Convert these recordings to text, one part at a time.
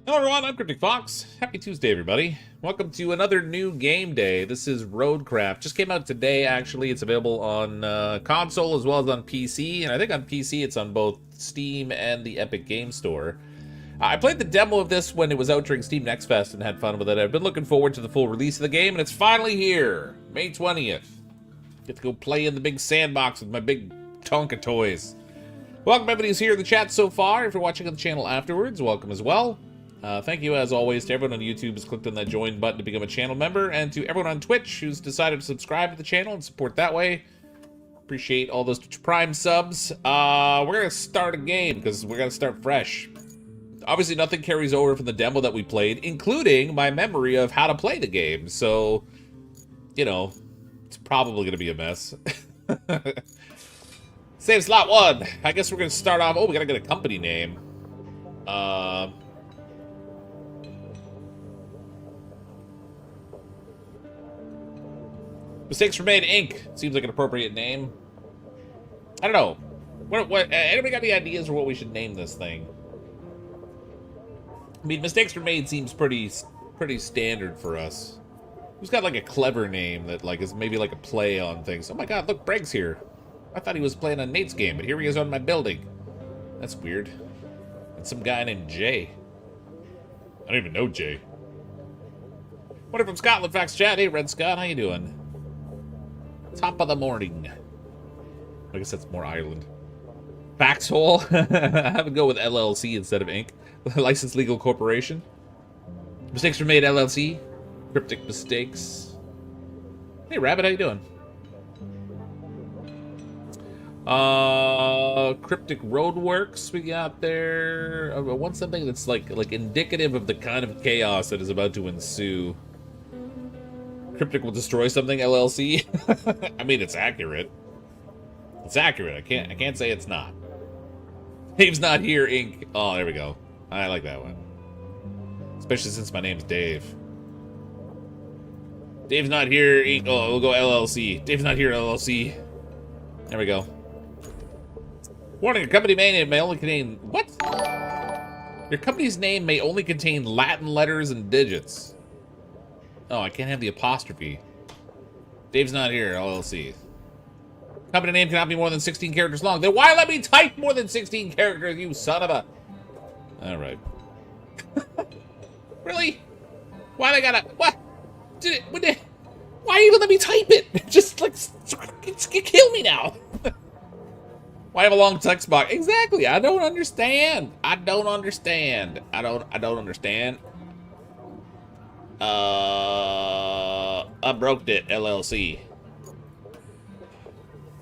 Hello everyone, I'm CrypticFox. Happy Tuesday, everybody. Welcome to another new game day. This is Roadcraft. Just came out today, actually. It's available on console as well as on PC. And I think on PC it's on both Steam and the Epic Game Store. I played the demo of this when it was out during Steam Next Fest and had fun with it. I've been looking forward to the full release of the game, and it's finally here. May 20th. Get to go play in the big sandbox with my big Tonka toys. Welcome everybody who's here in the chat so far. If you're watching on the channel afterwards, welcome as well. Thank you, as always, to everyone on YouTube who's clicked on that join button to become a channel member, and to everyone on Twitch who's decided to subscribe to the channel and support that way. Appreciate all those Twitch Prime subs. We're going to start a game, because we're going to start fresh. Obviously, nothing carries over from the demo that we played, including my memory of how to play the game. So, you know, it's probably going to be a mess. Save slot 1. I guess we're going to start off... Oh, we got to get a company name. Mistakes were Made, Inc. Seems like an appropriate name. I don't know. What anybody got any ideas for what we should name this thing? I mean, Mistakes Were Made seems pretty standard for us. Who's got like a clever name that like is maybe like a play on things? Oh my god, look, Breg's here. I thought he was playing on Nate's game, but here he is on my building. That's weird. And some guy named Jay. I don't even know Jay. Wonder from Scotland Facts Chat. Hey, Red Scott, how you doing? Top of the morning. I guess that's more Ireland. Faxhole. Have it go with LLC instead of Inc. Licensed Legal Corporation. Mistakes Were Made LLC. Cryptic Mistakes. Hey, Rabbit, how you doing? Cryptic Roadworks we got there. I want something that's like indicative of the kind of chaos that is about to ensue. Cryptic Will Destroy Something LLC. I mean, it's accurate. It's accurate. I can't say it's not. Dave's Not Here, Inc. Oh, there we go. I like that one. Especially since my name's Dave. Dave's Not Here, Inc. Oh, we'll go LLC. Dave's Not Here, LLC. There we go. Warning, your company name may only contain... What? Your company's name may only contain Latin letters and digits. Oh, I can't have the apostrophe. Dave's Not Here, LLC. Company name cannot be more than 16 characters long. Then why let me type more than 16 characters, you son of a... Alright. Really? Why they gotta... What? Why even let me type it? Just, like, kill me now. Why have a long text box? Exactly, I don't understand. I don't understand. I don't understand. I broke it, LLC.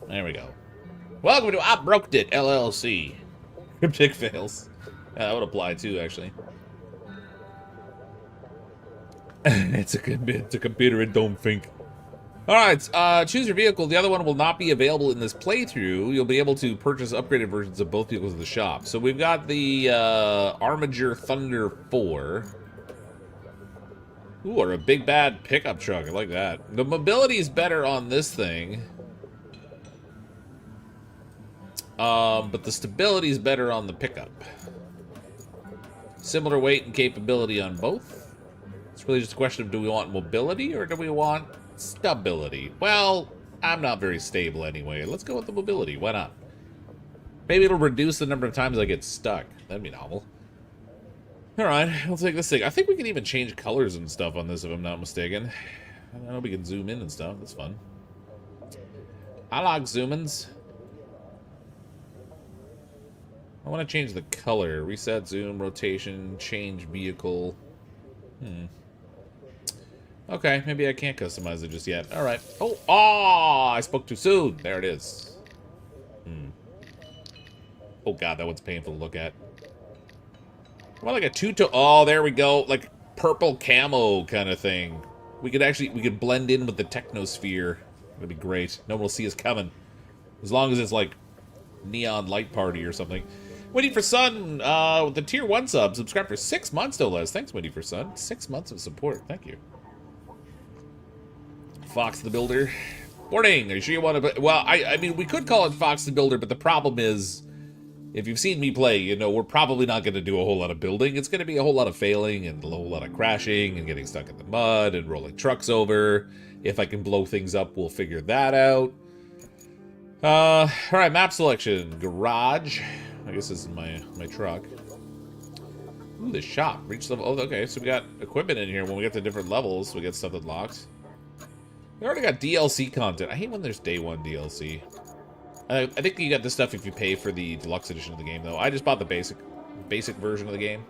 There we go. Welcome to I Broke It, LLC. Cryptic fails. Yeah, that would apply too, actually. It's a computer, it don't think. Alright, choose your vehicle. The other one will not be available in this playthrough. You'll be able to purchase upgraded versions of both vehicles at the shop. So we've got the Armager Thunder 4. Ooh, or a big bad pickup truck. I like that. The mobility is better on this thing. But the stability is better on the pickup. Similar weight and capability on both. It's really just a question of, do we want mobility or do we want stability? Well, I'm not very stable anyway. Let's go with the mobility. Why not? Maybe it'll reduce the number of times I get stuck. That'd be novel. Alright, we'll take this thing. I think we can even change colors and stuff on this if I'm not mistaken. I know we can zoom in and stuff. That's fun. I like zoom-ins. I want to change the color. Reset, zoom, rotation, change vehicle. Okay, maybe I can't customize it just yet. Alright. Oh, I spoke too soon. There it is. Oh god, that one's painful to look at. Well, like a two-tone. Oh, there we go. Like purple camo kind of thing. We could blend in with the technosphere. That'd be great. No one will see us coming. As long as it's like neon light party or something. Waiting for Sun with the tier 1 sub. Subscribe for 6 months, no less. Thanks, Waiting for Sun. 6 months of support. Thank you. Fox the Builder. Morning. Are you sure you want to... Well, I mean, we could call it Fox the Builder, but the problem is, if you've seen me play, you know, we're probably not going to do a whole lot of building. It's going to be a whole lot of failing and a whole lot of crashing and getting stuck in the mud and rolling trucks over. If I can blow things up, we'll figure that out. All right, map selection. Garage. I guess this is my truck. Ooh, the shop. Reach level. Oh, okay, so we got equipment in here. When we get to different levels, we get stuff unlocked. We already got DLC content. I hate when there's day 1 DLC. I think you got this stuff if you pay for the deluxe edition of the game, though. I just bought the basic version of the game.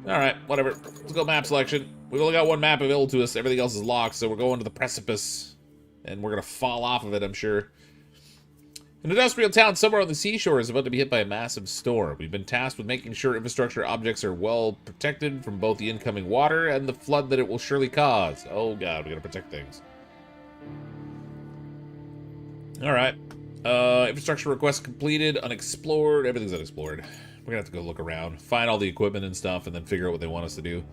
Alright, whatever. Let's go map selection. We've only got one map available to us. Everything else is locked, so we're going to the precipice. And we're going to fall off of it, I'm sure. An industrial town somewhere on the seashore is about to be hit by a massive storm. We've been tasked with making sure infrastructure objects are well protected from both the incoming water and the flood that it will surely cause. Oh god, we gotta protect things. Alright. Infrastructure request completed, unexplored, everything's unexplored. We're gonna have to go look around, find all the equipment and stuff, and then figure out what they want us to do.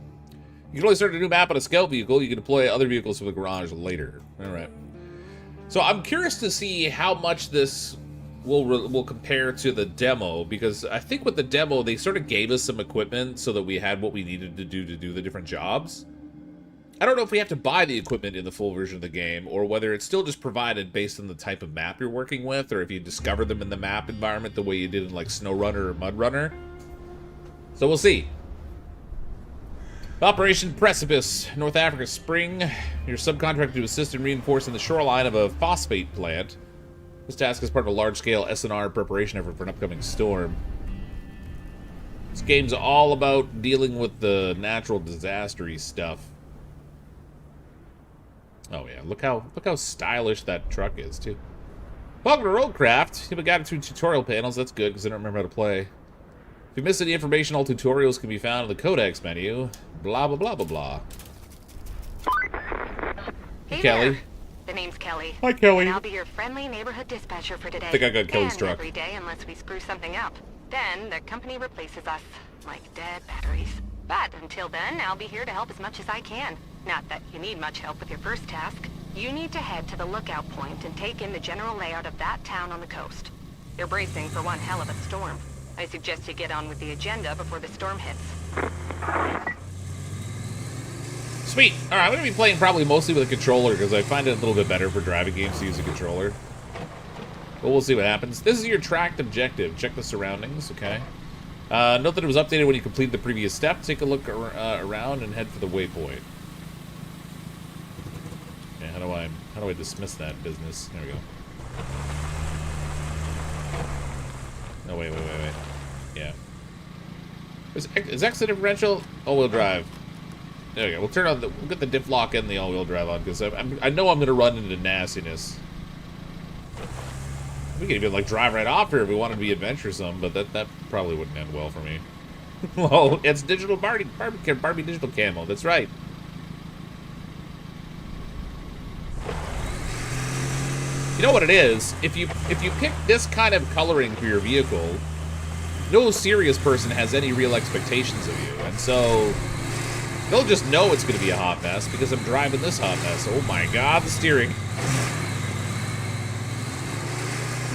You can only start a new map on a scout vehicle. You can deploy other vehicles from the garage later. Alright. So I'm curious to see how much this will compare to the demo, because I think with the demo, they sort of gave us some equipment so that we had what we needed to do the different jobs. I don't know if we have to buy the equipment in the full version of the game, or whether it's still just provided based on the type of map you're working with, or if you discover them in the map environment the way you did in like SnowRunner or MudRunner. So we'll see. Operation Precipice, North Africa Spring. You're subcontracted to assist in reinforcing the shoreline of a phosphate plant. This task is part of a large-scale S&R preparation effort for an upcoming storm. This game's all about dealing with the natural disastery stuff. Oh yeah, look how stylish that truck is too. Welcome to Roadcraft. You've been guided through tutorial panels. That's good because I don't remember how to play. If you missed any information, all tutorials can be found in the Codex menu. Blah blah blah blah blah. Hey Kelly. There. The name's Kelly. Hi, Kelly. And I'll be your friendly neighborhood dispatcher for today. I think I got Kelly's truck. Every day unless we screw something up. Then the company replaces us, like dead batteries. But until then, I'll be here to help as much as I can. Not that you need much help with your first task. You need to head to the lookout point and take in the general layout of that town on the coast. They're bracing for one hell of a storm. I suggest you get on with the agenda before the storm hits. Sweet. Alright, I'm going to be playing probably mostly with a controller because I find it a little bit better for driving games to use a controller. But we'll see what happens. This is your tracked objective. Check the surroundings, okay? Note that it was updated when you completed the previous step. Take a look around and head for the waypoint. Okay, how do I dismiss that business? There we go. No, wait. Yeah. Is exit differential all-wheel drive? There we go. We'll get the diff lock and the all-wheel drive on because I know I'm gonna run into nastiness. We could even like drive right off here if we wanted to be adventuresome, but that probably wouldn't end well for me. Well, it's digital Barbie digital camo. That's right. You know what it is? If you pick this kind of coloring for your vehicle, no serious person has any real expectations of you, and so they'll just know it's going to be a hot mess because I'm driving this hot mess. Oh my god, the steering.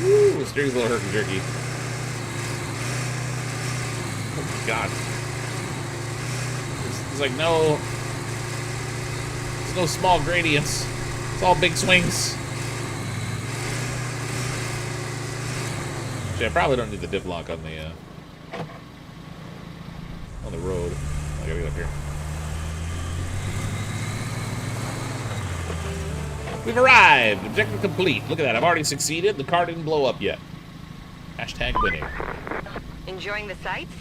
Woo, the steering's a little herky-jerky. Oh my god. There's like there's no small gradients. It's all big swings. Actually, I probably don't need the diff lock on the road. I gotta get up here. We've arrived! Objective complete. Look at that, I've already succeeded. The car didn't blow up yet. Hashtag winning. Enjoying the sights?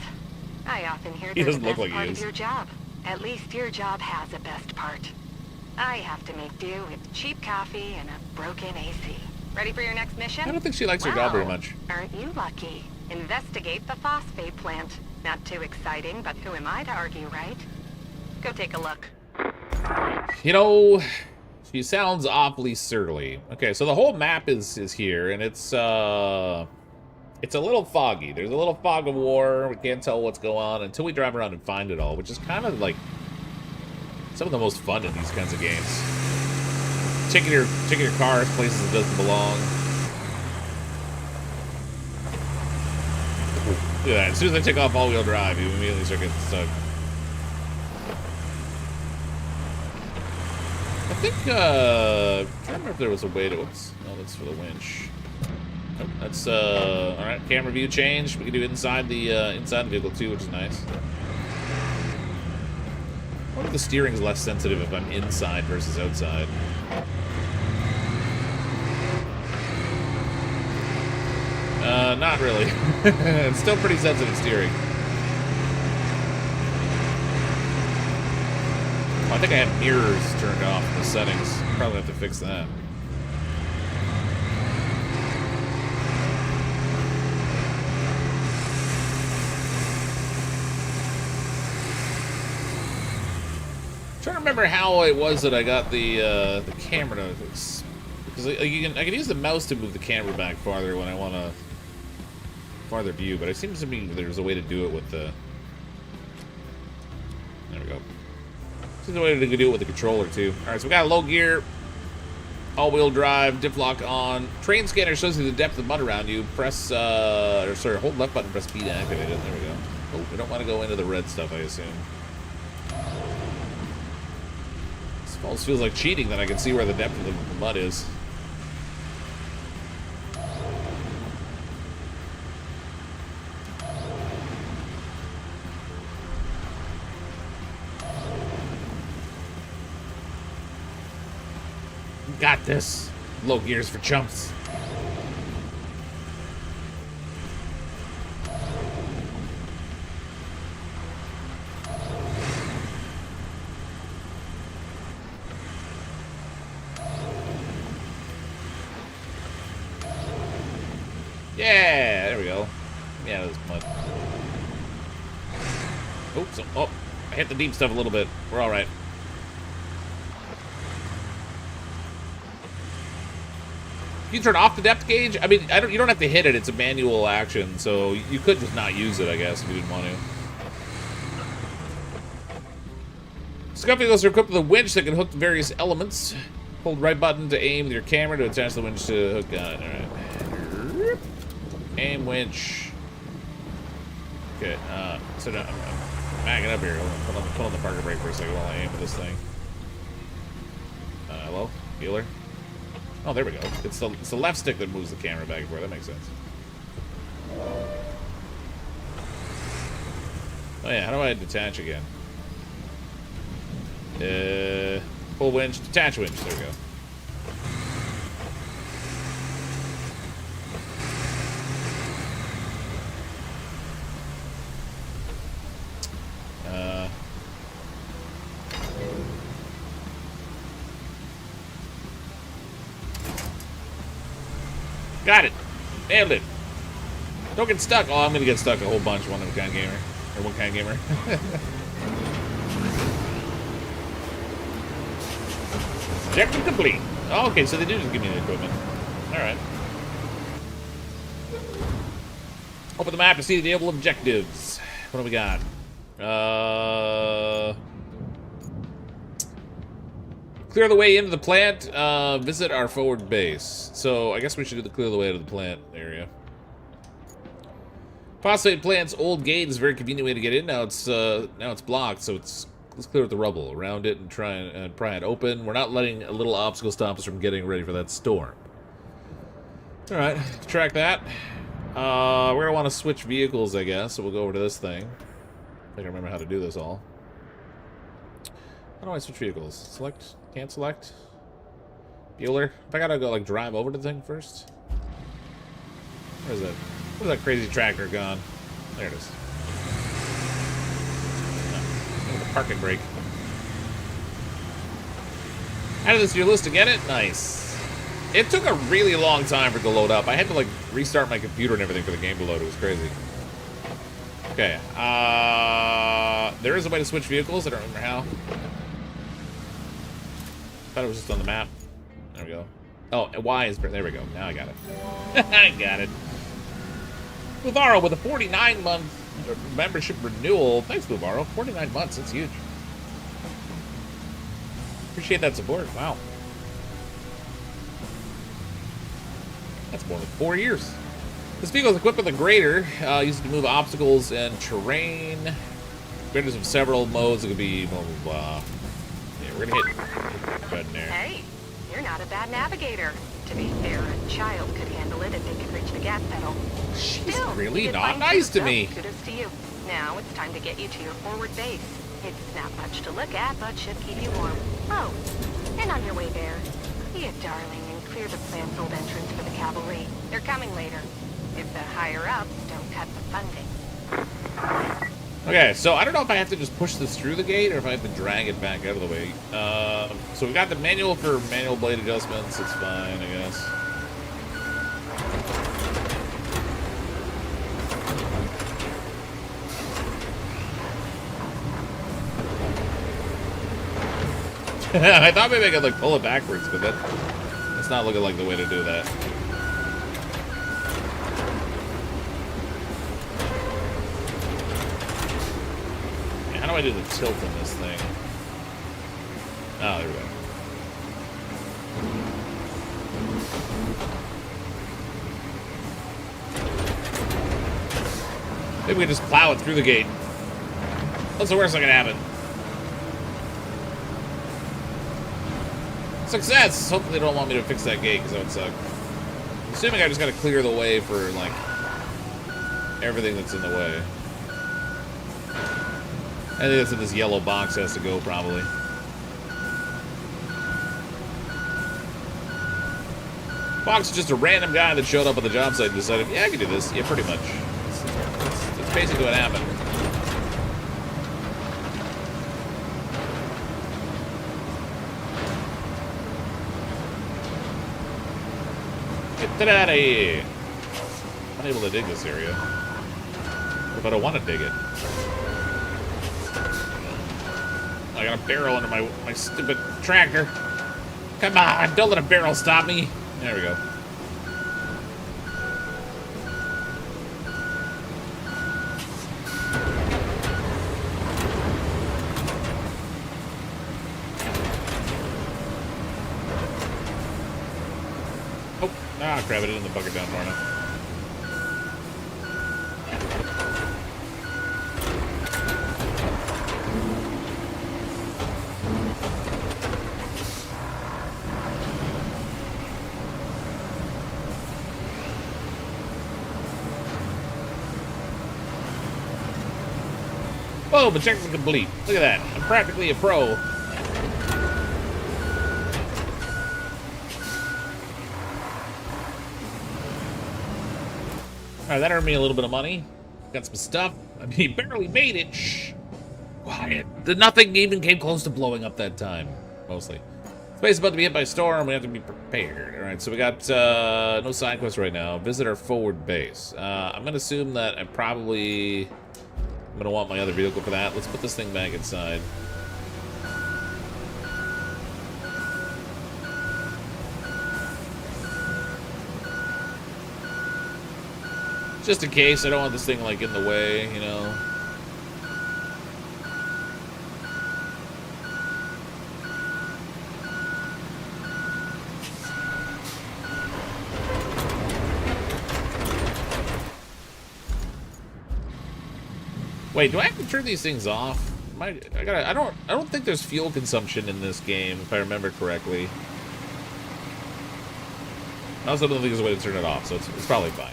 I often hear He they're the doesn't look best like part he of is. your job. At least your job has a best part. I have to make do with cheap coffee and a broken AC. Ready for your next mission? I don't think she likes her job very much. Aren't you lucky? Investigate the phosphate plant. Not too exciting, but who am I to argue, right? Go take a look. You know, she sounds awfully surly. Okay, so the whole map is here, and it's a little foggy. There's a little fog of war. We can't tell what's going on until we drive around and find it all, which is kind of like some of the most fun in these kinds of games. Taking your car places it doesn't belong. Look at that. As soon as I take off all-wheel drive, you immediately start getting stuck. I think, I can't remember if there was a way to, oops, no, that's for the winch. Nope, that's, alright, camera view change. We can do inside the vehicle too, which is nice. I wonder if the steering's less sensitive if I'm inside versus outside. Not really. It's still pretty sensitive steering. Oh, I think I have mirrors turned off in the settings. Probably have to fix that. I'm trying to remember how it was that I got the camera to, because I can use the mouse to move the camera back farther when I want a farther view, but it seems to me there's a way to do it with the. There we go. There's a way to do it with the controller too. All right, so we got a low gear, all-wheel drive, diff lock on. Train scanner shows you the depth of mud around you. Press, or sorry, hold left button, press B to activate it. There we go. Oh, we don't want to go into the red stuff, I assume. This almost feels like cheating that I can see where the depth of the mud is. Got this. Low gears for chumps. Yeah, there we go. Yeah, this mud. Oops. Oh, I hit the deep stuff a little bit. We're all right. You turn off the depth gauge? I mean, you don't have to hit it. It's a manual action, so you could just not use it, I guess, if you didn't want to. Scout vehicles are equipped with a winch that can hook to various elements. Hold right button to aim with your camera to attach the winch to hook on it. All right. Aim winch. Okay. So I'm backing up here. Hold on, put on the parker brake for a second while I aim for this thing. Hello, healer. Oh, there we go. It's the left stick that moves the camera back and forth. That makes sense. Oh yeah, how do I detach again? Pull winch, detach winch. There we go. Got it. Nailed it. Don't get stuck. Oh, I'm gonna get stuck a whole bunch. One kind gamer. Or one kind gamer. Objective complete. Oh, okay, so they do just give me the equipment. Alright. Open the map to see the available objectives. What do we got? Clear the way into the plant, visit our forward base. So I guess we should do the clear the way to the plant area. Phosphate plant's old gate is a very convenient way to get in. Now it's blocked, so let's clear out the rubble around it and try and pry it open. We're not letting a little obstacle stop us from getting ready for that storm. All right, track that. We're gonna want to switch vehicles, I guess. So we'll go over to this thing. I think I remember how to do this all. How do I switch vehicles? Select. Can't select. Bueller. If I gotta go like drive over to the thing first. Where's that? Where's that crazy tractor gone? There it is. Oh, the parking brake. Add this to your list to get it. Nice. It took a really long time for it to load up. I had to like restart my computer and everything for the game to load. It was crazy. Okay. There is a way to switch vehicles. I don't remember how. Thought it was just on the map. There we go. Oh, Y is... There we go. Now I got it. I got it. Buvaro with a 49-month membership renewal. Thanks, Buvaro. 49 months. That's huge. Appreciate that support. Wow. That's more than 4 years. This vehicle is equipped with a grader, used to move obstacles and terrain. Graders have several modes. It could be blah, blah, blah. Yeah, we're gonna hit the button there. Hey, you're not a bad navigator. To be fair, a child could handle it if they could reach the gas pedal. She's Still, really you did not fine nice to yourself. me. Kudos to you. Now it's time to get you to your forward base. It's not much to look at, but should keep you warm. Oh, and on your way there, be a darling and clear the plant's old entrance for the cavalry. They're coming later. If the higher-ups don't cut the funding. Okay, so I don't know if I have to just push this through the gate or if I have to drag it back out of the way. So we got the manual for manual blade adjustments. It's fine, I guess. I thought maybe I could like pull it backwards, but that's not looking like the way to do that. How do I do the tilt in this thing? Oh, there we go. Maybe we can just plow it through the gate. What's the worst that can happen? Success! Hopefully they don't want me to fix that gate, because that would suck. I'm assuming I just gotta clear the way for, like, everything that's in the way. I think that's in this yellow box has to go, probably. Fox is just a random guy that showed up at the job site and decided, yeah, I can do this. Yeah, pretty much. It's basically what happened. Get out of here. I'm unable to dig this area. What if I don't want to dig it? I got a barrel under my stupid tractor. Come on, don't let a barrel stop me. There we go. Oh, ah, crap, I did in the bucket down far enough. Oh, objective complete. Look at that. I'm practically a pro. Alright, that earned me a little bit of money. Got some stuff. I mean, barely made it. Shh. Quiet. Nothing even came close to blowing up that time. Mostly. Space is about to be hit by a storm. We have to be prepared. Alright, so we got no side quests right now. Visit our forward base. I'm going to assume that I'm going to want my other vehicle for that. Let's put this thing back inside. Just in case, I don't want this thing, like, in the way, you know. Wait, do I have to turn these things off? I don't think there's fuel consumption in this game, if I remember correctly. I also don't think there's a way to turn it off, so it's probably fine.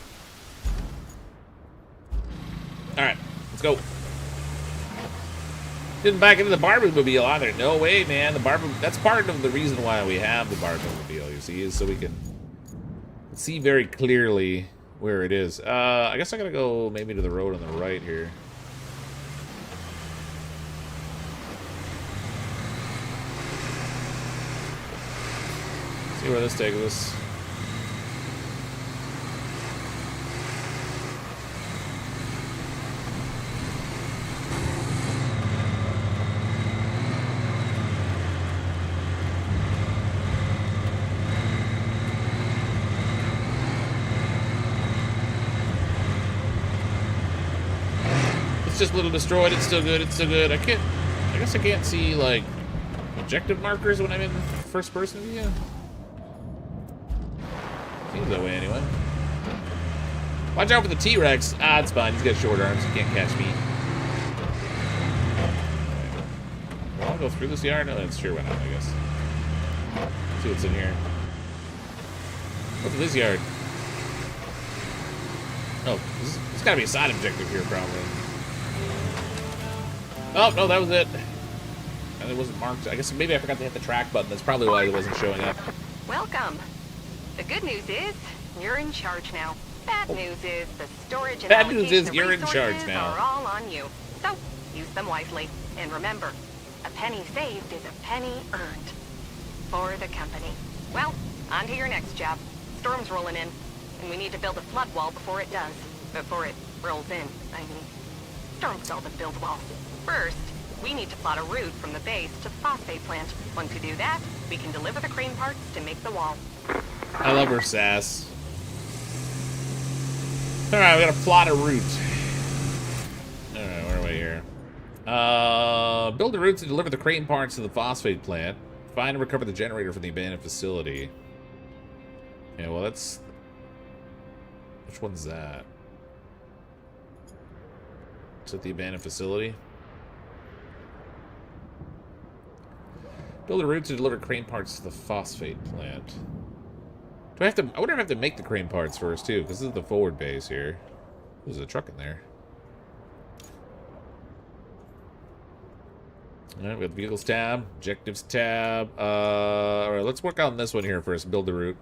Alright, let's go. Didn't back into the Barbie-mobile either. No way, man. That's part of the reason why we have the Barbie-mobile, you see, is so we can see very clearly where it is. I guess I gotta go maybe to the road on the right here. See where this takes us. just a little destroyed. It's still good. It's still good. I guess I can't see, like, objective markers when I'm in first person view. Seems that way anyway. Watch out for the T-Rex. Ah, it's fine. He's got short arms. He can't catch me. Well, I'll go through this yard. No, it's sure went out, I guess. See what's in here. What's in this yard? Oh, there's gotta be a side objective here, probably. Oh, no, that was it. And it wasn't marked. I guess maybe I forgot to hit the track button. That's probably why it wasn't showing up. Welcome. The good news is, you're in charge now. Bad news is, the storage and Bad news allocation is of you're in charge resources now. are all on you. So, use them wisely. And remember, a penny saved is a penny earned. For the company. Well, on to your next job. Storm's rolling in, and we need to build a flood wall before it does. Before it rolls in, I mean. Storms seldom build walls. First, we need to plot a route from the base to the phosphate plant. Once we do that, we can deliver the crane parts to make the wall. I love her sass. Alright, we gotta plot a route. Alright, where are we here? Build a route to deliver the crane parts to the phosphate plant. Find and recover the generator from the abandoned facility. Yeah, well, that's... Which one's that? Is that the abandoned facility? Build a route to deliver crane parts to the phosphate plant. Do I have to... I wonder if I have to make the crane parts first, too, because this is the forward base here. There's a truck in there. Alright, we got the vehicles tab, objectives tab. Alright, let's work on this one here first. Build the route.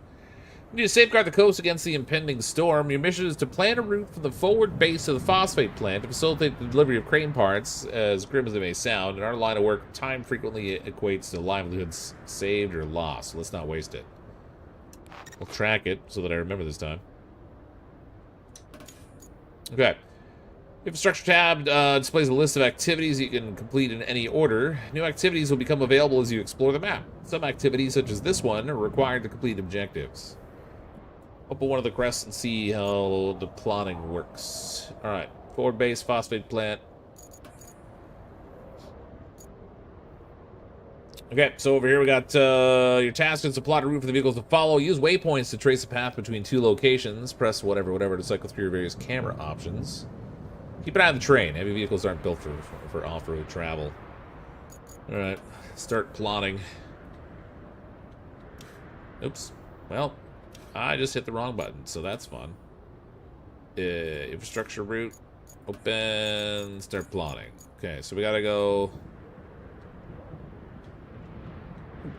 You need to safeguard the coast against the impending storm. Your mission is to plan a route from the forward base to the phosphate plant to facilitate the delivery of crane parts, as grim as they may sound. In our line of work, time frequently equates to livelihoods saved or lost, so let's not waste it. We'll track it so that I remember this time. Okay. Infrastructure tab displays a list of activities you can complete in any order. New activities will become available as you explore the map. Some activities, such as this one, are required to complete objectives. Open one of the crests and see how the plotting works. Alright. Forward base, phosphate plant. Okay, so over here we got your task is to plot a route for the vehicles to follow. Use waypoints to trace a path between two locations. Press whatever to cycle through your various camera options. Keep an eye on the terrain. Heavy vehicles aren't built for off-road travel. Alright, start plotting. Oops. Well, I just hit the wrong button, so that's fun. Infrastructure route. Open. Start plotting. Okay, so we gotta go...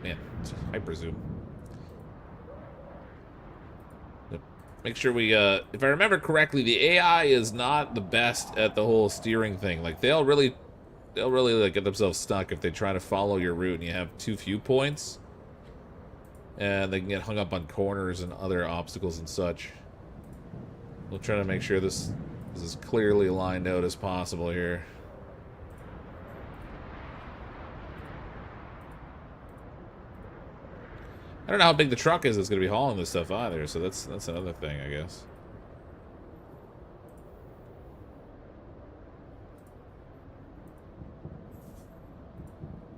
Man, hyper zoom. Make sure we, if I remember correctly, the AI is not the best at the whole steering thing. Like, they'll really like get themselves stuck if they try to follow your route and you have too few points. And they can get hung up on corners and other obstacles and such. We'll try to make sure this is as clearly lined out as possible here. I don't know how big the truck is that's going to be hauling this stuff either, so that's another thing, I guess.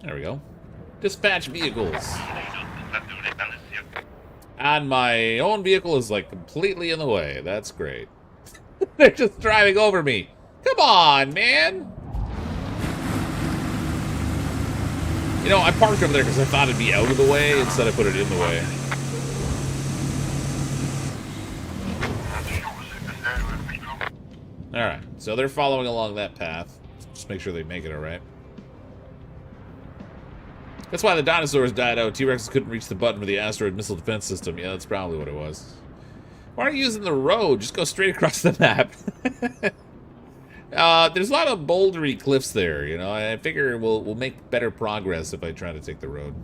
There we go. Dispatch vehicles. And my own vehicle is, like, completely in the way. That's great. They're just driving over me. Come on, man! You know, I parked over there because I thought it'd be out of the way. Instead, I put it in the way. Alright, so they're following along that path. Just make sure they make it alright. That's why the dinosaurs died out. T-Rexes couldn't reach the button for the asteroid missile defense system. Yeah, that's probably what it was. Why are you using the road? Just go straight across the map. There's a lot of bouldery cliffs there, you know. I figure we'll make better progress if I try to take the road.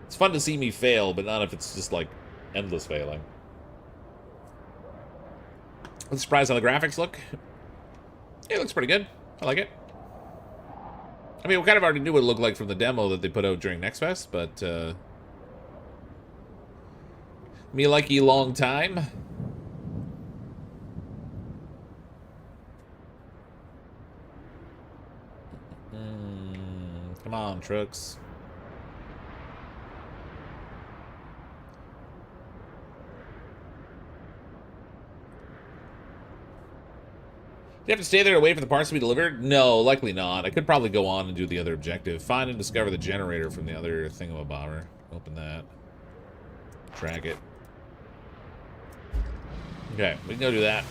It's fun to see me fail, but not if it's just, like, endless failing. I'm surprised how the graphics look. It looks pretty good. I like it. I mean, we kind of already knew what it looked like from the demo that they put out during Next Fest, but, me likey long time. Come on, trucks. Do you have to stay there to wait for the parts to be delivered? No, likely not. I could probably go on and do the other objective. Find and discover the generator from the other thingamabobber. Open that. Track it. Okay, we can go do that.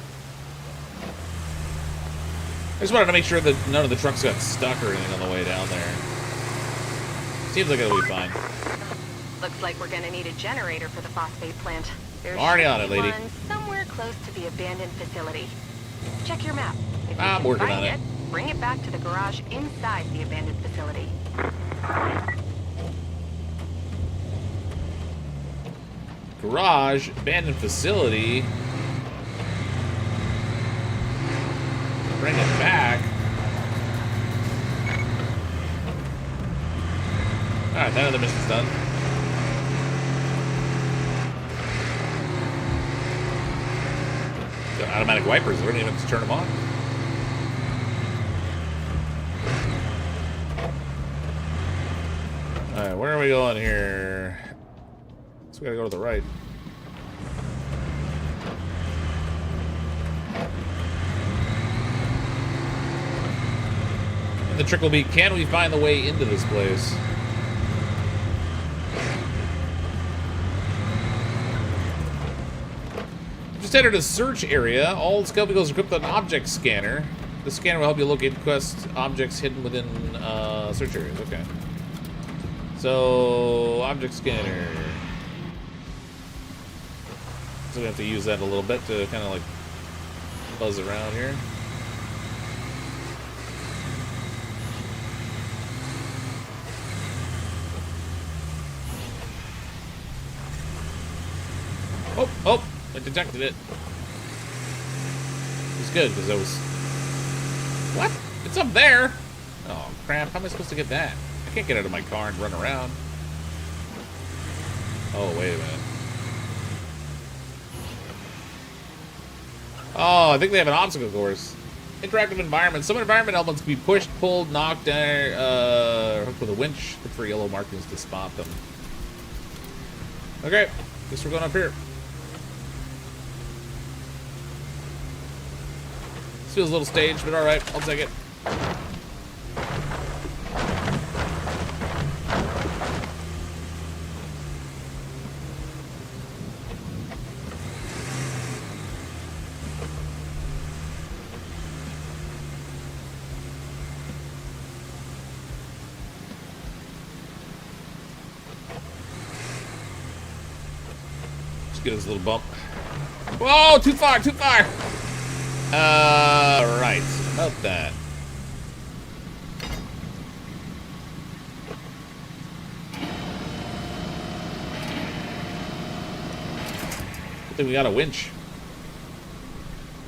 I just wanted to make sure that none of the trucks got stuck or anything on the way down there. Seems like it'll be fine. Looks like we're gonna need a generator for the phosphate plant. There's already on it, lady. one somewhere close to the abandoned facility. Check your map. If you I'm can working find on it. Bring it back to the garage inside the abandoned facility. Garage, abandoned facility. Bring it back. Alright, that other mission's done. Got automatic wipers. We don't even have to turn them on. Alright, where are we going here? So we gotta go to the right. And the trick will be, can we find the way into this place? Just entered a search area. All scope vehicles equipped with an object scanner. The scanner will help you locate quest objects hidden within search areas. Okay. So, object scanner. So we have to use that a little bit to kind of like buzz around here. Oh, I detected it. It's good because I was... What? It's up there! Oh, crap. How am I supposed to get that? I can't get out of my car and run around. Oh, wait a minute. Oh, I think they have an obstacle course. Interactive environment. Some environment elements can be pushed, pulled, knocked down, hooked with a winch. Look for yellow markings to spot them. Okay, guess we're going up here. This feels a little staged, but alright, I'll take it. Get his little bump. Whoa, too far, too far. Right, about that. I think we got a winch.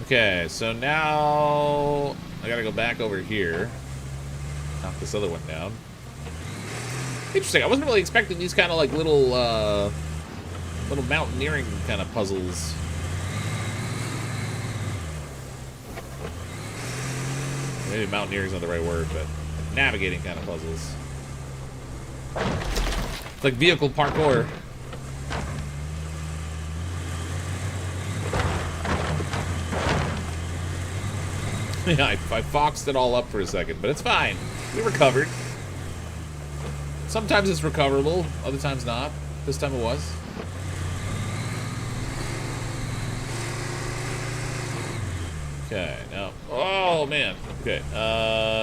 Okay, so now I gotta go back over here. Knock this other one down. Interesting, I wasn't really expecting these kind of like little mountaineering kind of puzzles. Maybe mountaineering is not the right word, but navigating kind of puzzles. It's like vehicle parkour. Yeah, I foxed it all up for a second, but it's fine. We recovered. Sometimes it's recoverable, other times not. This time it was. Okay, now, oh man, okay,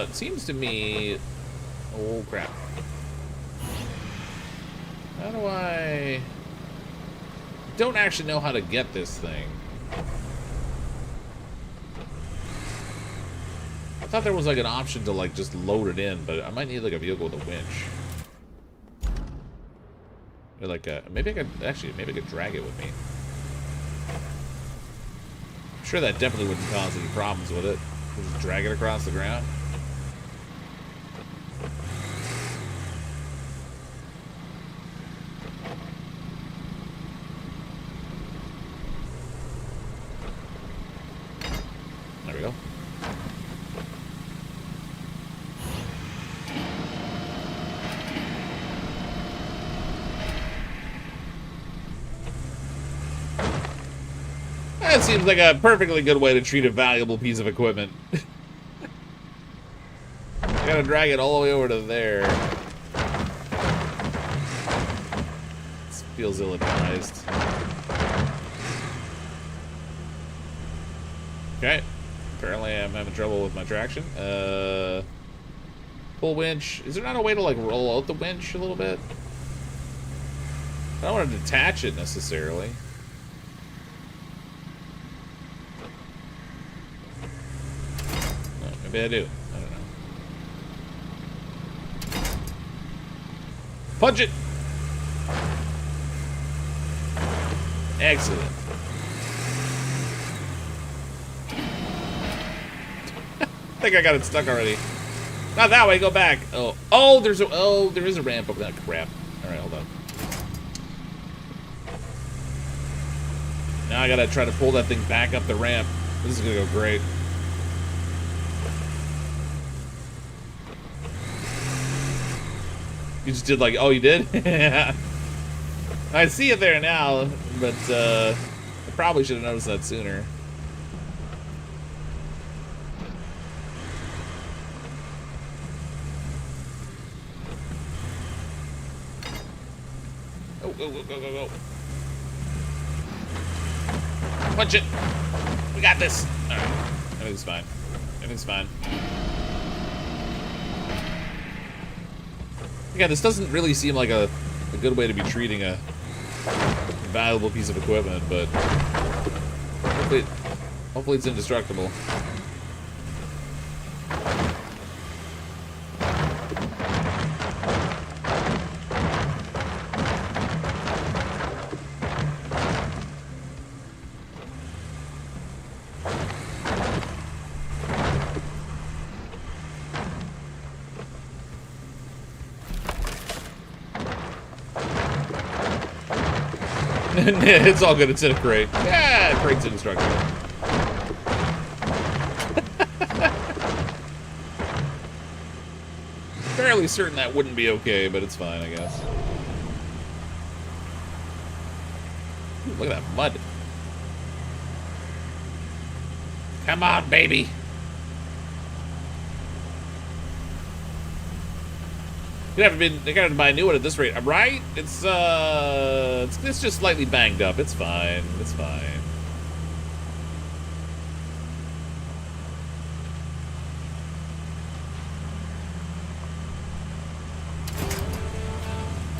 it seems to me, oh crap, how do I don't actually know how to get this thing. I thought there was like an option to like just load it in, but I might need like a vehicle with a winch. Or like a, maybe I could drag it with me. I'm sure that definitely wouldn't cause any problems with it. We'll just drag it across the ground. There we go. That seems like a perfectly good way to treat a valuable piece of equipment. Gotta drag it all the way over to there. This feels ill-advised. Okay. Apparently I'm having trouble with my traction. Pull winch. Is there not a way to, like, roll out the winch a little bit? I don't want to detach it necessarily. Oh, maybe I do. I don't know. Punch it! Excellent. I think I got it stuck already. Not that way, go back. Oh, there is a ramp up that crap. Alright, hold on. Now I gotta try to pull that thing back up the ramp. This is gonna go great. You just did like, oh, you did? I see it there now, but I probably should have noticed that sooner. Oh, go. Punch it. We got this. All right. Everything's fine. Everything's fine. Yeah, this doesn't really seem like a good way to be treating a valuable piece of equipment, but hopefully it's indestructible. It's all good. It's in a crate. Yeah, crate's indestructible. Fairly certain that wouldn't be okay, but it's fine, I guess. Ooh, look at that mud. Come on, baby. You'd have to buy a new one at this rate, right? It's just slightly banged up. It's fine. It's fine.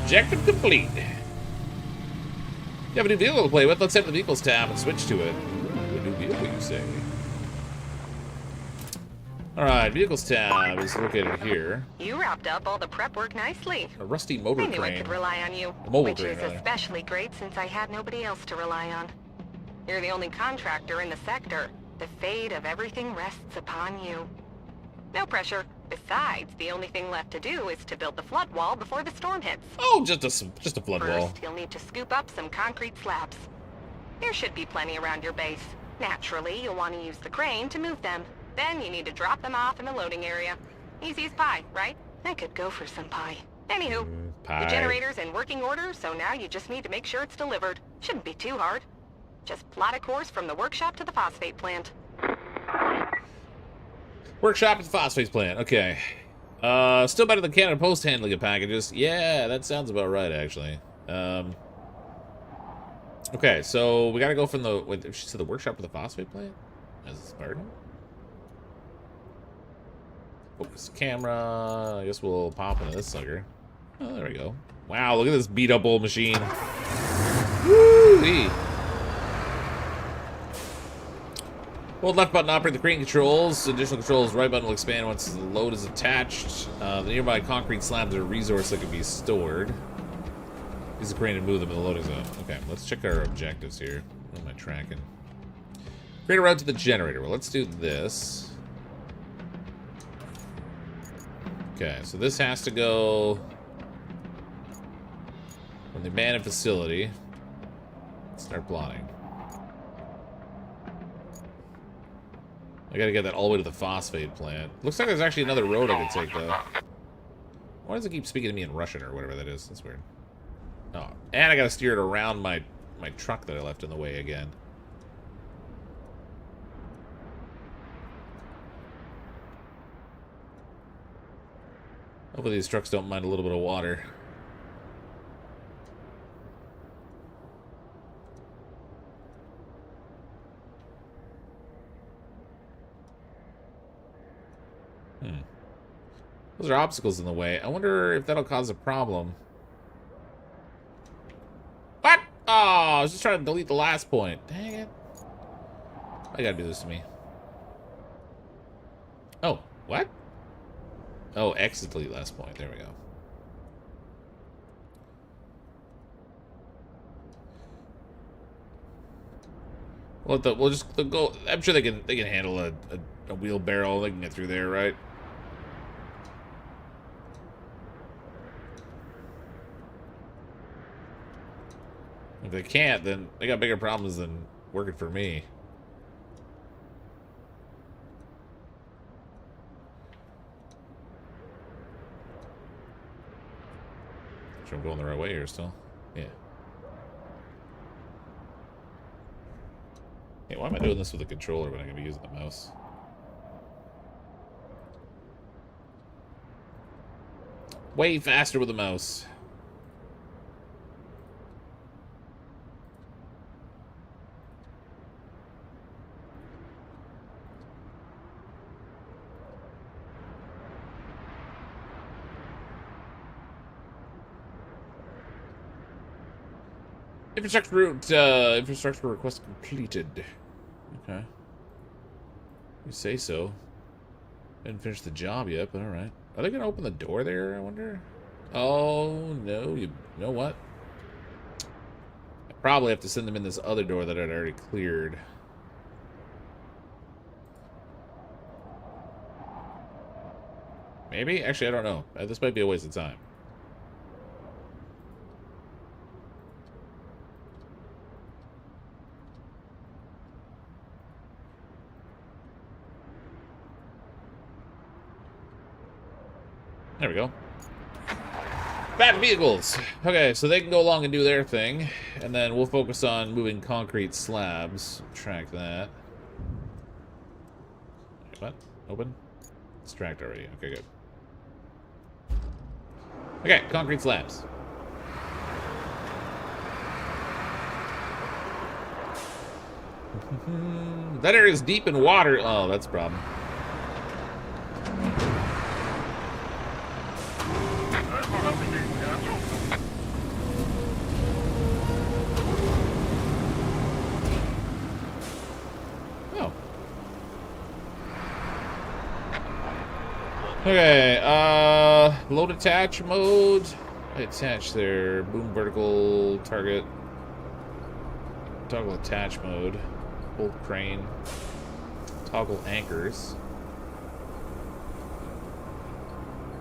Objective complete. You have a new vehicle to play with. Let's hit the vehicles tab and switch to it. Ooh, a new vehicle, you say? Alright, vehicles tab is located here. You wrapped up all the prep work nicely. A rusty motor I knew crane. I could rely on you, which is especially great since I had nobody else to rely on. You're the only contractor in the sector. The fate of everything rests upon you. No pressure. Besides, the only thing left to do is to build the flood wall before the storm hits. Oh, just a flood wall. First, you'll need to scoop up some concrete slabs. There should be plenty around your base. Naturally, you'll want to use the crane to move them. Then you need to drop them off in the loading area. Easy as pie, right? I could go for some pie. Anywho, pie. The generator's in working order, so now you just need to make sure it's delivered. Shouldn't be too hard. Just plot a course from the workshop to the phosphate plant. Workshop at the phosphate plant. Okay. Still better than Canada Post handling of packages. Yeah, that sounds about right, actually. Okay, so we gotta go from the... Wait, she said the workshop to the phosphate plant? As Spartan? Focus camera. I guess we'll pop into this sucker. Oh, there we go. Wow, look at this beat up old machine. Woo-wee. Hold left button to operate the crane controls. Additional controls, right button will expand once the load is attached. The nearby concrete slabs are a resource that can be stored. Use the crane to move them in the loading zone. Okay, let's check our objectives here. What am I tracking? Create a route to the generator. Well, let's do this. Okay, so this has to go from the abandoned facility. Let's start plotting. I gotta get that all the way to the phosphate plant. Looks like there's actually another road I could take, though. Why does it keep speaking to me in Russian or whatever that is? That's weird. Oh, and I gotta steer it around my truck that I left in the way again. Hopefully these trucks don't mind a little bit of water. Those are obstacles in the way. I wonder if that'll cause a problem. What? Oh, I was just trying to delete the last point. Dang it. Why you gotta do this to me? Oh, what? Oh, exit delete last point. There we go. We'll just go. I'm sure they can handle a wheelbarrow. They can get through there, right? If they can't, then they got bigger problems than working for me. Sure, I'm going the right way here still. Yeah. Hey, why am I doing this with a controller when I can be using the mouse? Way faster with the mouse. Infrastructure request completed. Okay. You say so. Didn't finish the job yet, but alright. Are they gonna open the door there, I wonder? Oh, no. You know what? I probably have to send them in this other door that I'd already cleared. Maybe? Actually, I don't know. This might be a waste of time. There we go. Bad vehicles. Okay, so they can go along and do their thing, and then we'll focus on moving concrete slabs. Track that. What? Open? It's tracked already. Okay, good. Okay, concrete slabs. That area is deep in water. Oh, that's a problem. Okay, load attach mode. I attach there. Boom vertical target. Toggle attach mode. Hold crane. Toggle anchors.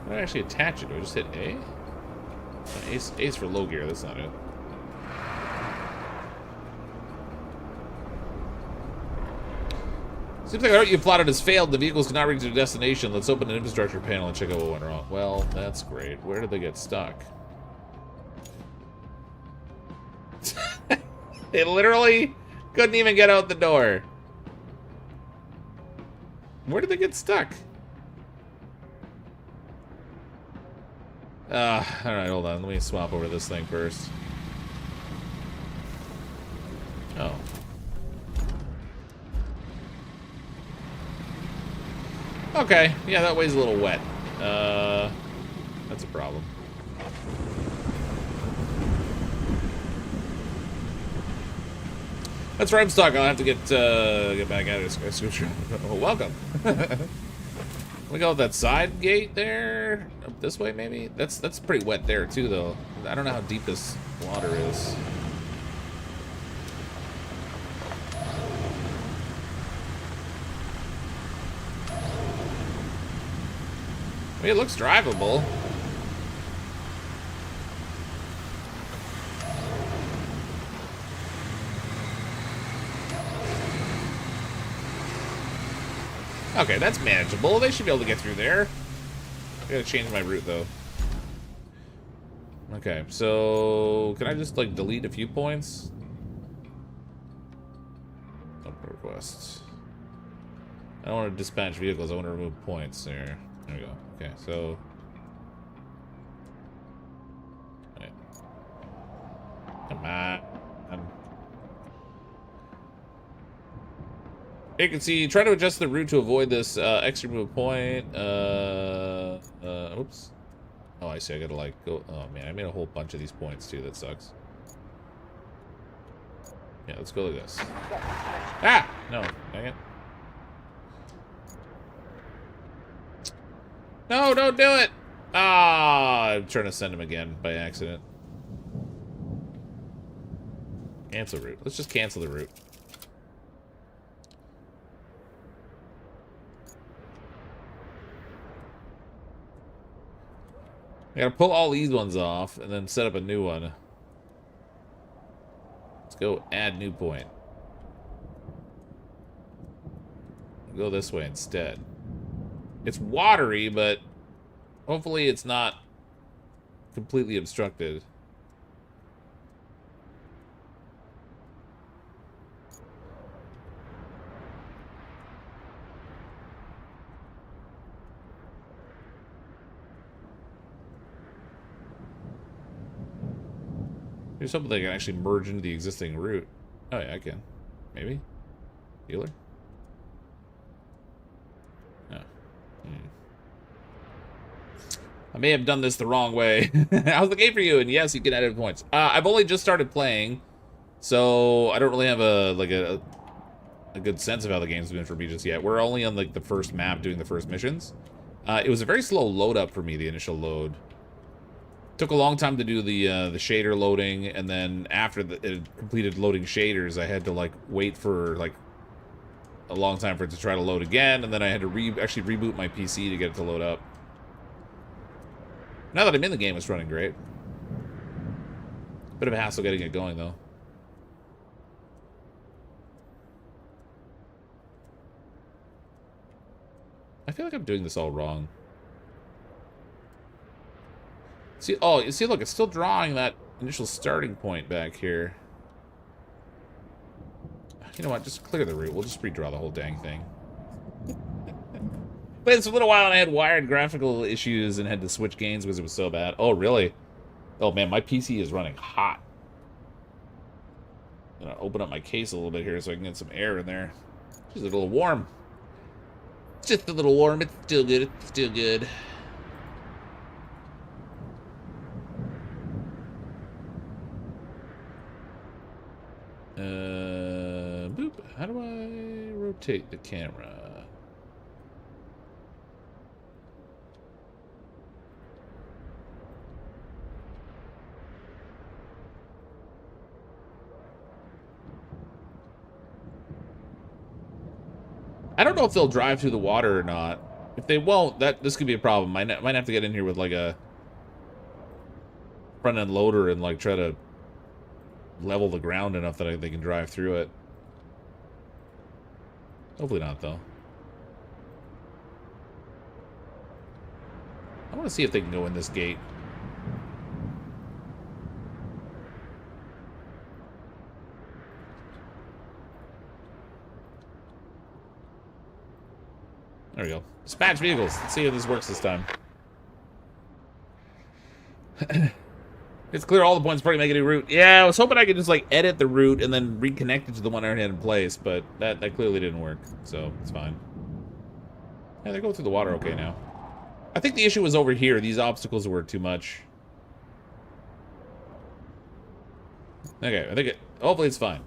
How do I actually attach it? Do I just hit A? A's for low gear, that's not it. Seems like the route you plotted has failed. The vehicles cannot reach their destination. Let's open an infrastructure panel and check out what went wrong. Well, that's great. Where did they get stuck? They literally couldn't even get out the door. Where did they get stuck? Alright, hold on. Let me swap over this thing first. Oh. Okay, yeah, that way's a little wet. That's a problem. That's where I'm stuck. I'll have to get back out of this scooter. Oh, welcome. We go with that side gate there. Up this way, maybe. That's pretty wet there too, though. I don't know how deep this water is. I mean, it looks drivable. Okay, that's manageable. They should be able to get through there. I gotta change my route, though. Okay, so... Can I just, like, delete a few points? Open requests. I don't want to dispatch vehicles. I want to remove points there. There we go. Okay, so... You can see, try to adjust the route to avoid this extra move point. Oops. Oh, I see. I gotta like go. Oh man, I made a whole bunch of these points too. That sucks. Yeah, let's go like this. Ah! No, dang it. No, don't do it! Ah, I'm trying to send him again by accident. Cancel route. Let's just cancel the route. I gotta pull all these ones off and then set up a new one. Let's go add new point. Go this way instead. It's watery, but hopefully it's not completely obstructed. There's something that can actually merge into the existing route. Oh yeah, I can. Maybe? Healer? No. I may have done this the wrong way. How's the game for you? And yes, you can edit points. I've only just started playing, so I don't really have a good sense of how the game's been for me just yet. We're only on like the first map doing the first missions. It was a very slow load up for me, the initial load. Took a long time to do the shader loading, and then after it completed loading shaders, I had to like wait for like a long time for it to try to load again, and then I had to actually reboot my PC to get it to load up. Now that I'm in the game, it's running great. Bit of a hassle getting it going though. I feel like I'm doing this all wrong. See, oh, you see, look, it's still drawing that initial starting point back here. You know what? Just clear the route. We'll just redraw the whole dang thing. Played this for a little while and I had wired graphical issues and had to switch games because it was so bad. Oh, really? Oh, man, my PC is running hot. I'm gonna open up my case a little bit here so I can get some air in there. Just a little warm. Just a little warm. It's still good. It's still good. Boop. How do I rotate the camera? I don't know if they'll drive through the water or not. If they won't, this could be a problem. Might have to get in here with like a front end loader and like try to level the ground enough that they can drive through it. Hopefully not, though. I want to see if they can go in this gate. There we go. Dispatch vehicles. Let's see if this works this time. It's clear all the points before you make a new route. Yeah, I was hoping I could just like edit the route and then reconnect it to the one I already had in place, but that clearly didn't work, so it's fine. Yeah, they go through the water okay now. I think the issue was over here. These obstacles were too much. Okay, I think hopefully it's fine.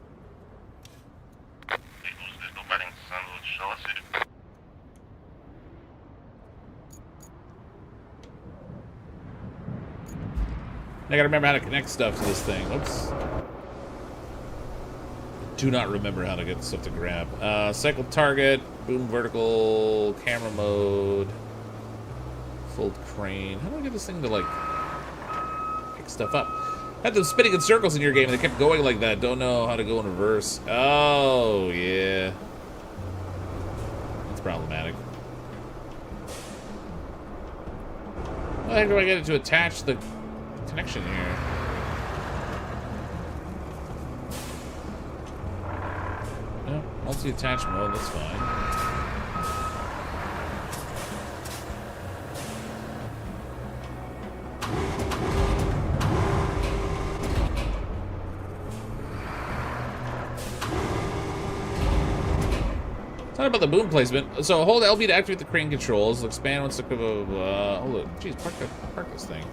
I gotta remember how to connect stuff to this thing. Oops. Do not remember how to get stuff to grab. Cycle target, boom vertical, camera mode, fold crane. How do I get this thing to like pick stuff up? I had them spinning in circles in your game and they kept going like that. Don't know how to go in reverse. Oh, yeah. That's problematic. How the heck do I get it to attach the connection here? No, multi-attach mode, that's fine. What about the boom placement? So hold LB to activate the crane controls. Expand once the... hold it. Jeez, park this thing.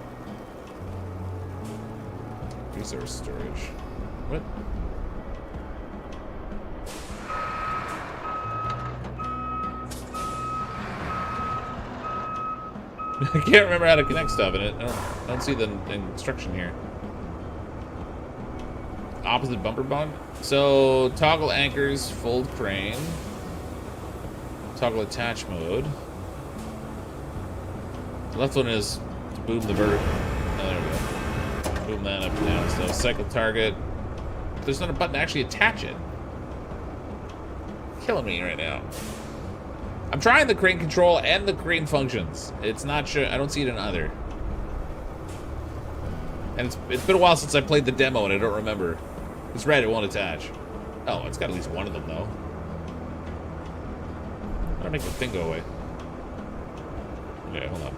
Resource storage. What? I can't remember how to connect stuff in it. I don't see the instruction here. Opposite bumper bond. So toggle anchors, fold crane. Toggle attach mode. The left one is to boom the vert. Oh, there we go. Boom that up and down. So cycle target. There's not a button to actually attach it. Killing me right now. I'm trying the crane control and the crane functions. It's not sure. I don't see it in either. And it's been a while since I played the demo and I don't remember. It's red, it won't attach. Oh, it's got at least one of them though. How do I make the thing go away? Okay, hold on.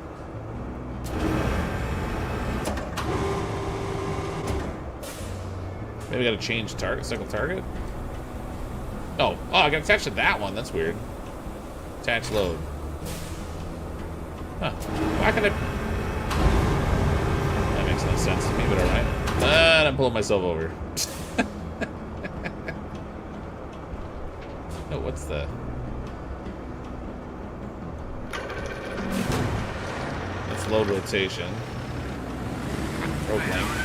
Maybe I gotta change target, cycle target? Oh, I gotta attach to that one. That's weird. Attach load. Huh. Why can I... That makes no sense to me, but alright. And I'm pulling myself over. Oh, what's the... That's load rotation. Rope length.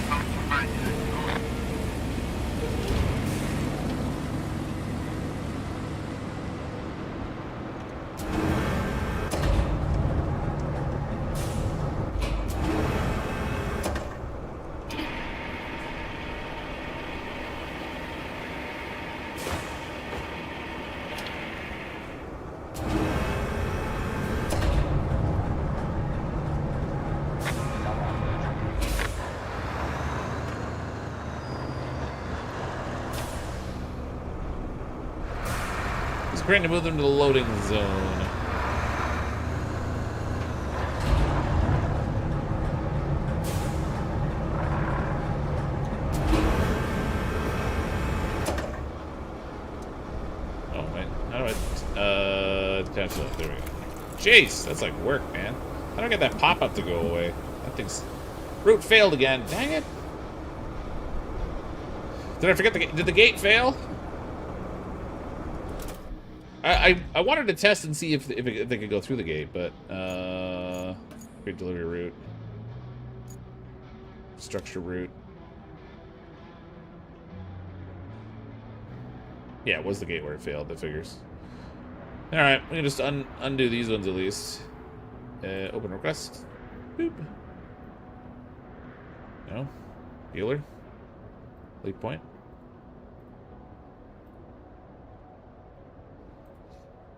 Crane to move them to the loading zone. Oh wait, how do I attach that? There we go. Jeez, that's like work, man. How do I get that pop-up to go away? That thing's... Route failed again. Dang it. Did I forget the gate? Did the gate fail? I wanted to test and see if they could go through the gate, but great delivery route, structure route. Yeah, it was the gate where it failed. That figures. All right, we can just undo these ones at least. Open request. Boop. No. Dealer. Lead point.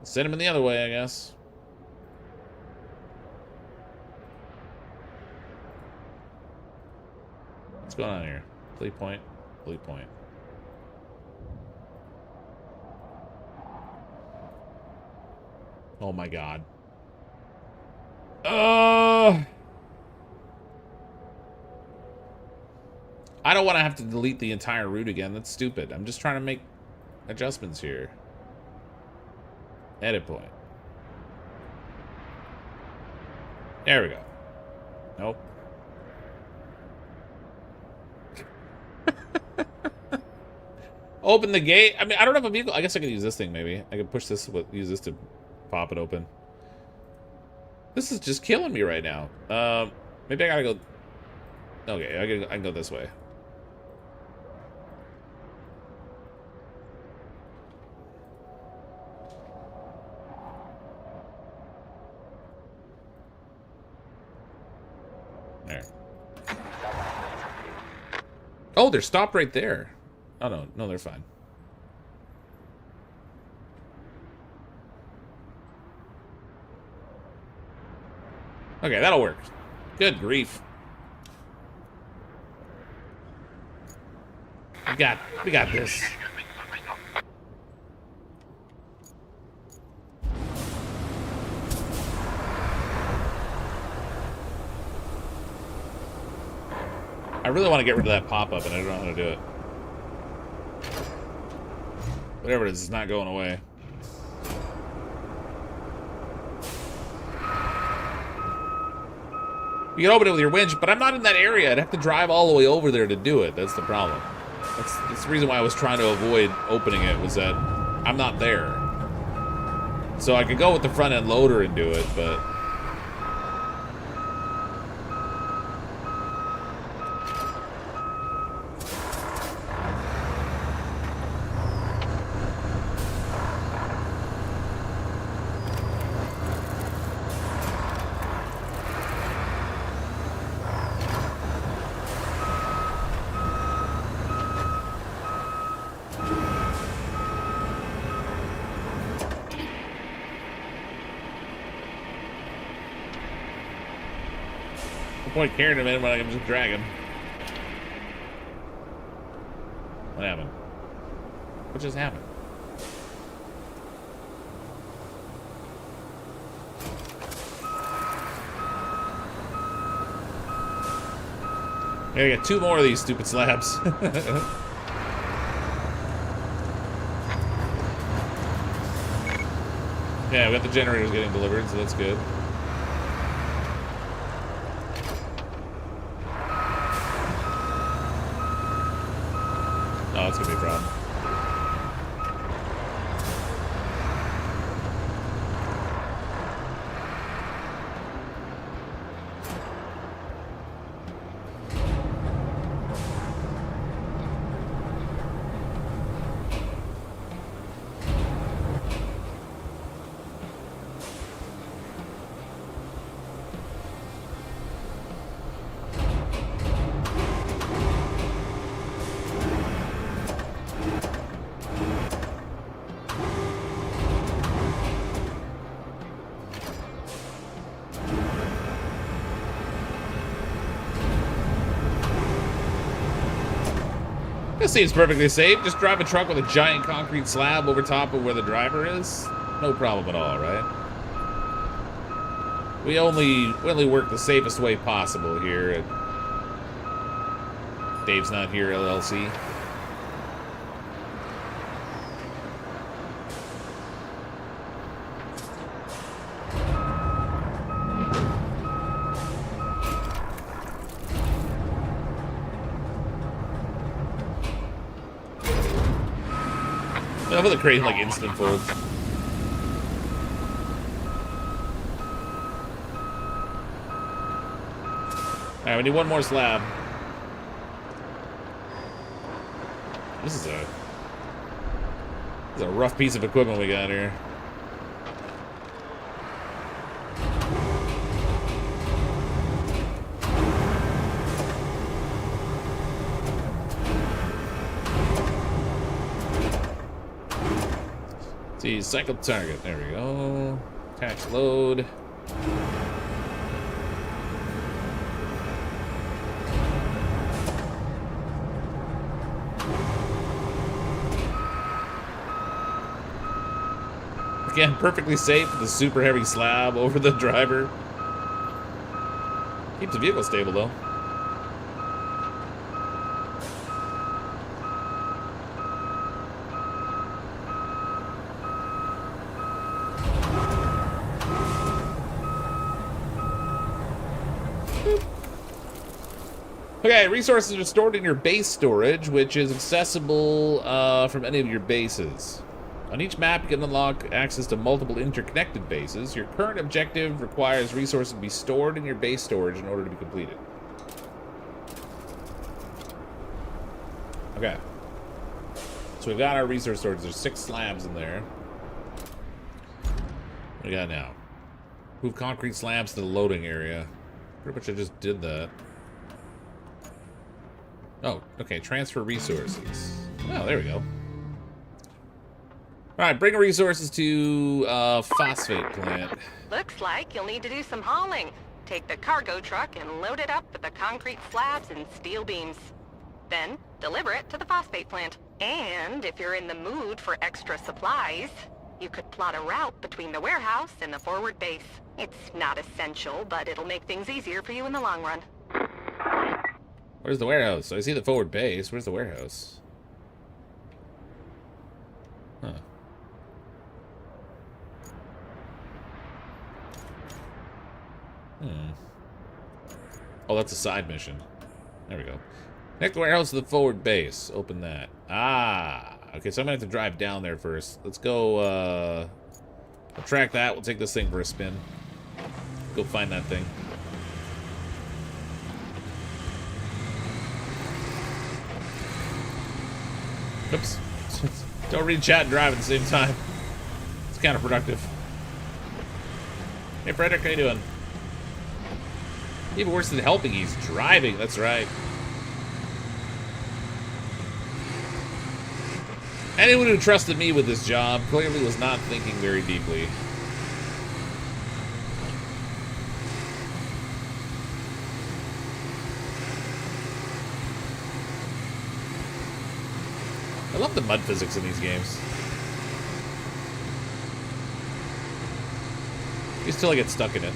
Send him in the other way, I guess. What's going on here? Fleet point, fleet point. Oh my god. I don't want to have to delete the entire route again. That's stupid. I'm just trying to make adjustments here. Edit point. There we go. Nope. Open the gate. I mean, I don't have a vehicle. I guess I could use this thing maybe. I could push this, use this to pop it open. This is just killing me right now. Maybe I gotta go. Okay, I can go this way. There. Oh, they're stopped right there. Oh, no, they're fine. Okay, that'll work. Good grief. We got this. I really want to get rid of that pop-up, and I don't know how to do it. Whatever it is, it's not going away. You can open it with your winch, but I'm not in that area. I'd have to drive all the way over there to do it. That's the problem. That's the reason why I was trying to avoid opening it, was that I'm not there. So I could go with the front end loader and do it, but... no point carrying him in when I can just drag him. What happened? What just happened? Yeah, I got 2 more of these stupid slabs. Yeah, we got the generators getting delivered, so that's good. Oh, that's gonna be a problem. This seems perfectly safe. Just drive a truck with a giant concrete slab over top of where the driver is. No problem at all, right? We only work the safest way possible here. Dave's Not Here, LLC. I love the crate like instant folds. Alright, we need 1 more slab. This is a rough piece of equipment we got here. See, cycle target. There we go. Attach load. Again, perfectly safe with the super heavy slab over the driver. Keeps the vehicle stable though. Okay, resources are stored in your base storage, which is accessible from any of your bases. On each map, you can unlock access to multiple interconnected bases. Your current objective requires resources to be stored in your base storage in order to be completed. Okay. So we've got our resource storage. There's 6 slabs in there. What do we got now? Move concrete slabs to the loading area. Pretty much I just did that. Oh, okay, transfer resources. Oh, there we go. Alright, bring resources to Phosphate plant. Looks like you'll need to do some hauling. Take the cargo truck and load it up with the concrete slabs and steel beams. Then, deliver it to the Phosphate plant. And if you're in the mood for extra supplies, you could plot a route between the warehouse and the forward base. It's not essential, but it'll make things easier for you in the long run. Where's the warehouse? So I see the forward base. Where's the warehouse? Huh. Oh, that's a side mission. There we go. Connect the warehouse to the forward base. Open that. Ah. Okay, so I'm going to have to drive down there first. Let's go, we'll track that. We'll take this thing for a spin. Go find that thing. Oops. Don't read chat and drive at the same time. It's counterproductive. Hey, Frederick, how you doing? Even worse than helping, he's driving. That's right. Anyone who trusted me with this job clearly was not thinking very deeply. I love the mud physics in these games. Just till I get stuck in it.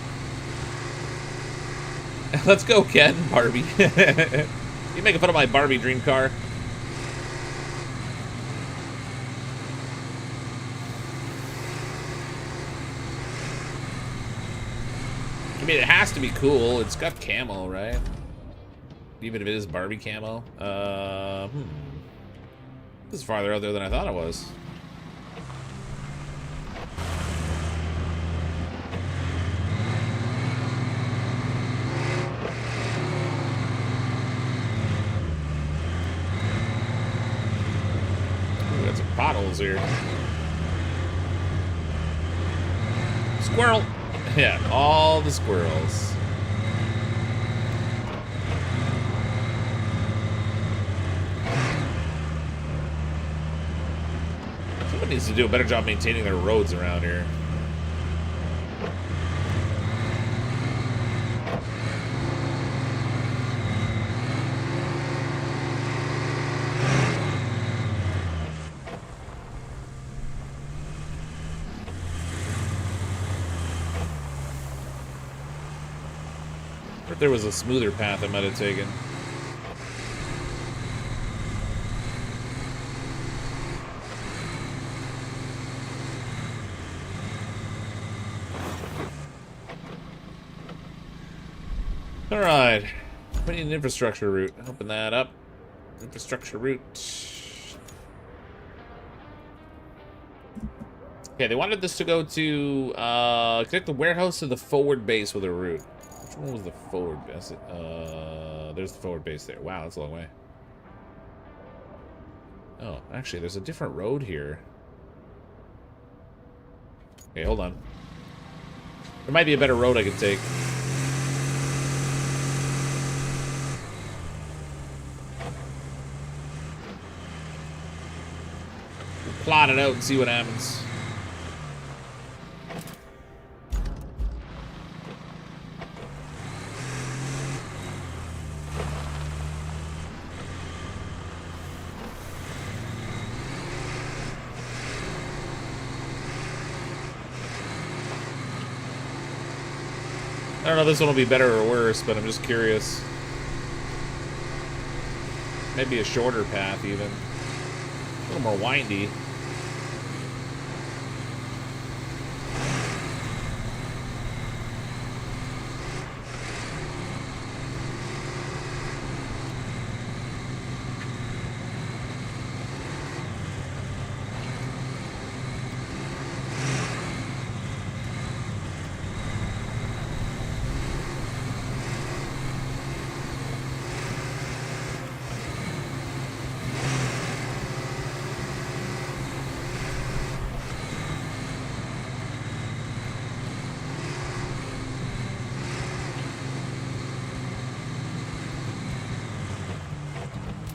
Let's go, Ken. Barbie. You making fun of my Barbie dream car? I mean, it has to be cool. It's got camo, right? Even if it is Barbie camo. This is farther out there than I thought it was. Ooh, got some potholes here. Squirrel! Yeah, all the squirrels. Someone needs to do a better job maintaining their roads around here. If there was a smoother path I might have taken. Alright. We need an infrastructure route. Open that up. Infrastructure route. Okay, they wanted this to go to connect the warehouse to the forward base with a route. Which one was the forward base? There's the forward base there. Wow, that's a long way. Oh, actually, there's a different road here. Okay, hold on. There might be a better road I could take. We'll plot it out and see what happens. I don't know if this one will be better or worse, but I'm just curious. Maybe a shorter path, even. A little more windy.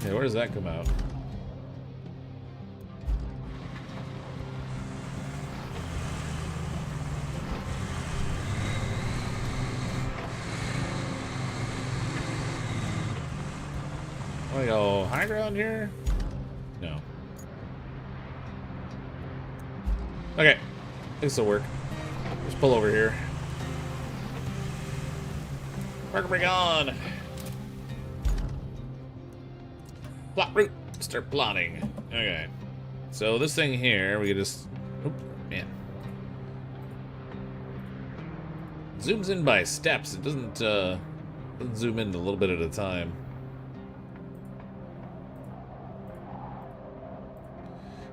Yeah, where does that come out? Want to go high ground here? No. Okay, this will work. Just pull over here. Bring on. Plot route. Start plotting. Okay. So this thing here, we can just... Oop, man. Zooms in by steps. It doesn't zoom in a little bit at a time.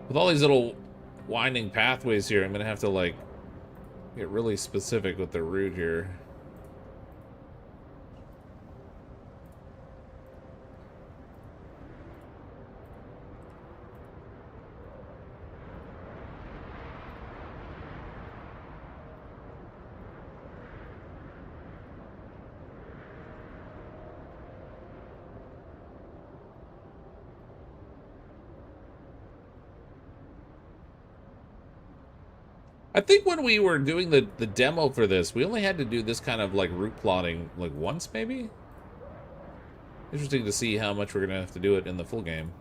With all these little winding pathways here, I'm gonna have to like get really specific with the route here. I think when we were doing the demo for this, we only had to do this kind of like route plotting like once, maybe? Interesting to see how much we're gonna have to do it in the full game.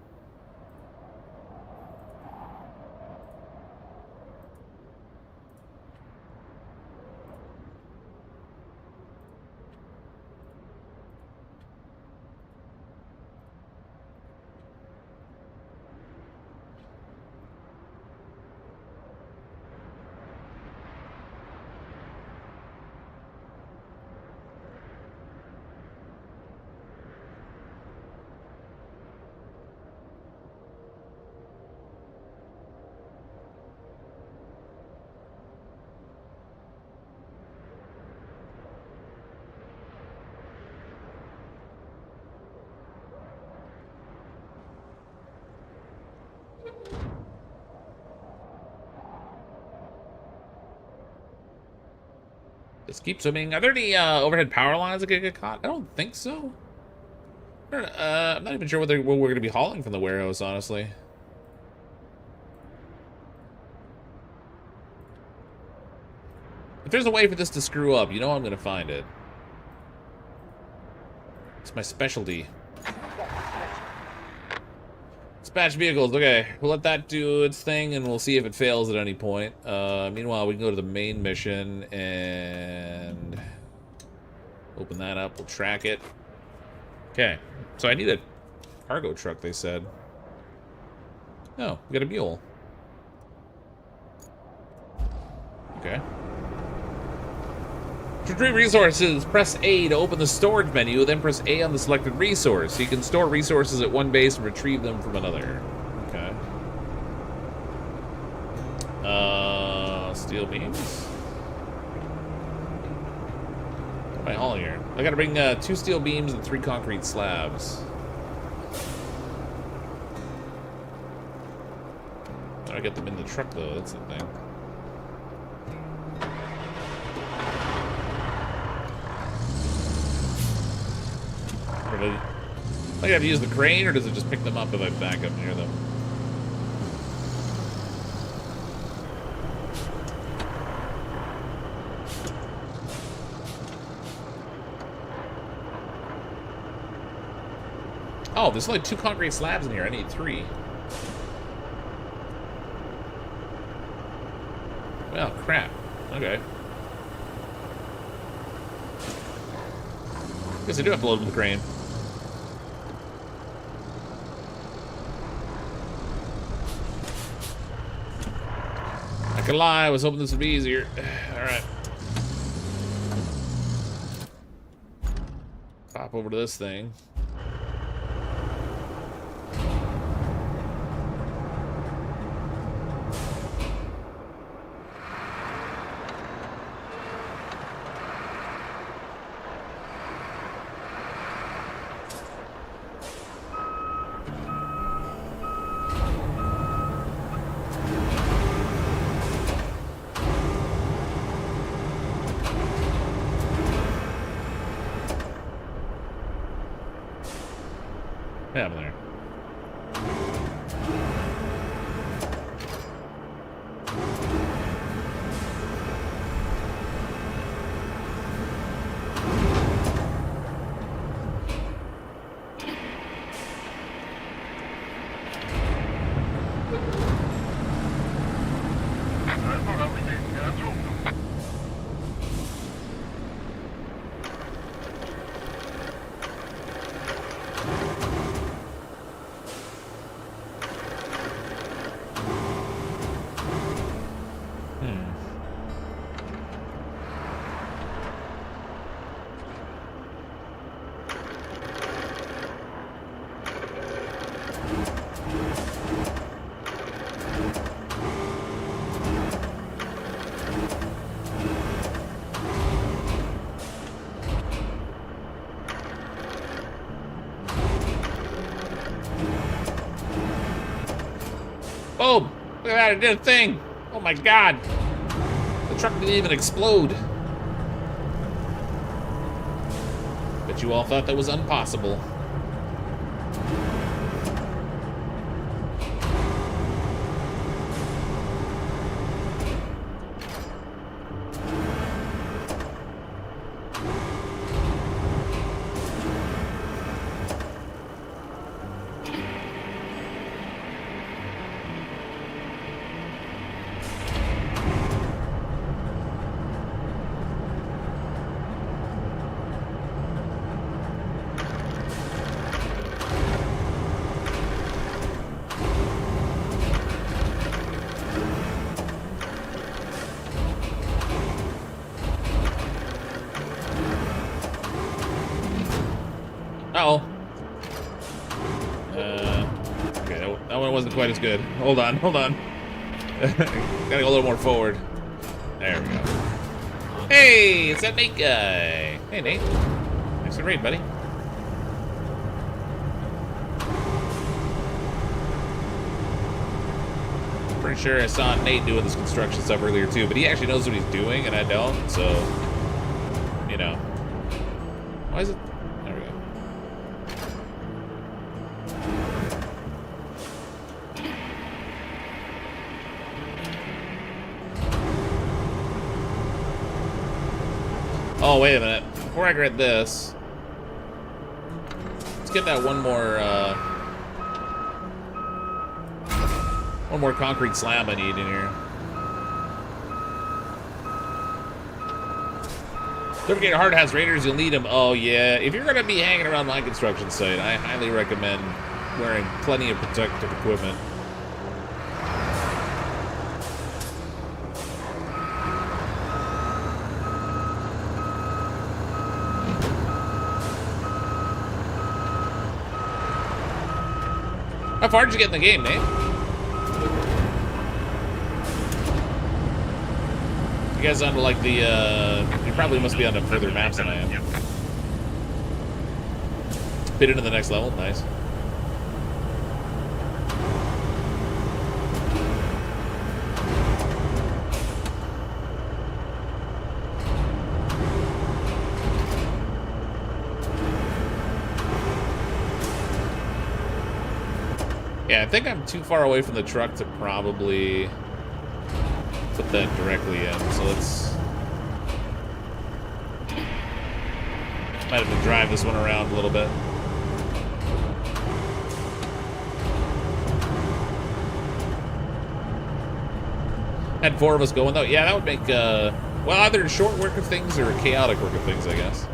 Just keep swimming. Are there any overhead power lines that could get caught? I don't think so. I'm not even sure what we're going to be hauling from the warehouse, honestly. If there's a way for this to screw up, you know I'm going to find it. It's my specialty. Dispatch vehicles. Okay, we'll let that do its thing, and we'll see if it fails at any point. Meanwhile, we can go to the main mission and open that up. We'll track it. Okay, so I need a cargo truck, they said. Oh, we got a mule. Okay. To retrieve resources, press A to open the storage menu, then press A on the selected resource. So you can store resources at one base and retrieve them from another. Okay. Steel beams. What am I hauling here? I gotta bring 2 steel beams and 3 concrete slabs. How do I get them in the truck, though? That's the thing. I have to use the crane, or does it just pick them up if I back up near them? Oh, there's only 2 concrete slabs in here. I need 3. Well, crap. Okay. Guess I do have to load with the crane. Not gonna lie, I was hoping this would be easier. Alright. Pop over to this thing. What happened there? Look at that, it did a thing. Oh my god. The truck didn't even explode. Bet you all thought that was impossible. Uh-oh. Okay, that one wasn't quite as good. Hold on. Gotta go a little more forward. There we go. Hey, it's that Nate guy. Hey, Nate. Thanks for the raid, buddy. Pretty sure I saw Nate doing this construction stuff earlier, too, but he actually knows what he's doing, and I don't, so... You know. Why is it... There we go. Oh, wait a minute. Before I grab this, let's get that one more concrete slab I need in here. Don't forget, your hard has raiders, you'll need them. Oh, yeah. If you're going to be hanging around my construction site, I highly recommend wearing plenty of protective equipment. How far did you get in the game, Nate? You guys on to like the, you probably must be on to further maps than I am. Fit into the next level, nice. Yeah, I think I'm too far away from the truck to probably put that directly in, so let's... Might have to drive this one around a little bit. Had 4 of us going, though. Yeah, that would make, well, either short work of things or chaotic work of things, I guess.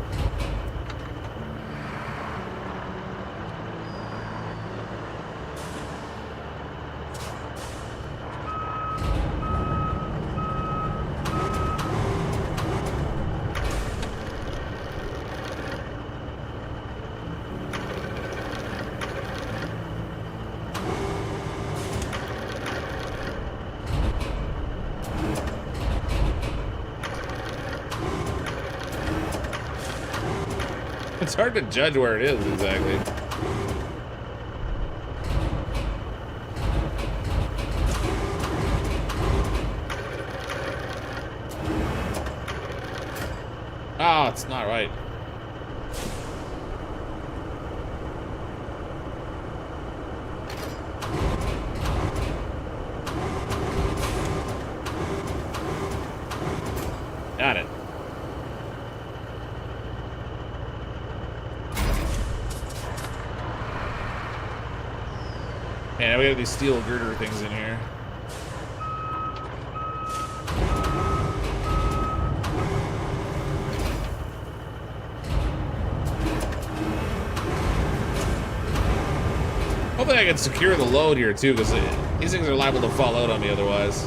It's hard to judge where it is, exactly. Oh, it's not right. Got it. Yeah, we got these steel girder things in here. Hopefully I can secure the load here too, because these things are liable to fall out on me otherwise.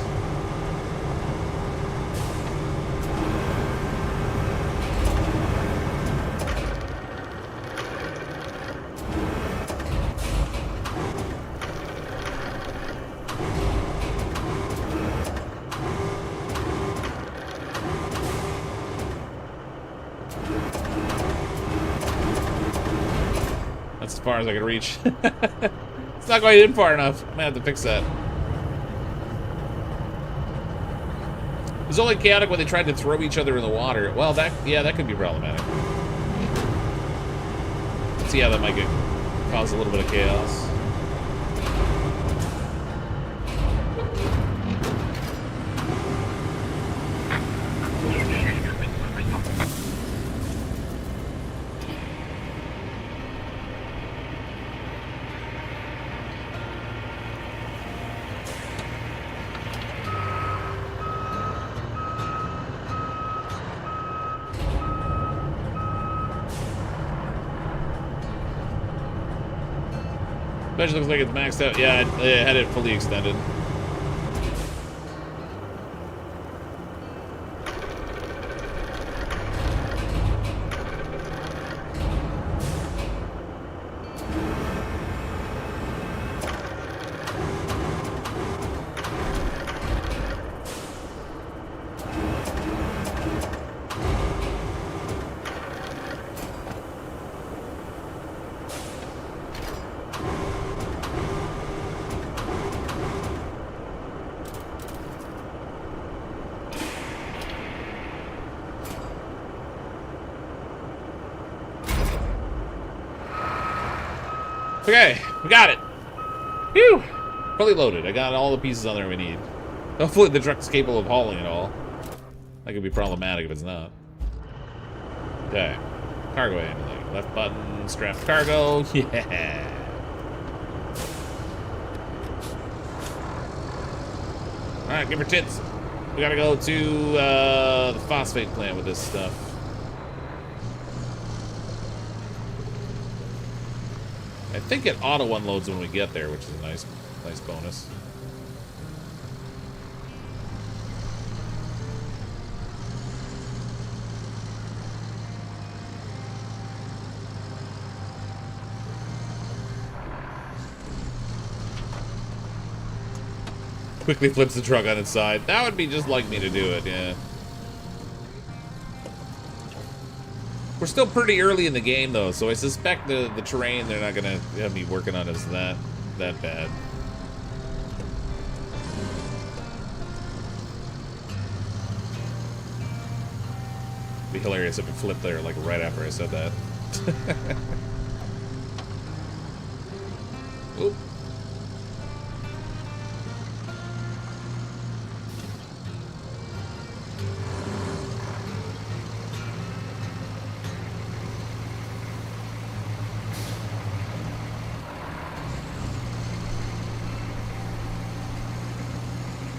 That's as far as I can reach. It's not going in far enough. I'm gonna have to fix that. was only chaotic when they tried to throw each other in the water. Well, that could be problematic. Let's see how that might cause a little bit of chaos. Especially looks like it's maxed out. Yeah, it had it fully extended. Okay, we got it. Phew! Fully loaded. I got all the pieces on there we need. Hopefully the truck's capable of hauling it all. That could be problematic if it's not. Okay. Cargo handling. Left button, strap cargo. Yeah. Alright, give her tits. We gotta go to the phosphate plant with this stuff. I think it auto unloads when we get there, which is a nice bonus. Quickly flips the truck on its side. That would be just like me to do it, yeah. We're still pretty early in the game, though, so I suspect the terrain they're not gonna have me working on is that bad. It'd be hilarious if it flipped there, like, right after I said that. Oop.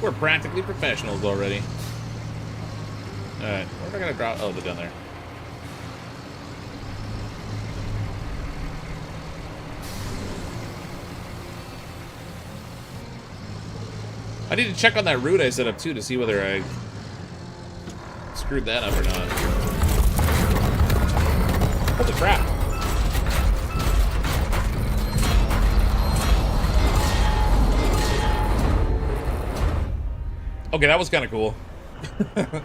We're practically professionals already. Alright, where am I gonna drop? Oh, they're down there. I need to check on that route I set up too to see whether I screwed that up or not. Holy crap. Okay, that was kind of cool. The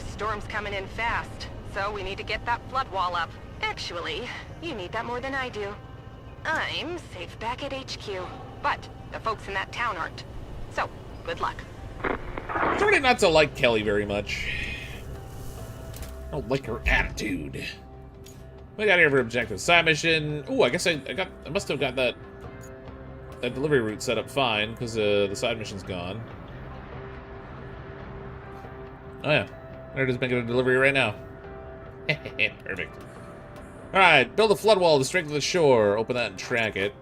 storm's coming in fast, so we need to get that flood wall up. Actually, you need that more than I do. I'm safe back at HQ, but the folks in that town aren't. So, good luck. I'm starting not to like Kelly very much. I don't like her attitude. We got here for objective side mission. Ooh, I guess I must have got that delivery route set up fine, because the side mission's gone. Oh yeah, they're just making a delivery right now. Perfect. Alright, build a flood wall to strengthen the shore. Open that and track it.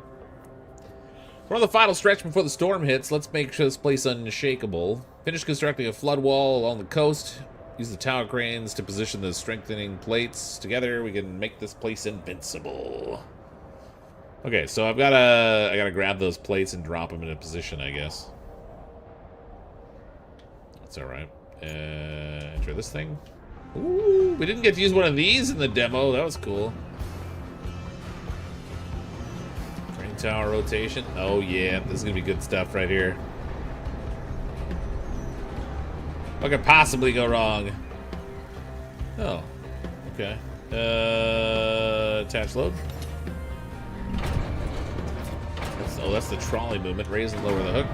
We're on the final stretch before the storm hits. Let's make sure this place unshakable. Finish constructing a flood wall along the coast. Use the tower cranes to position the strengthening plates. Together, we can make this place invincible. Okay, so I gotta grab those plates and drop them in a position, I guess. That's alright. Enter this thing. Ooh, we didn't get to use one of these in the demo. That was cool. Crane tower rotation. Oh yeah, this is gonna be good stuff right here. What could possibly go wrong? Oh, okay. Attach load. That's the trolley movement. Raise and lower the hook.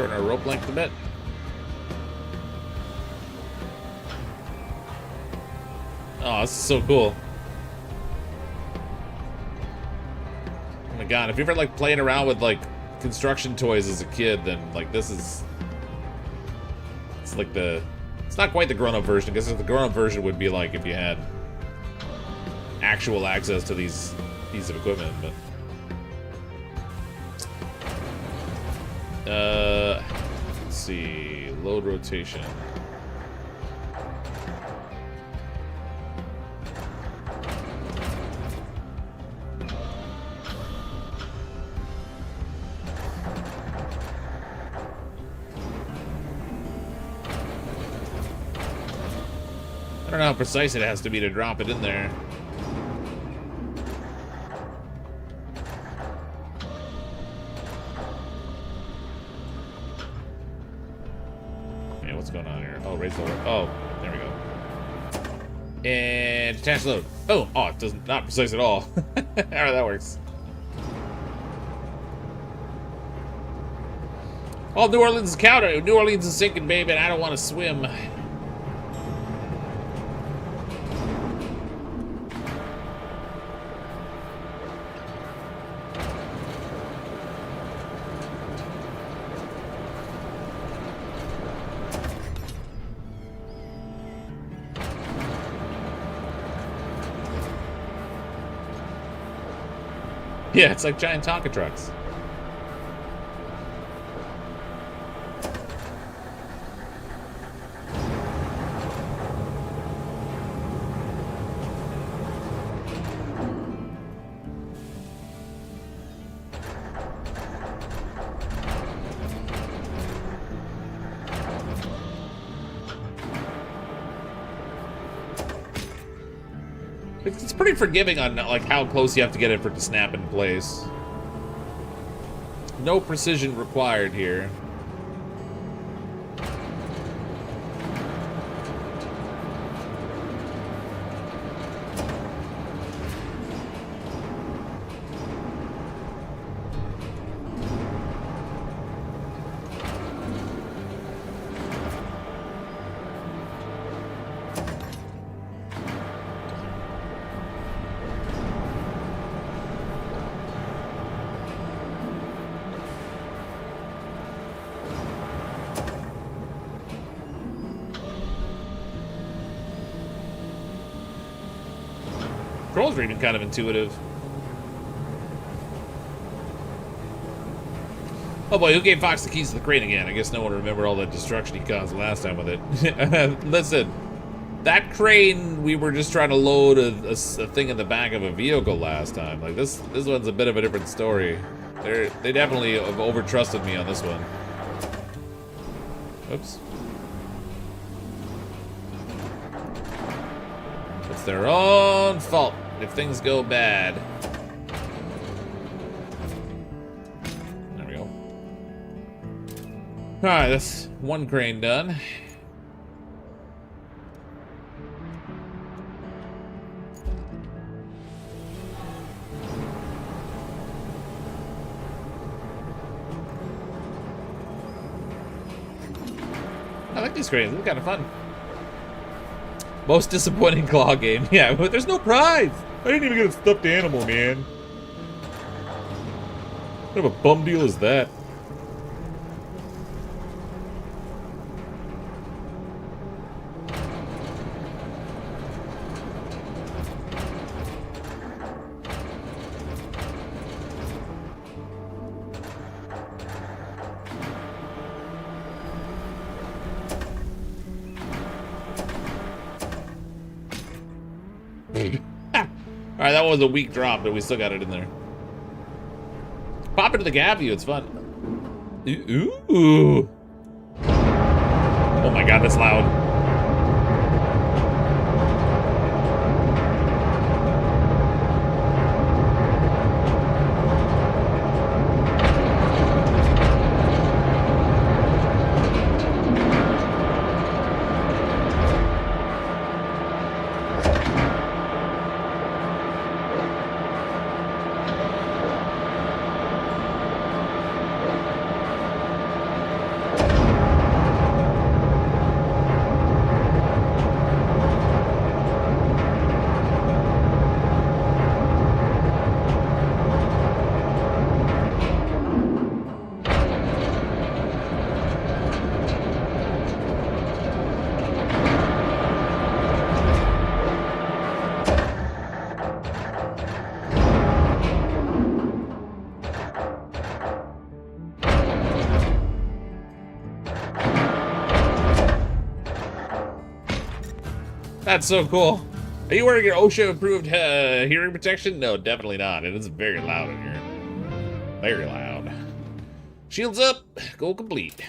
Shorten our rope length a bit. Oh, this is so cool. Oh my god, if you ever like playing around with like construction toys as a kid, then like this is... It's like the... It's not quite the grown-up version, because the grown-up version would be like if you had actual access to these piece of equipment, but... Let's see... Load rotation. I don't know how precise it has to be to drop it in there. Yeah, what's going on here? Oh, raise the load. Oh, there we go. And detach load. Oh, it doesn't, not precise at all. Alright, that works. Oh, New Orleans is counter. New Orleans is sinking, baby, and I don't want to swim. Yeah, it's like giant Tonka trucks. It's pretty forgiving on like how close you have to get it for it to snap in place. No precision required here. Controls are even kind of intuitive. Oh boy, who gave Fox the keys to the crane again? I guess no one remembered all that destruction he caused last time with it. Listen, that crane, we were just trying to load a thing in the back of a vehicle last time. Like this one's a bit of a different story. They definitely have over-trusted me on this one. Oops. It's their own fault if things go bad. There we go. Alright, that's one crane done. I like these cranes, they're kind of fun. Most disappointing claw game. Yeah, but there's no prize. I didn't even get a stuffed animal, man. What kind of a bum deal is that? Alright, that was a weak drop, but we still got it in there. Pop into the gap view, it's fun. Ooh. Oh my god, that's loud. That's so cool. Are you wearing your OSHA-approved hearing protection? No, definitely not. It is very loud in here. Very loud. Shields up. Goal complete.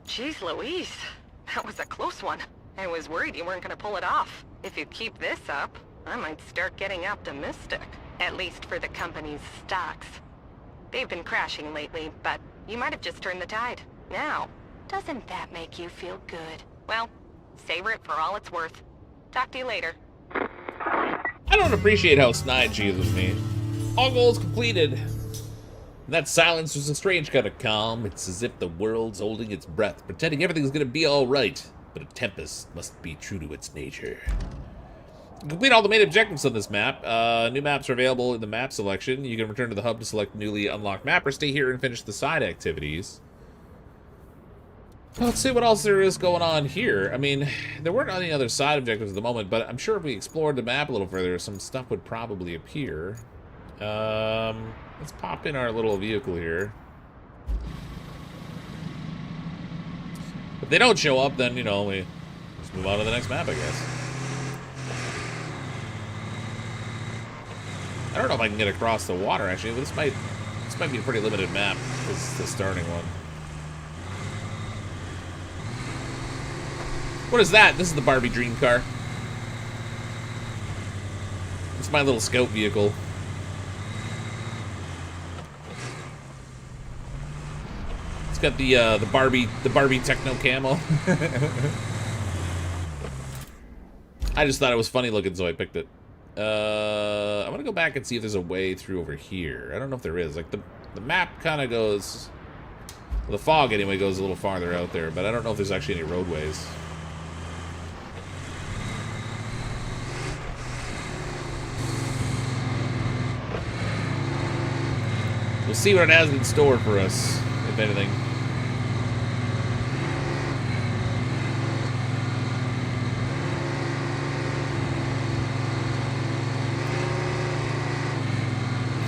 Jeez Louise. That was a close one. I was worried you weren't gonna pull it off. If you keep this up, I might start getting optimistic. At least for the company's stocks. They've been crashing lately, but you might have just turned the tide. Now, doesn't that make you feel good? Well, savor it for all it's worth. Talk to you later. I don't appreciate how snide she is with me. All goals completed. That silence was a strange kind of calm. It's as if the world's holding its breath, pretending everything's gonna be alright. But a tempest must be true to its nature. Complete all the main objectives on this map. New maps are available in the map selection. You can return to the hub to select newly unlocked map, or stay here and finish the side activities. Let's see what else there is going on here. I mean, there weren't any other side objectives at the moment, but I'm sure if we explored the map a little further, some stuff would probably appear. Let's pop in our little vehicle here. If they don't show up, then, you know, we just move on to the next map, I guess. I don't know if I can get across the water, actually. But this might be a pretty limited map. This is the starting one. What is that? This is the Barbie dream car. It's my little scout vehicle. It's got the Barbie techno camo. I just thought it was funny looking, so I picked it. I'm gonna go back and see if there's a way through over here. I don't know if there is. Like the map kind of goes, well, the fog anyway goes a little farther out there, but I don't know if there's actually any roadways. We'll see what it has in store for us, if anything.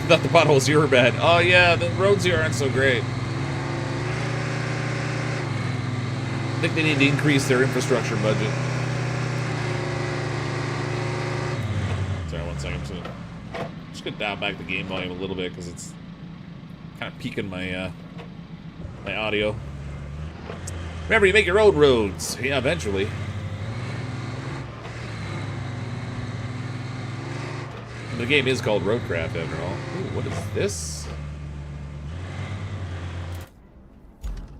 Thought the potholes here were bad. Oh yeah, the roads here aren't so great. I think they need to increase their infrastructure budget. Sorry, 1 second. I'm just gonna dial back the game volume a little bit because it's kind of peaking my my audio. Remember, you make your own roads. Yeah, eventually. The game is called Roadcraft, after all. Ooh, what is this?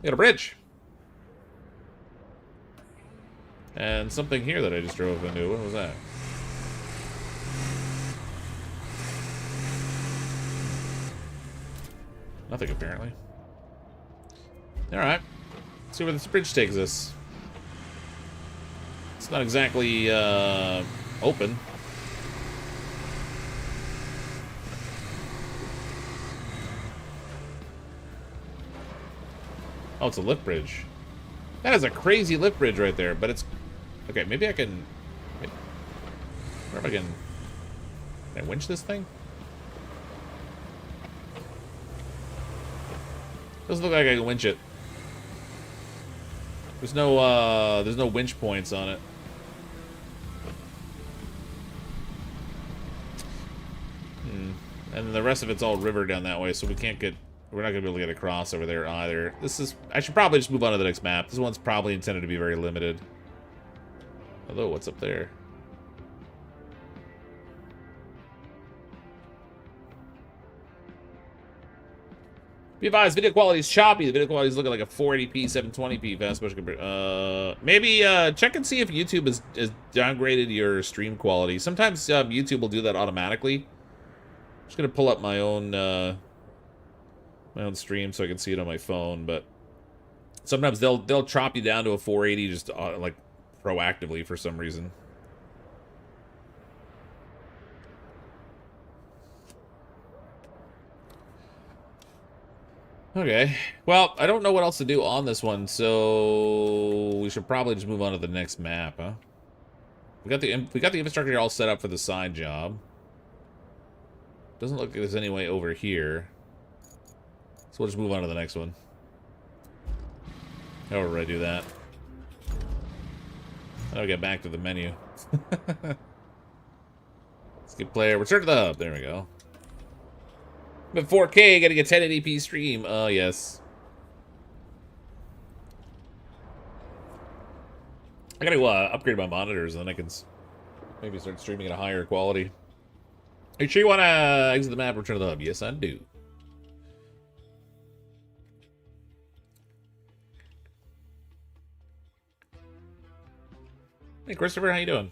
We got a bridge. And something here that I just drove into. What was that? Nothing, apparently. Alright. Let's see where this bridge takes us. It's not exactly open. Oh, it's a lift bridge. That is a crazy lift bridge right there, but it's... Okay, maybe I can... I wonder if I can I winch this thing? Doesn't look like I can winch it. There's no winch points on it. And the rest of it's all river down that way, so we can't get... We're not going to be able to get across over there either. This is... I should probably just move on to the next map. This one's probably intended to be very limited. Although, what's up there? Be advised, video quality is choppy. The video quality is looking like a 480p, 720p fast motion converter. Maybe check and see if YouTube has downgraded your stream quality. Sometimes YouTube will do that automatically. I'm just going to pull up my own stream so I can see it on my phone, but sometimes they'll chop you down to a 480 just like proactively for some reason. Okay, well, I don't know what else to do on this one, so we should probably just move on to the next map, huh? We got the infrastructure all set up for the side job. Doesn't look like there's any way over here. So we'll just move on to the next one. However I do that. How do we get back to the menu? Skip player. Return to the hub. There we go. But 4K, getting a 1080p stream. Oh, yes. I gotta upgrade my monitors, and then I can maybe start streaming at a higher quality. Are you sure you want to exit the map, return to the hub? Yes, I do. Hey, Christopher, how you doing?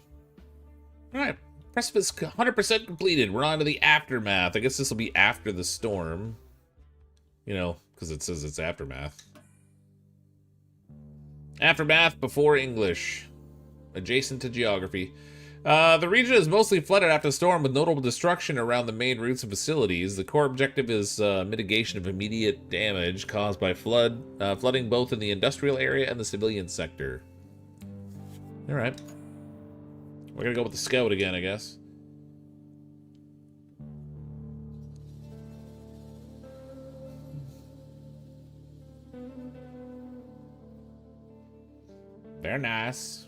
All right, precipice 100% completed. We're on to the aftermath. I guess this will be after the storm. You know, because it says it's aftermath. Aftermath before English. Adjacent to geography. The region is mostly flooded after the storm with notable destruction around the main routes and facilities. The core objective is mitigation of immediate damage caused by flooding both in the industrial area and the civilian sector. Alright. We're gonna go with the scout again, I guess. Very nice.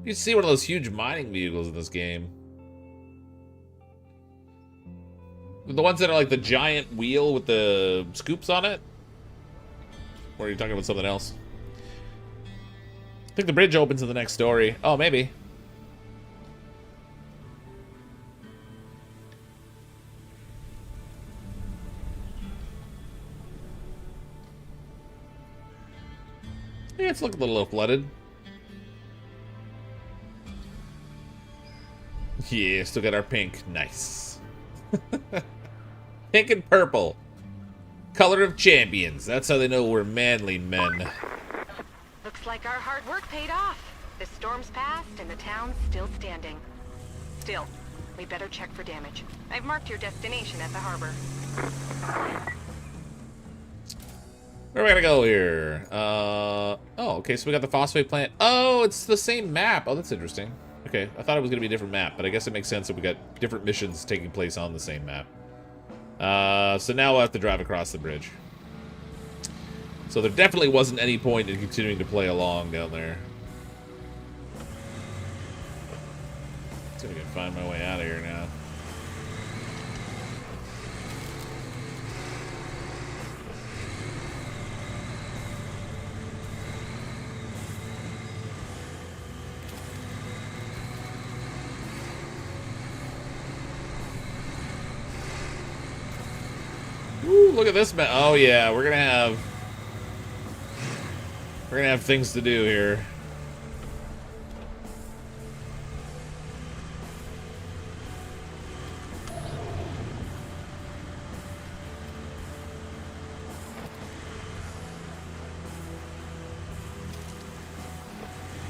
You see one of those huge mining vehicles in this game. The ones that are like the giant wheel with the scoops on it? Or are you talking about something else? I think the bridge opens in the next story. Oh, maybe. Yeah, it's looking a little flooded. Yeah, still got our pink. Nice. Pink and purple. Color of champions. That's how they know we're manly men. Looks like our hard work paid off. The storm's passed and the town's still standing. Still, we better check for damage. I've marked your destination at the harbor. Where are we gonna go here? Oh, okay, so we got the phosphate plant. Oh, it's the same map. Oh, that's interesting. Okay, I thought it was gonna be a different map, but I guess it makes sense that we got different missions taking place on the same map. So now we'll have to drive across the bridge. So there definitely wasn't any point in continuing to play along down there. Let's see if I can find my way out of here now. Ooh, look at this map. Oh yeah, we're gonna have things to do here.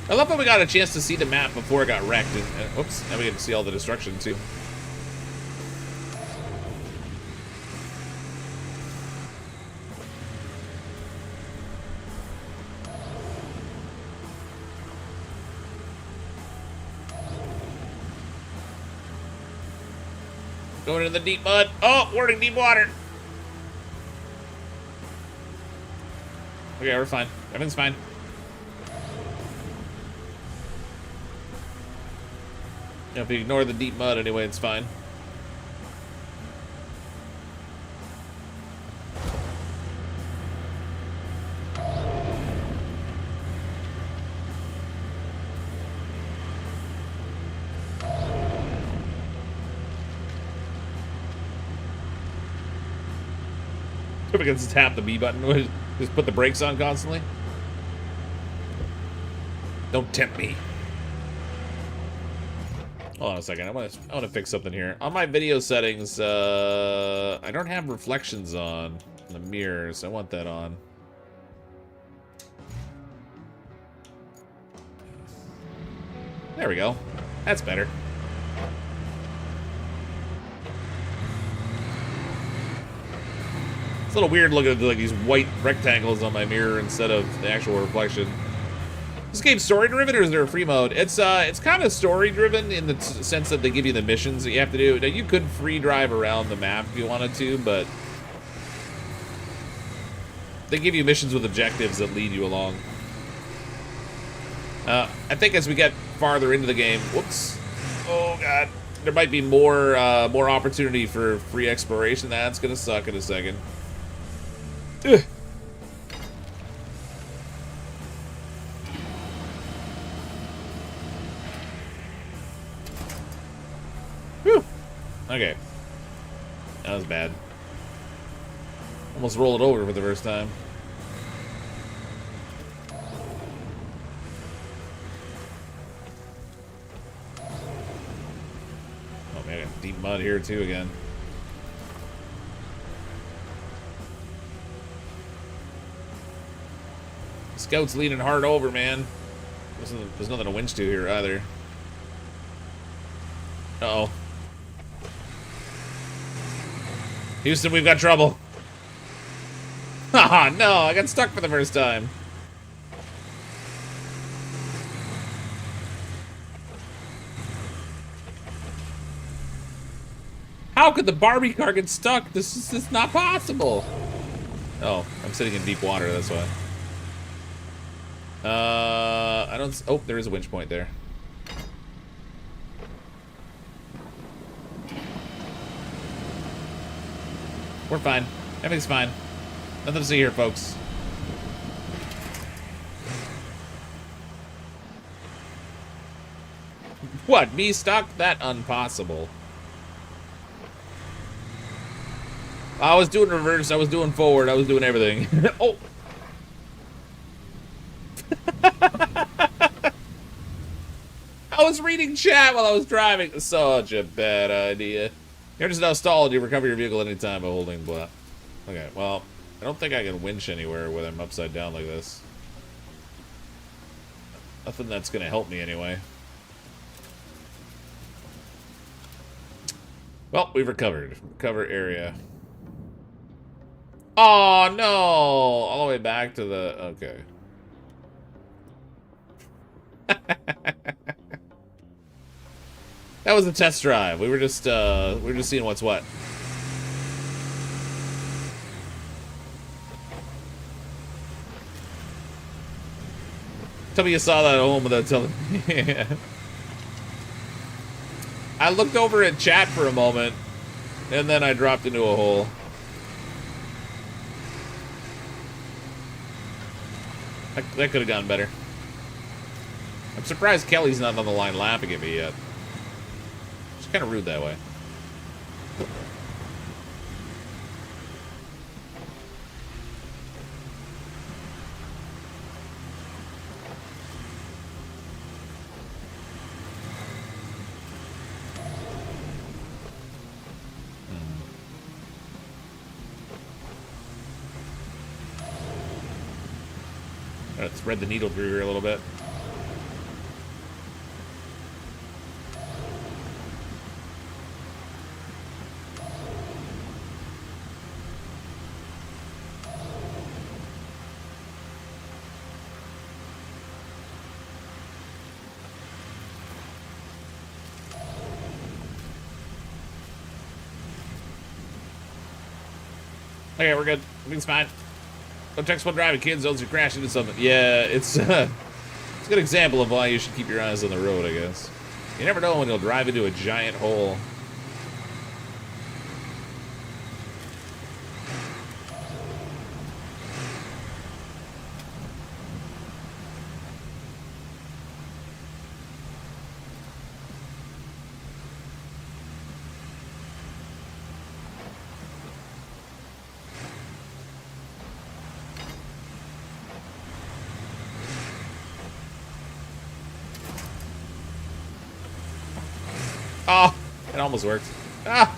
I love how we got a chance to see the map before it got wrecked. And, whoops, now we get to see all the destruction too. Going in the deep mud. Oh, warning, deep water. Okay, we're fine. Everything's fine. Yeah, if you ignore the deep mud anyway, it's fine. If we can just tap the B button, just put the brakes on constantly. Don't tempt me. Hold on a second. I want to fix something here. On my video settings, I don't have reflections on the mirrors. I want that on. There we go. That's better. It's a little weird looking at like these white rectangles on my mirror instead of the actual reflection. Is this game story driven or is there a free mode? It's kind of story driven in the sense that they give you the missions that you have to do. Now you could free drive around the map if you wanted to, but they give you missions with objectives that lead you along. I think as we get farther into the game, whoops, oh god, there might be more opportunity for free exploration. That's gonna suck in a second. Ugh. Whew. Okay, that was bad. Almost rolled it over for the first time. Oh man, I got deep mud here too again. Scout's leaning hard over, man. There's nothing to winch to here either. Uh-oh. Houston, we've got trouble. Haha, no, I got stuck for the first time. How could the Barbie car get stuck? This is not possible. Oh, I'm sitting in deep water, that's why. I don't... Oh, there is a winch point there. We're fine. Everything's fine. Nothing to see here, folks. What? Me stuck? That impossible. I was doing reverse. I was doing forward. I was doing everything. Oh. I was reading chat while I was driving. Such a bad idea. You're just now stalled. You recover your vehicle anytime by holding blah. Okay, well, I don't think I can winch anywhere when I'm upside down like this. Nothing that's gonna help me anyway. Well, we've recovered. Recover area. Oh no! All the way back to the... Okay. That was a test drive. We were just seeing what's what. Tell me you saw that at home without telling me. Yeah. I looked over at chat for a moment, and then I dropped into a hole. That could have gone better. I'm surprised Kelly's not on the line laughing at me yet. It's kind of rude that way. Let's thread the needle through here a little bit. Okay, we're good. Everything's fine. Don't text while driving, kids. Those who crash into something. Yeah, it's a good example of why you should keep your eyes on the road, I guess. You never know when you'll drive into a giant hole. Oh, it almost worked. Ah!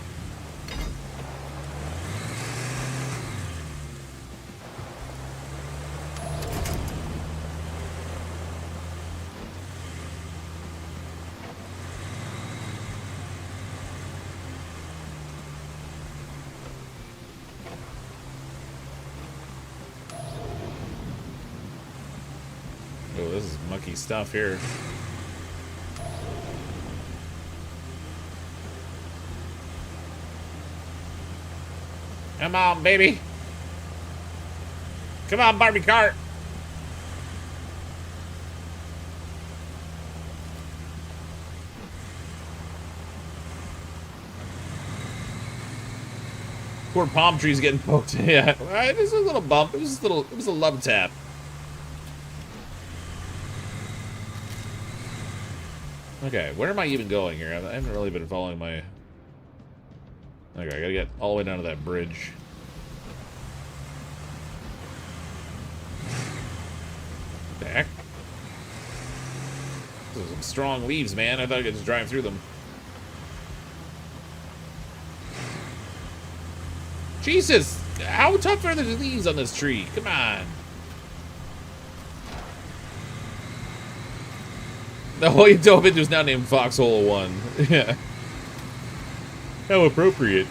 Oh, this is mucky stuff here. Come on, baby. Come on, Barbie cart. Poor palm trees getting poked. Yeah, it was a little bump. It was a love tap. Okay, where am I even going here? I haven't really been following my... Okay, I gotta get all the way down to that bridge. What the heck? Those are some strong leaves, man. I thought I could just drive through them. Jesus! How tough are the leaves on this tree? Come on. The hole you dove into is now named Foxhole 1. Yeah. How appropriate.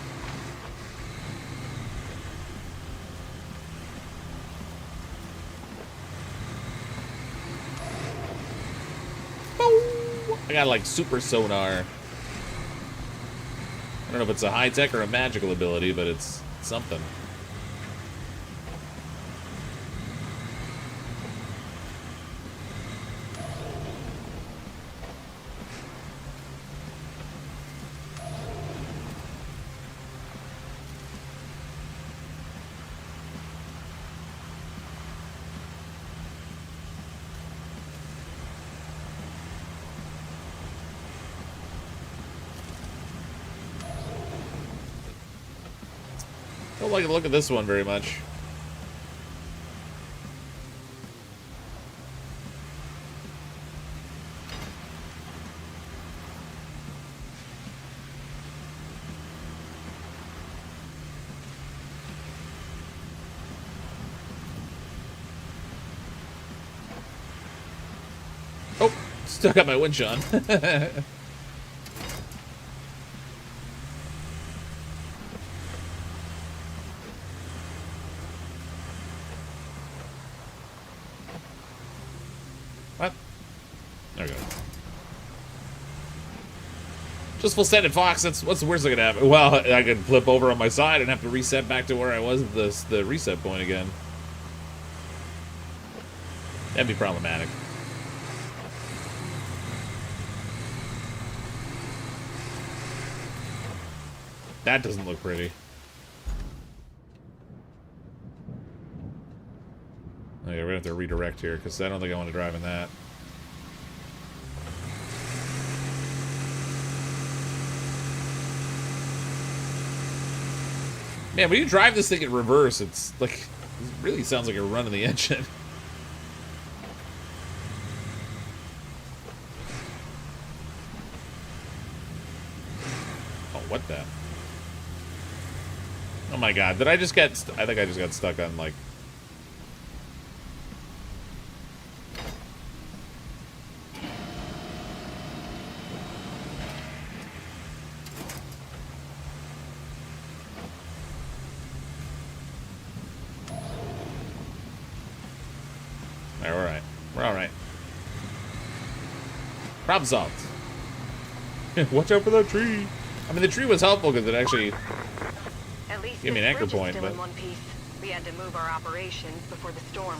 I got like super sonar. I don't know if it's a high tech or a magical ability, but it's something. Don't like the look of this one very much. Oh, stuck up my winch on. What? There we go. Just full set at Fox. What's the worst that could happen? Well, I could flip over on my side and have to reset back to where I was at the reset point again. That'd be problematic. That doesn't look pretty. Okay, we're gonna have to redirect here because I don't think I want to drive in that. Man, when you drive this thing in reverse, it's like, it really sounds like you're running the engine. Oh, what the? Oh my god, did I just get... I think I just got stuck on, like... We're alright. We're alright. Problem solved. Watch out for that tree. I mean, the tree was helpful because it actually... At least give me an anchor point, still but... in one piece. We had to move our operations before the storm.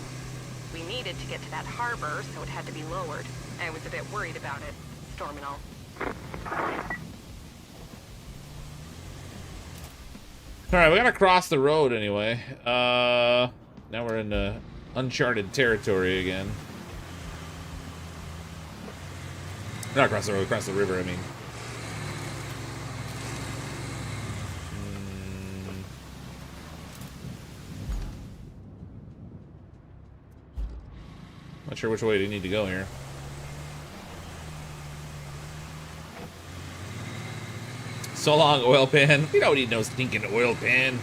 We needed to get to that harbor, so it had to be lowered. I was a bit worried about it, storm and all. Alright, we gotta cross the road anyway. Now we're in uncharted territory again. Not across the road, across the river, I mean. Not sure which way you need to go here. So long, oil pan. We don't need no stinking oil pan.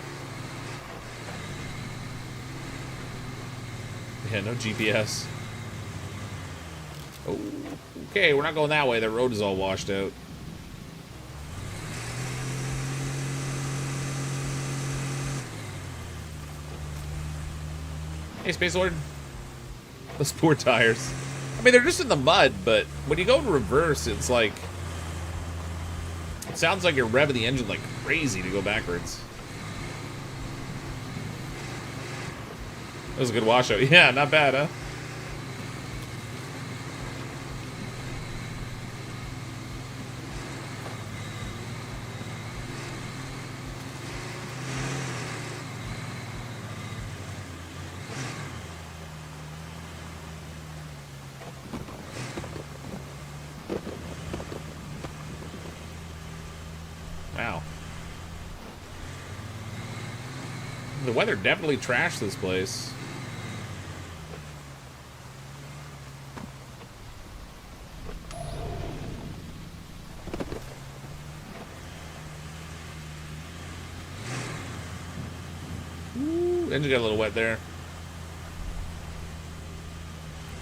Yeah, no GPS. Oh, okay, we're not going that way. The road is all washed out. Hey, Space Lord. Those poor tires. I mean, they're just in the mud, but when you go in reverse, it's like... It sounds like you're revving the engine like crazy to go backwards. That was a good washout. Yeah, not bad, huh? The weather definitely trashed this place. Ooh, engine got a little wet there.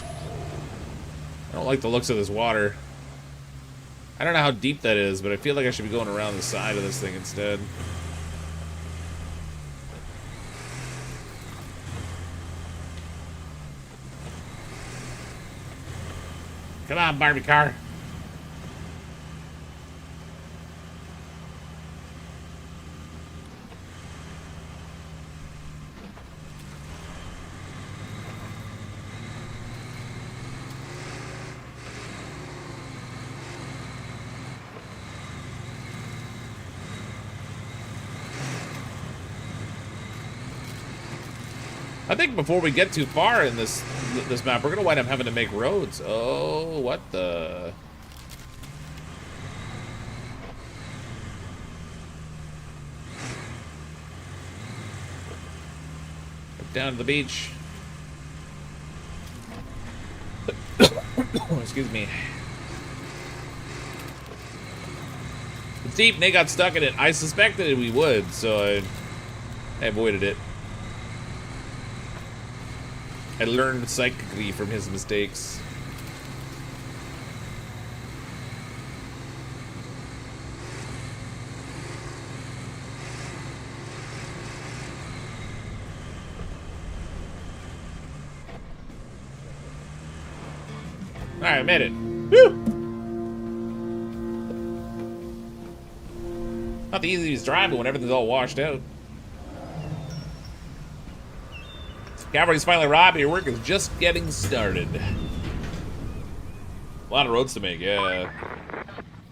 I don't like the looks of this water. I don't know how deep that is, but I feel like I should be going around the side of this thing instead. Come on, Barbie car. I think before we get too far in this map, we're gonna wind up having to make roads. Oh, what the? Down to the beach. Excuse me. It's deep, and they got stuck in it. I suspected we would, so I avoided it. I learned psychically from his mistakes. Alright, I made it. Woo! Not the easiest driving when everything's all washed out. Cavalry's finally arrived. Your work is just getting started. A lot of roads to make, yeah.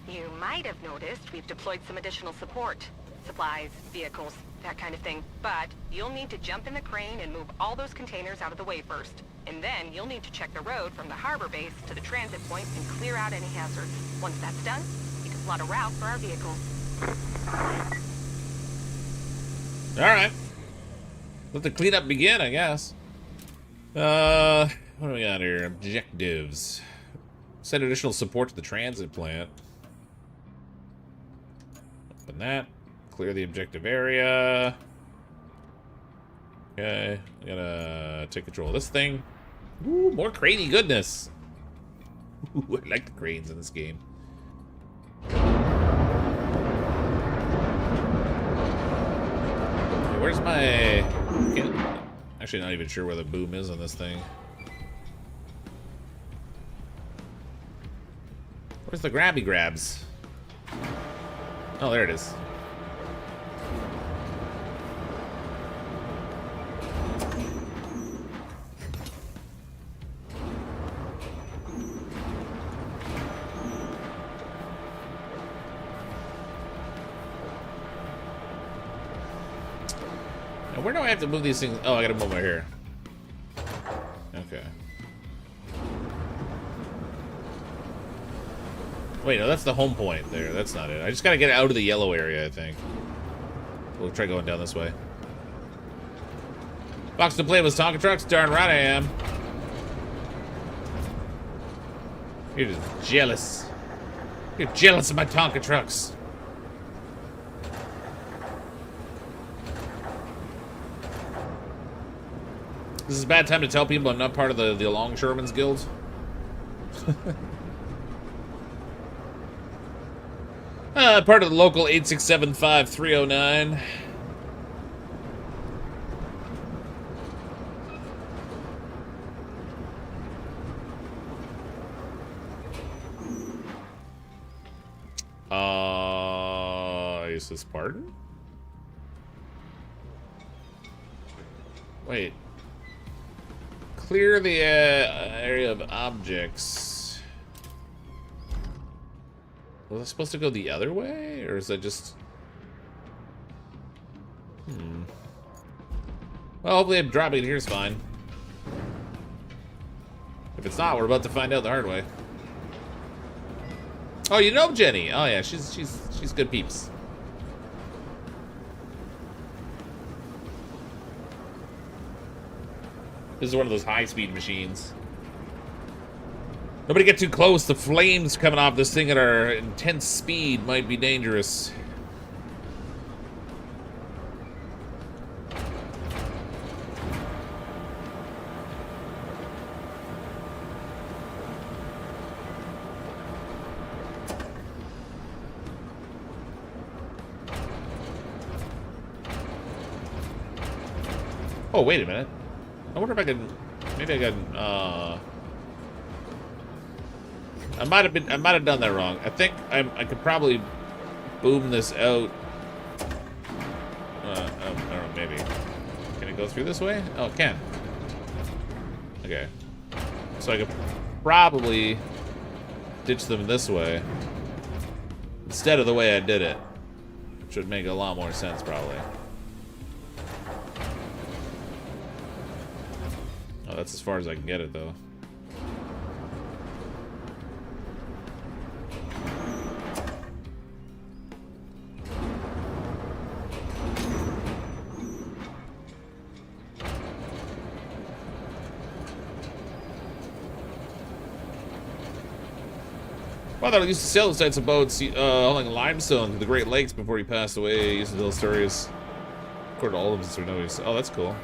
You might have noticed we've deployed some additional support. Supplies, vehicles, that kind of thing. But you'll need to jump in the crane and move all those containers out of the way first. And then you'll need to check the road from the harbor base to the transit point and clear out any hazards. Once that's done, you can plot a route for our vehicles. Alright. Let the cleanup begin, I guess. What do we got here? Objectives. Send additional support to the transit plant. Open that. Clear the objective area. Okay. I gotta take control of this thing. Ooh, more craney goodness. Ooh, I like the cranes in this game. Where's my... Actually, not even sure where the boom is on this thing. Where's the grabby grabs? Oh, there it is. Where do I have to move these things? Oh, I gotta move over here. Okay. Wait, no, that's the home point there. That's not it. I just gotta get out of the yellow area, I think. We'll try going down this way. Box to play with Tonka trucks? Darn right I am. You're just jealous. You're jealous of my Tonka trucks. This is a bad time to tell people I'm not part of the Longshoremen's Guild. Part of the local 8675309. Is this pardon? Wait. Clear the area of objects. Was I supposed to go the other way? Or is that just... Well, hopefully dropping it here is fine. If it's not, we're about to find out the hard way. Oh, you know Jenny. Oh yeah, she's good peeps. This is one of those high-speed machines. Nobody get too close. The flames coming off this thing at our intense speed might be dangerous. Oh, wait a minute. I wonder if I can... Maybe I can, I might have done that wrong. I think I could probably boom this out. I don't know, maybe. Can it go through this way? Oh, it can. Okay. So I could probably ditch them this way instead of the way I did it. Which would make a lot more sense, probably. Oh, that's as far as I can get it, though. Father used to sail those types of boats, hauling limestone to the Great Lakes before he passed away. He used to tell stories. According to all of us, nobody's. Oh, that's cool.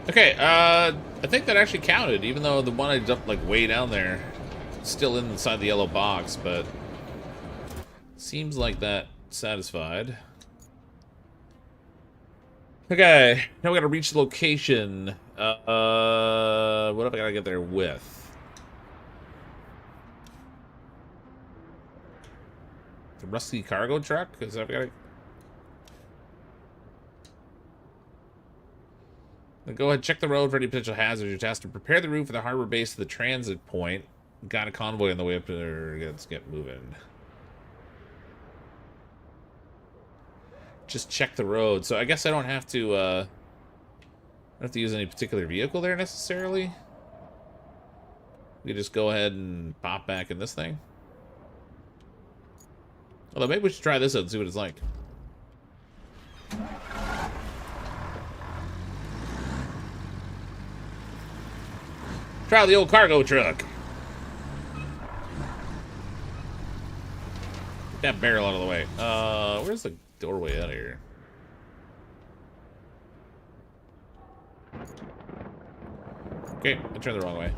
Okay, I think that actually counted, even though the one I dumped like way down there is still inside the yellow box, but seems like that satisfied. Okay, now we gotta reach the location. What have I gotta get there with? The rusty cargo truck? Is that what I gotta... Go ahead, check the road for any potential hazards. You're tasked to prepare the route for the harbor base to the transit point. Got a convoy on the way up there. Let's get moving. Just check the road. So I guess I don't have to, I don't have to use any particular vehicle there necessarily. We just go ahead and pop back in this thing. Although maybe we should try this out and see what it's like. Try the old cargo truck. Get that barrel out of the way. Where's the doorway out of here? Okay, I turned the wrong way.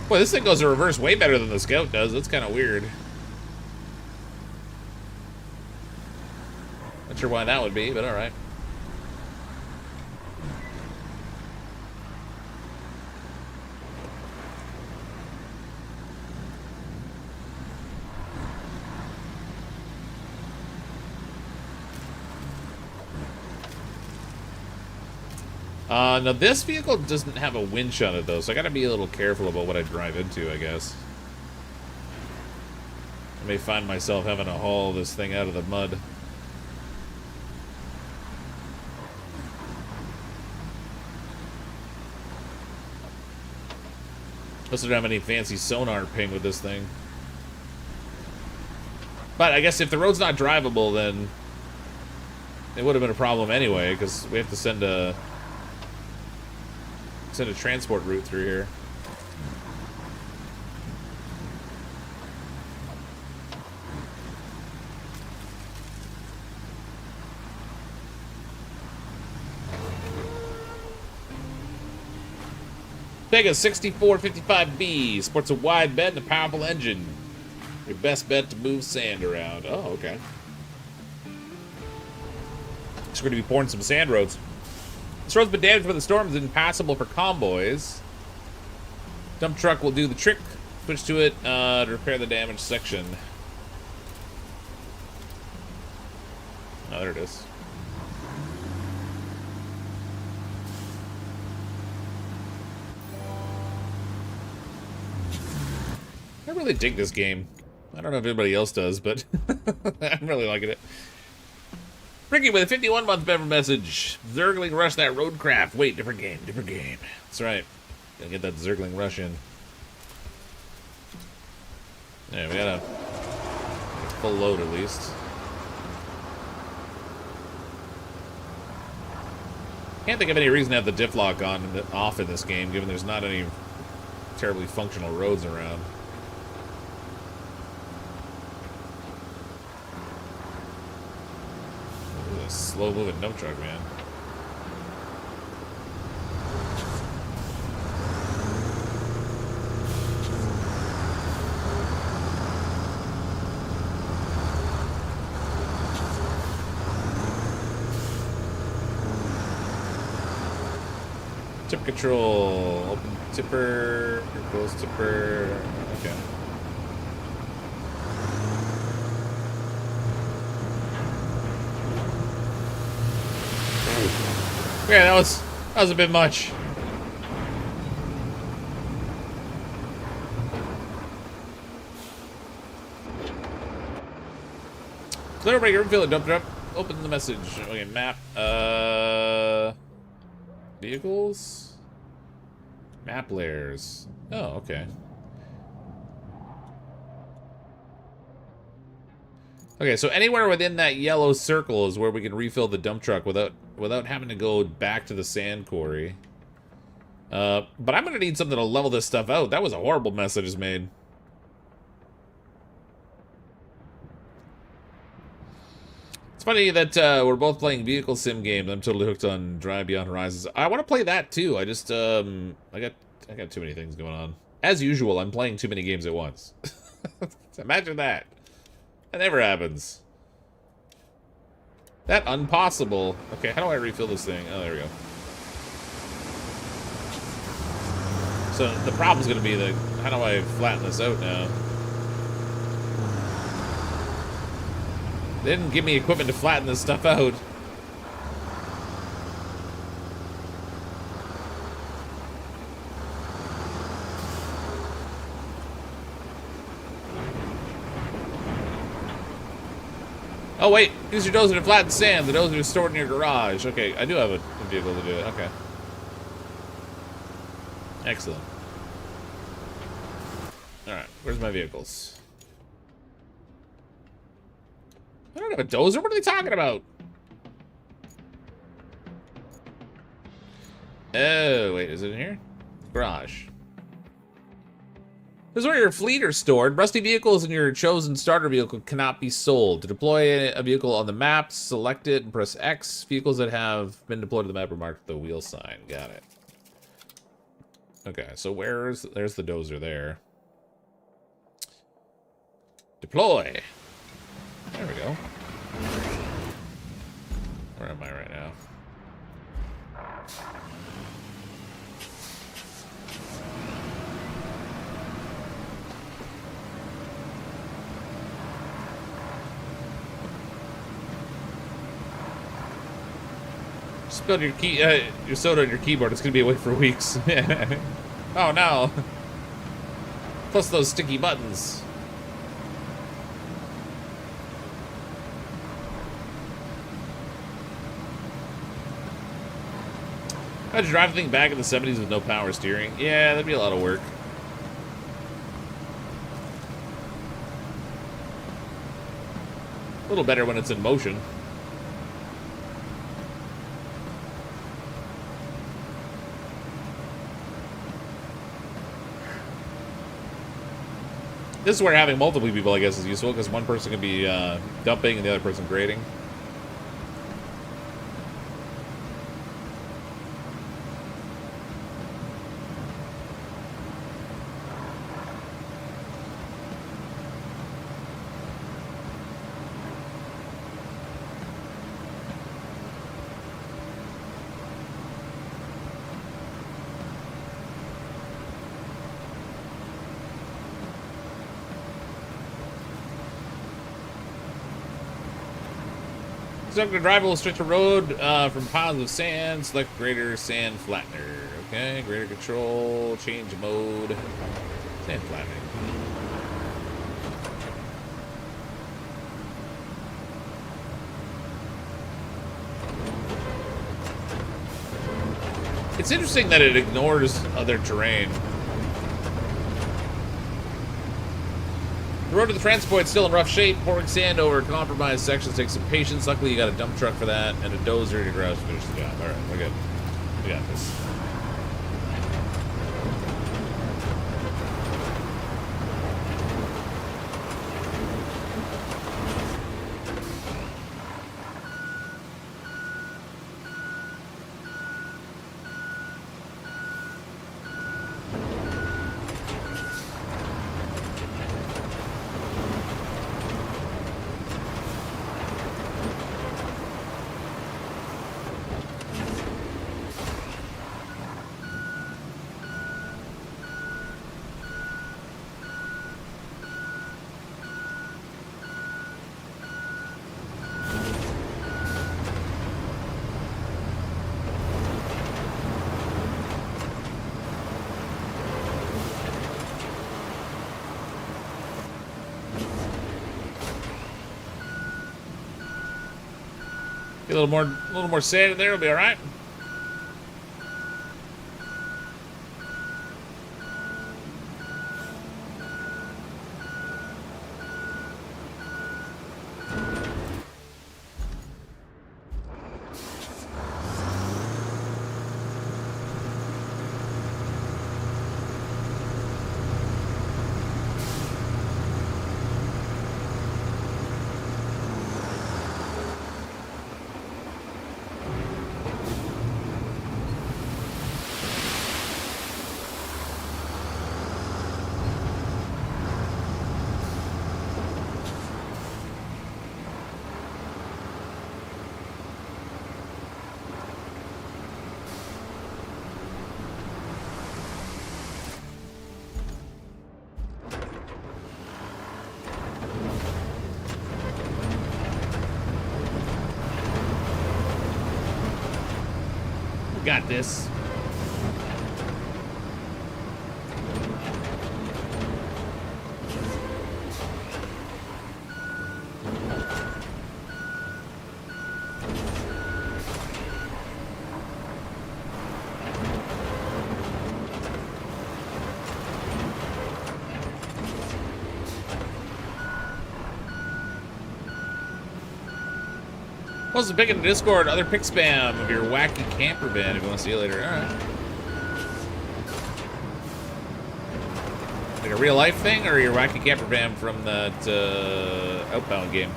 Boy, this thing goes in reverse way better than the Scout does. That's kind of weird. Not sure why that would be, but alright. Now this vehicle doesn't have a winch on it though, so I gotta be a little careful about what I drive into, I guess. I may find myself having to haul this thing out of the mud. Also don't have any fancy sonar ping with this thing. But I guess if the road's not drivable, then it would have been a problem anyway, because we have to send a transport route through here. Take a 6455B, sports a wide bed and a powerful engine. Your best bet to move sand around. Oh, okay. So we're going to be pouring some sand roads. This road's been damaged by the storms and impassable for convoys. Dump truck will do the trick. Switch to it to repair the damaged section. Oh, there it is. I really dig this game. I don't know if anybody else does, but I'm really liking it. Ricky with a 51-month member message. Zergling Rush that Roadcraft. Wait, different game, different game. That's right. Gotta get that Zergling Rush in. Yeah, we got a full load at least. Can't think of any reason to have the diff lock on and off in this game, given there's not any terribly functional roads around. Slow-moving dump truck, man. Tip control. Open tipper. Close tipper. Okay. Yeah, that was a bit much. Clear breaker, refill it, dump truck. Open the message. Okay, map. Vehicles? Map layers. Oh, okay. Okay, so anywhere within that yellow circle is where we can refill the dump truck without having to go back to the sand quarry. But I'm gonna need something to level this stuff out. That was a horrible mess I just made. It's funny that we're both playing vehicle sim games. I'm totally hooked on Drive Beyond Horizons. I want to play that too. I just I got too many things going on. As usual, I'm playing too many games at once. Imagine that. That never happens. That impossible. Okay, how do I refill this thing? Oh, there we go. So the problem's gonna be the how do I flatten this out now? They didn't give me equipment to flatten this stuff out. Oh wait, use your dozer to flatten sand. The dozer is stored in your garage. Okay, I do have a vehicle to do it. Okay. Excellent. Alright, where's my vehicles? I don't have a dozer. What are they talking about? Oh, wait, is it in here? Garage. This is where your fleet are stored. Rusty vehicles in your chosen starter vehicle cannot be sold. To deploy a vehicle on the map, select it and press X. Vehicles that have been deployed to the map are marked with the wheel sign. Got it. Okay, so there's the dozer there. Deploy. There we go. Where am I right now? Spilled your soda on your keyboard. It's gonna be away for weeks. Oh no! Plus those sticky buttons. I'd drive the thing back in the 70s with no power steering. Yeah, that'd be a lot of work. A little better when it's in motion. This is where having multiple people, I guess, is useful, because one person can be dumping and the other person grading. Construct a drivable stretch of road from piles of sand. Select greater sand flattener. Okay, greater control. Change mode. Sand flattening. It's interesting that it ignores other terrain. The road to the transport is still in rough shape. Pouring sand over compromised sections takes some patience. Luckily, you got a dump truck for that and a dozer to grouse finish the job. All right, we're good. We got this. Get a little more sand in there, it'll be all right. Got this. Post a pic in the Discord, other pic spam of your wacky camper band if you want to see it later. Alright. Like a real life thing or your wacky camper band from that Outbound game?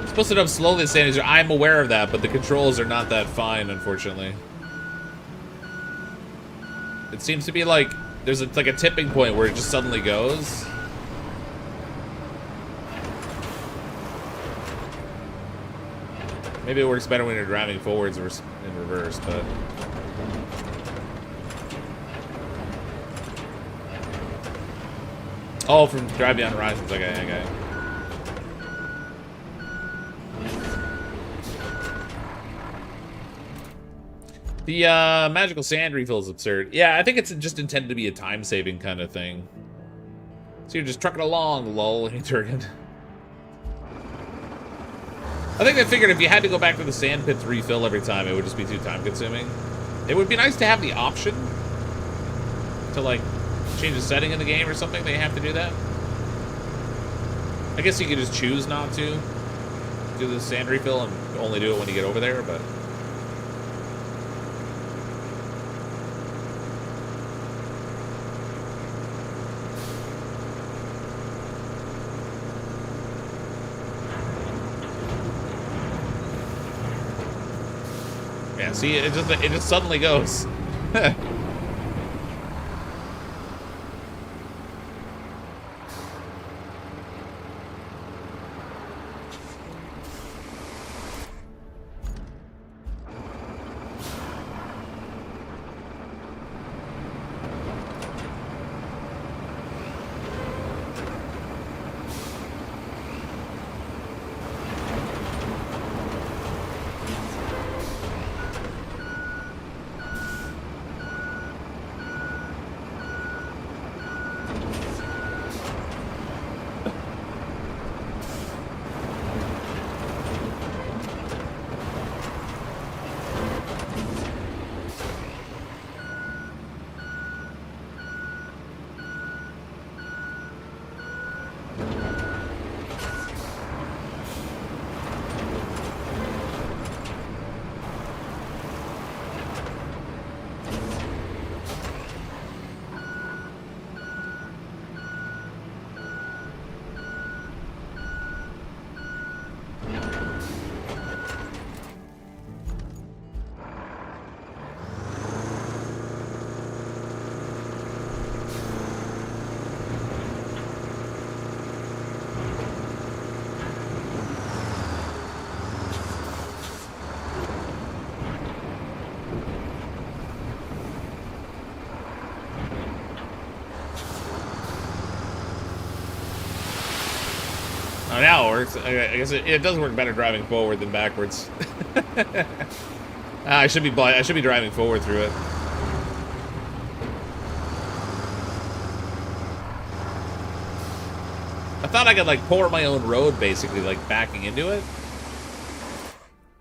It's posted up slowly, Sandy. I'm aware of that, but the controls are not that fine, unfortunately. It seems to be like there's like a tipping point where it just suddenly goes. Maybe it works better when you're driving forwards or in reverse, but... Oh, from Drive Beyond Horizons. Okay. The magical sand refill is absurd. Yeah, I think it's just intended to be a time-saving kind of thing. So you're just trucking along, lol, Turgan. I think they figured if you had to go back to the sand pit to refill every time, it would just be too time-consuming. It would be nice to have the option to, like, change a setting in the game or something. They have to do that. I guess you could just choose not to do the sand refill and only do it when you get over there, but... Yeah, see, it just suddenly goes. Now it works. I guess it does work better driving forward than backwards. I should be driving forward through it. I thought I could like pour my own road, basically, like backing into it,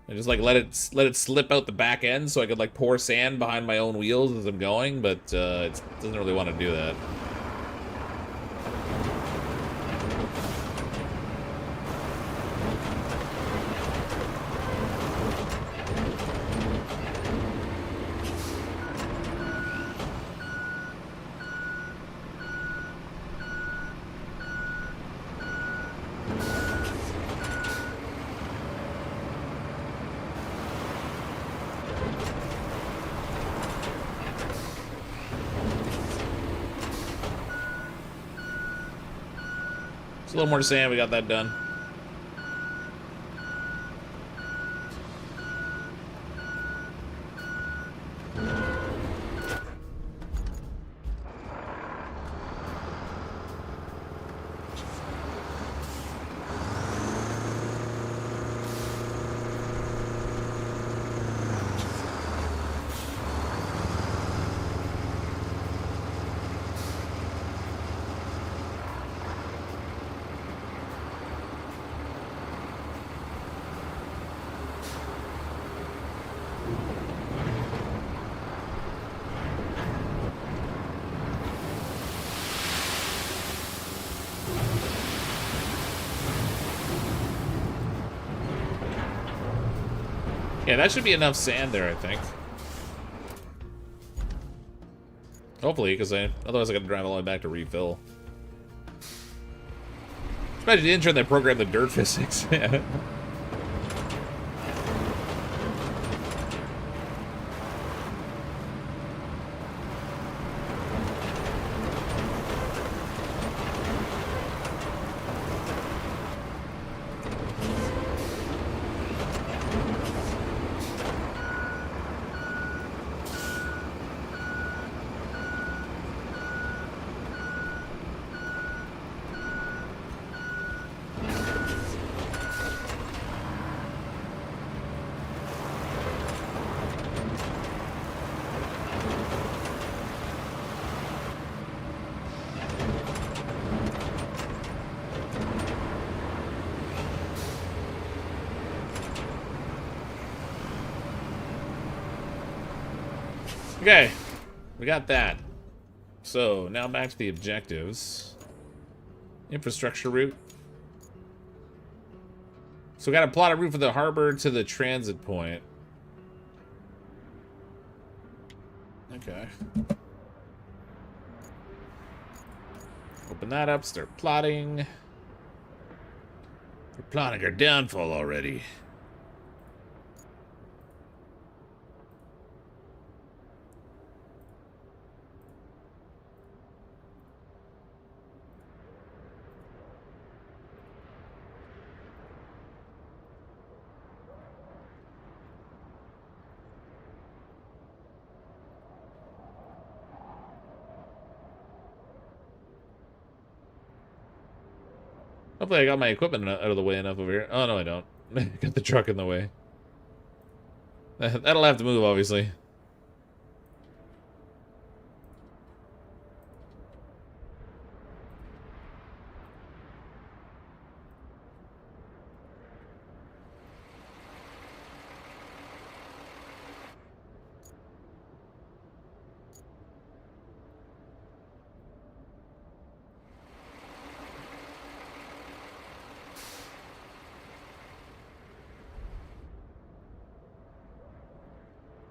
and just like let it slip out the back end, so I could like pour sand behind my own wheels as I'm going. But it doesn't really want to do that. Just a little more sand, we got that done. Yeah, that should be enough sand there, I think. Hopefully, because otherwise I got to drive all the way back to refill. Imagine the intro that programmed the dirt physics. Yeah. Okay, we got that. So, now back to the objectives. Infrastructure route. So we got to plot a route from the harbor to the transit point. Okay. Open that up, start plotting. We're plotting our downfall already. Hopefully I got my equipment out of the way enough over here. Oh, no, I don't. Got the truck in the way. That'll have to move, obviously.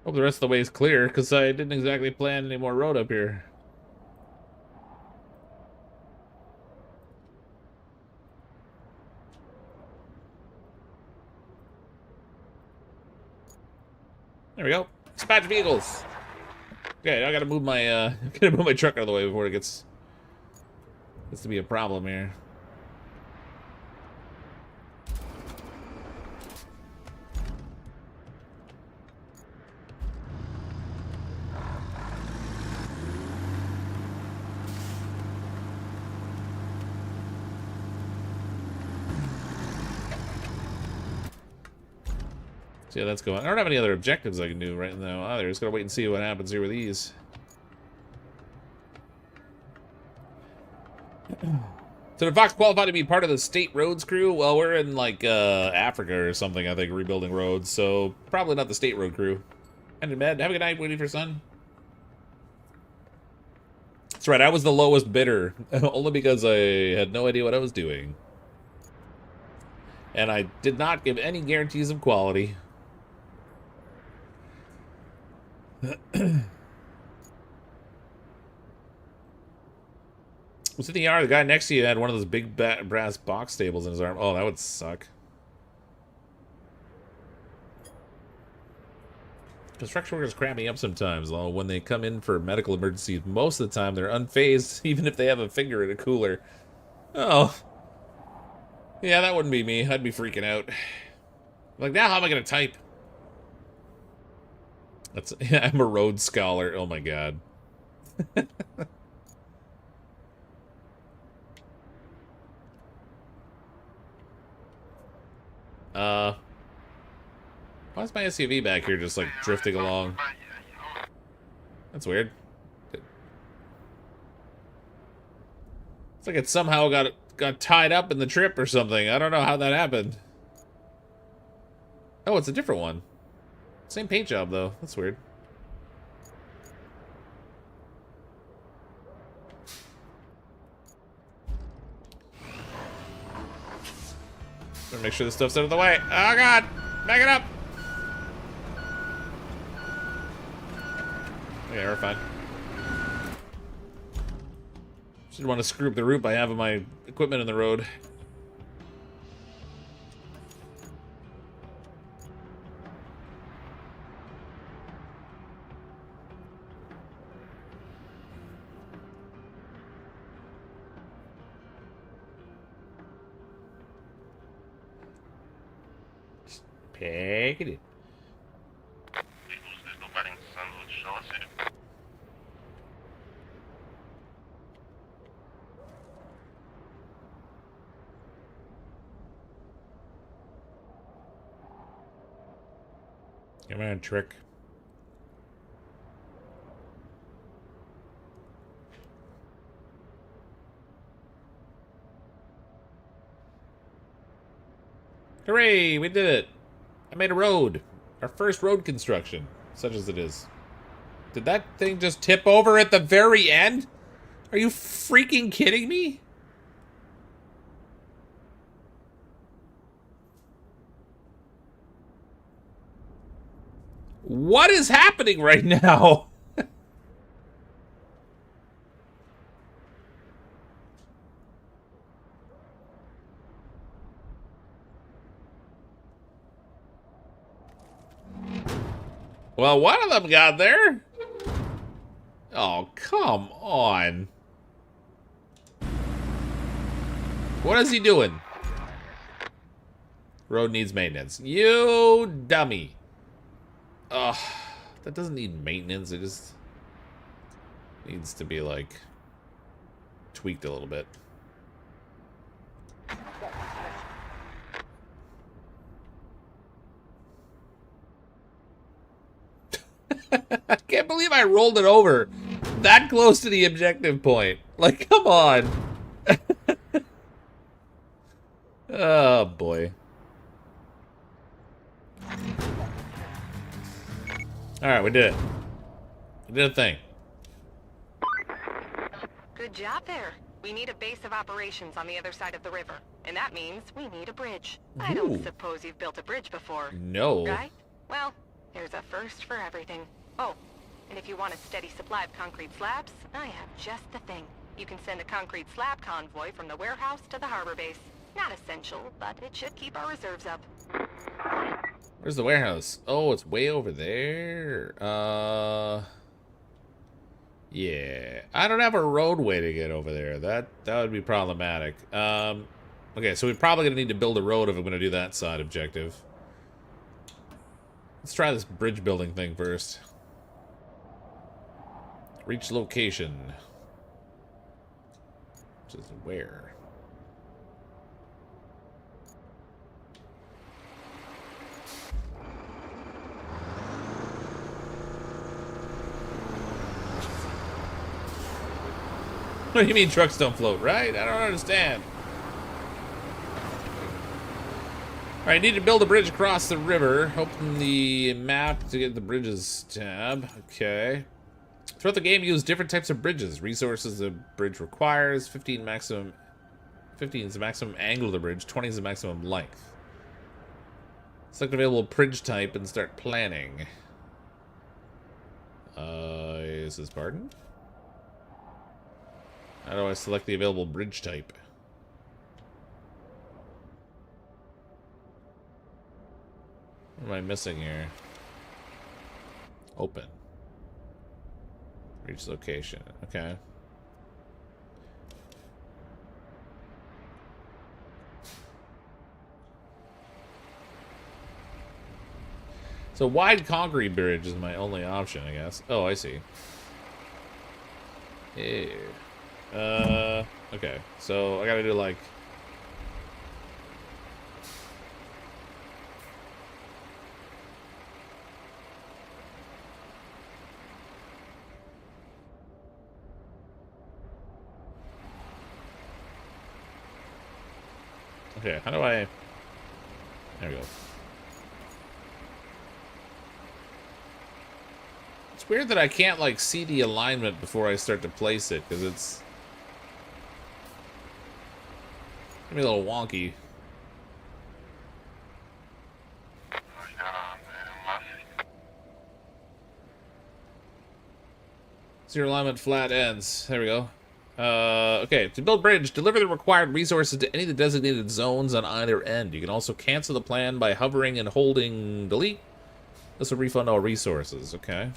Hope the rest of the way is clear, because I didn't exactly plan any more road up here. There we go. Dispatch vehicles. Okay, now I gotta move my truck out of the way before it gets to be a problem here. See how that's going. I don't have any other objectives I can do right now either. Just gotta wait and see what happens here with these. So did Fox qualify to be part of the state roads crew? Well, we're in like Africa or something, I think, rebuilding roads, so probably not the state road crew. And Med, have a good night, waiting for sun. That's right, I was the lowest bidder, only because I had no idea what I was doing. And I did not give any guarantees of quality. What's in the yard? The guy next to you had one of those big brass box tables in his arm. Oh, that would suck. Construction workers cramp me up sometimes, although when they come in for medical emergencies, most of the time they're unfazed, even if they have a finger in a cooler. Oh. Yeah, that wouldn't be me. I'd be freaking out. Like, now how am I going to type? That's, I'm a Rhodes Scholar. Oh my god. Why is my SUV back here just like drifting along? That's weird. It's like it somehow got tied up in the trip or something. I don't know how that happened. Oh, it's a different one. Same paint job though. That's weird. Better make sure this stuff's out of the way. Oh god! Back it up! Okay, we're fine. Should want to screw up the route by having my equipment in the road. Pick it in. Come on, trick. Hooray, we did it. I made a road. Our first road construction, such as it is. Did that thing just tip over at the very end? Are you freaking kidding me? What is happening right now? Well, one of them got there. Oh, come on. What is he doing? Road needs maintenance. You dummy. Ugh, that doesn't need maintenance. It just needs to be, like, tweaked a little bit. I can't believe I rolled it over that close to the objective point. Like, come on. Oh, boy. Alright, we did it. We did a thing. Good job there. We need a base of operations on the other side of the river. And that means we need a bridge. Ooh. I don't suppose you've built a bridge before. No. Right? Well, there's a first for everything. Oh, and if you want a steady supply of concrete slabs, I have just the thing. You can send a concrete slab convoy from the warehouse to the harbor base. Not essential, but it should keep our reserves up. Where's the warehouse? Oh, it's way over there. Yeah. I don't have a roadway to get over there. That would be problematic. Okay, so we're probably gonna need to build a road if I'm gonna do that side objective. Let's try this bridge building thing first. Reach location. Which is where? What do you mean trucks don't float, right? I don't understand. Alright, need to build a bridge across the river. Open the map to get the bridges tab. Okay. Throughout the game, use different types of bridges. Resources the bridge requires. 15 is the maximum angle of the bridge. 20 is the maximum length. Select available bridge type and start planning. Is this pardon? How do I select the available bridge type? What am I missing here? Open. Reach location. Okay. So wide concrete bridge is my only option, I guess. Oh, I see. Ew. Okay. So I gotta do like... Okay, how do I... There we go. It's weird that I can't, like, see the alignment before I start to place it, because it's... Maybe a little wonky. Zero alignment, flat ends. There we go. Okay, to build bridge, deliver the required resources to any of the designated zones on either end. You can also cancel the plan by hovering and holding delete. This will refund all resources. Okay.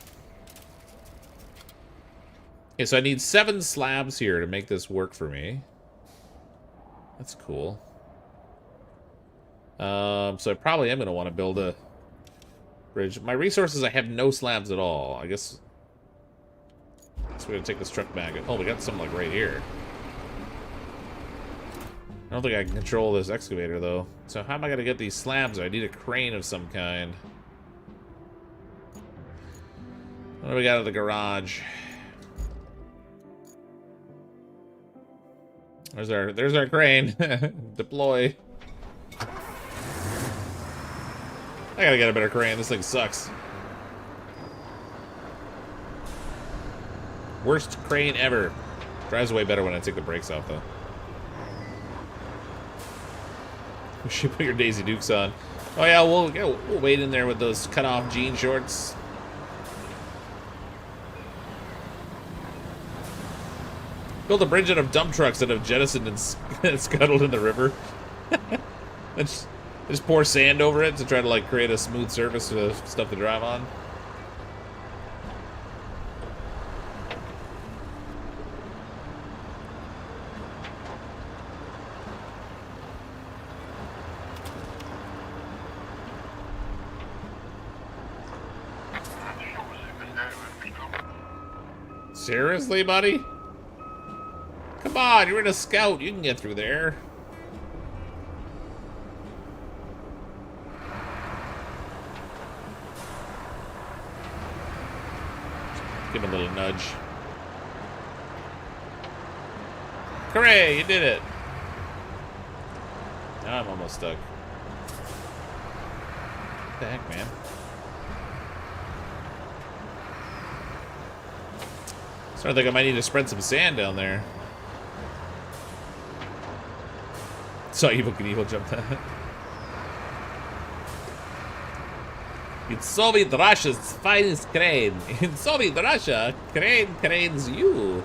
Okay, so I need 7 slabs here to make this work for me. That's cool. So I probably am going to want to build a bridge. My resources, I have no slabs at all. I guess we're going to take this truck back. Oh, we got something like right here. I don't think I can control this excavator, though. So how am I going to get these slabs? I need a crane of some kind. What do we got in the garage? There's our crane. Deploy. I gotta get a better crane. This thing sucks. Worst crane ever. Drives way better when I take the brakes off, though. You should put your Daisy Dukes on. Oh yeah, we'll wait in there with those cut-off jean shorts. Build a bridge out of dump trucks that have jettisoned and scuttled in the river. Just pour sand over it to try to like create a smooth surface for stuff to drive on. Seriously, buddy? Come on, you're in a scout. You can get through there. Give him a little nudge. Hooray, you did it. Now I'm almost stuck. What the heck, man? So I think I might need to spread some sand down there. So Evil Knievel jumped that. It's Soviet Russia's finest crane. In Soviet Russia, crane cranes you.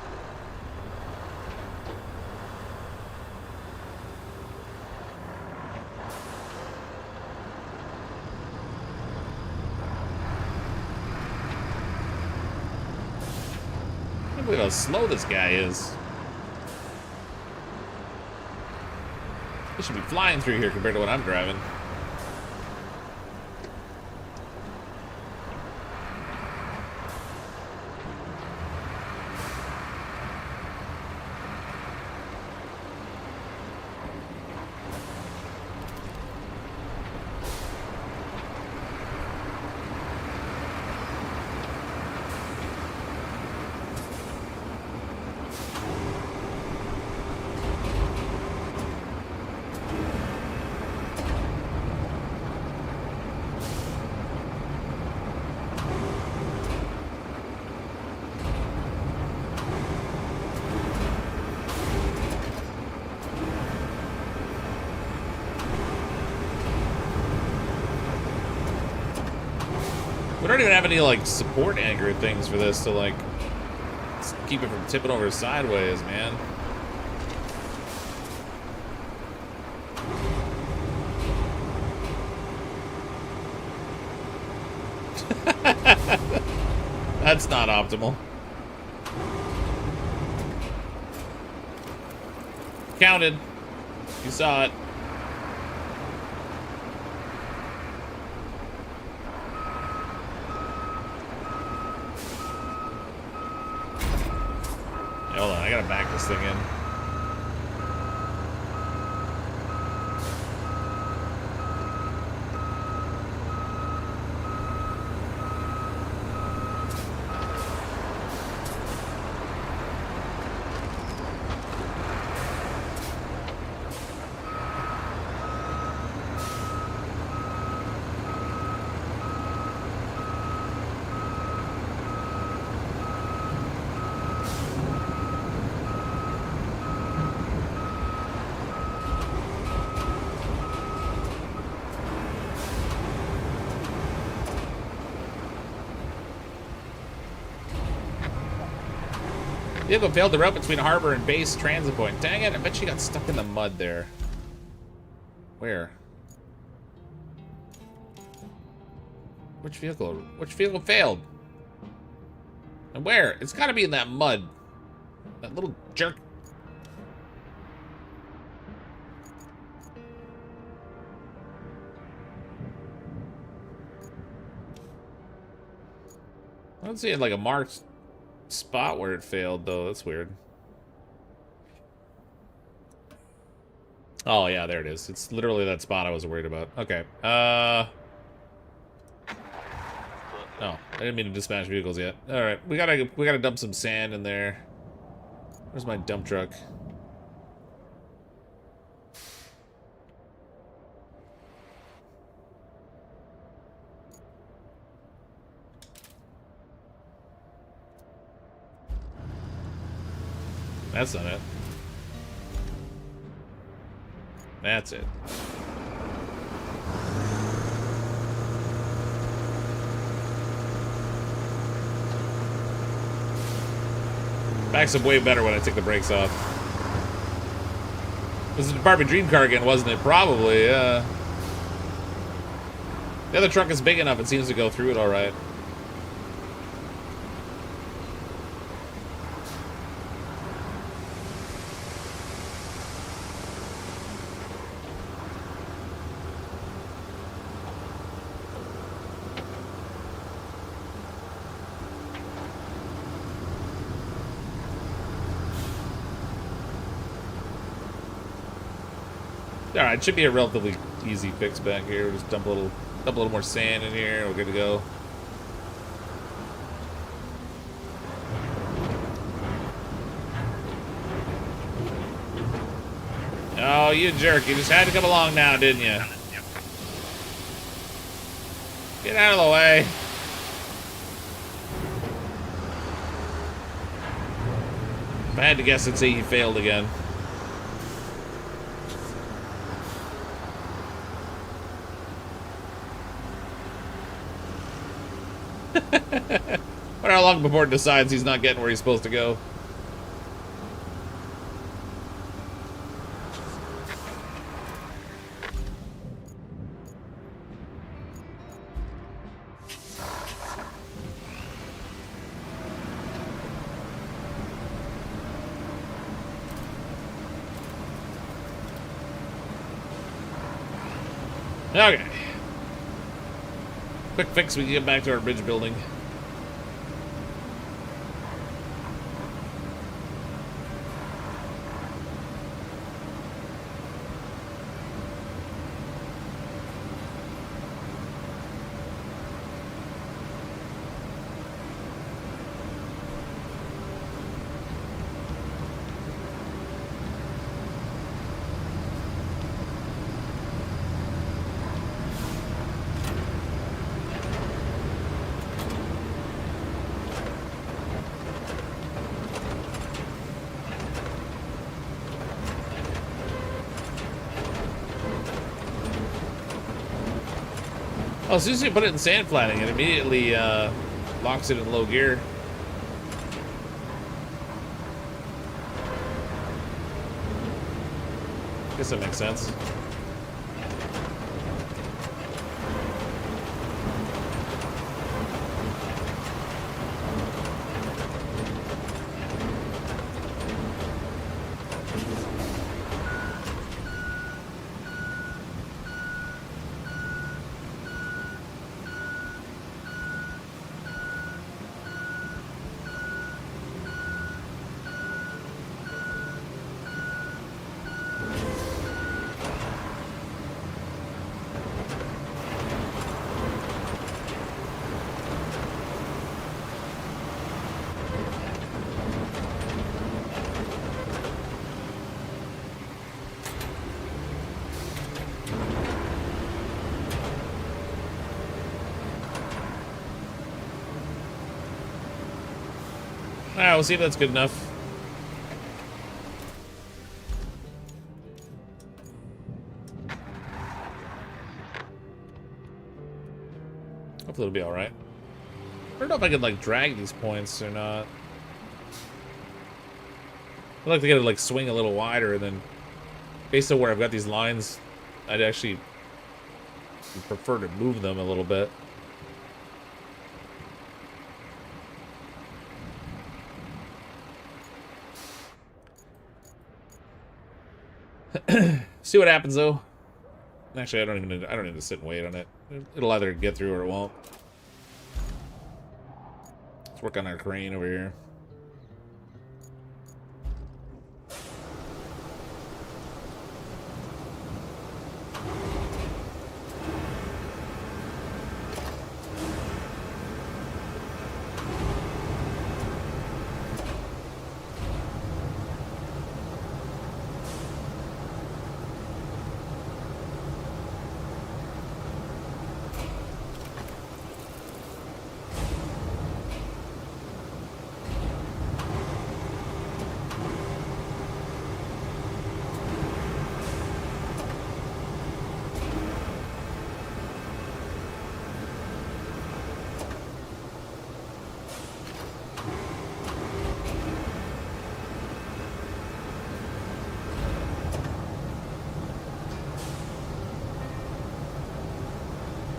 I can't believe how slow this guy is. He should be flying through here compared to what I'm driving. We don't even have any, like, support anchor things for this to, like, keep it from tipping over sideways, man. That's not optimal. Counted. You saw it. Hey, hold on, I gotta back this thing in. Vehicle failed the route between harbor and base transit point. Dang it, I bet she got stuck in the mud there. Where? Which vehicle? Which vehicle failed? And where? It's gotta be in that mud. That little jerk. I don't see it like a marked spot where it failed, though. That's weird. Oh, yeah, there it is. It's literally that spot I was worried about. Okay. Oh, I didn't mean to dispatch vehicles yet. All right, we gotta dump some sand in there. Where's my dump truck? That's not it. That's it. Backs up way better when I take the brakes off. This is a Department Dream car again, wasn't it? Probably, yeah. The other truck is big enough, it seems to go through it all right. Alright, should be a relatively easy fix back here. Just dump a little more sand in here. We're good to go. Oh, you jerk. You just had to come along now, didn't you? Get out of the way. If I had to guess, I'd say he failed again. Wonder how long before it decides he's not getting where he's supposed to go. Okay. Quick fix, we can get back to our bridge building. Oh, as soon as you put it in sand flattening, it immediately locks it in low gear. Guess that makes sense. Alright, we'll see if that's good enough. Hopefully it'll be alright. I don't know if I could, like, drag these points or not. I'd like to get it, like, swing a little wider, and then, based on where I've got these lines, I'd actually prefer to move them a little bit. See what happens, though. Actually, I don't need to sit and wait on it. It'll either get through or it won't. Let's work on our crane over here.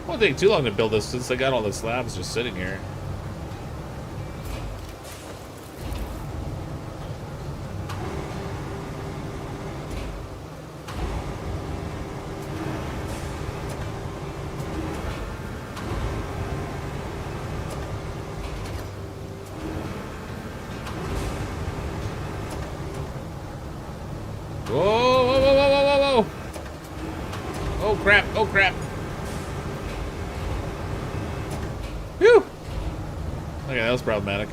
Won't take too long to build this since I got all the slabs just sitting here. Whoa, whoa, whoa, whoa, whoa, whoa! Oh crap, oh crap. Whew! Okay, that was problematic.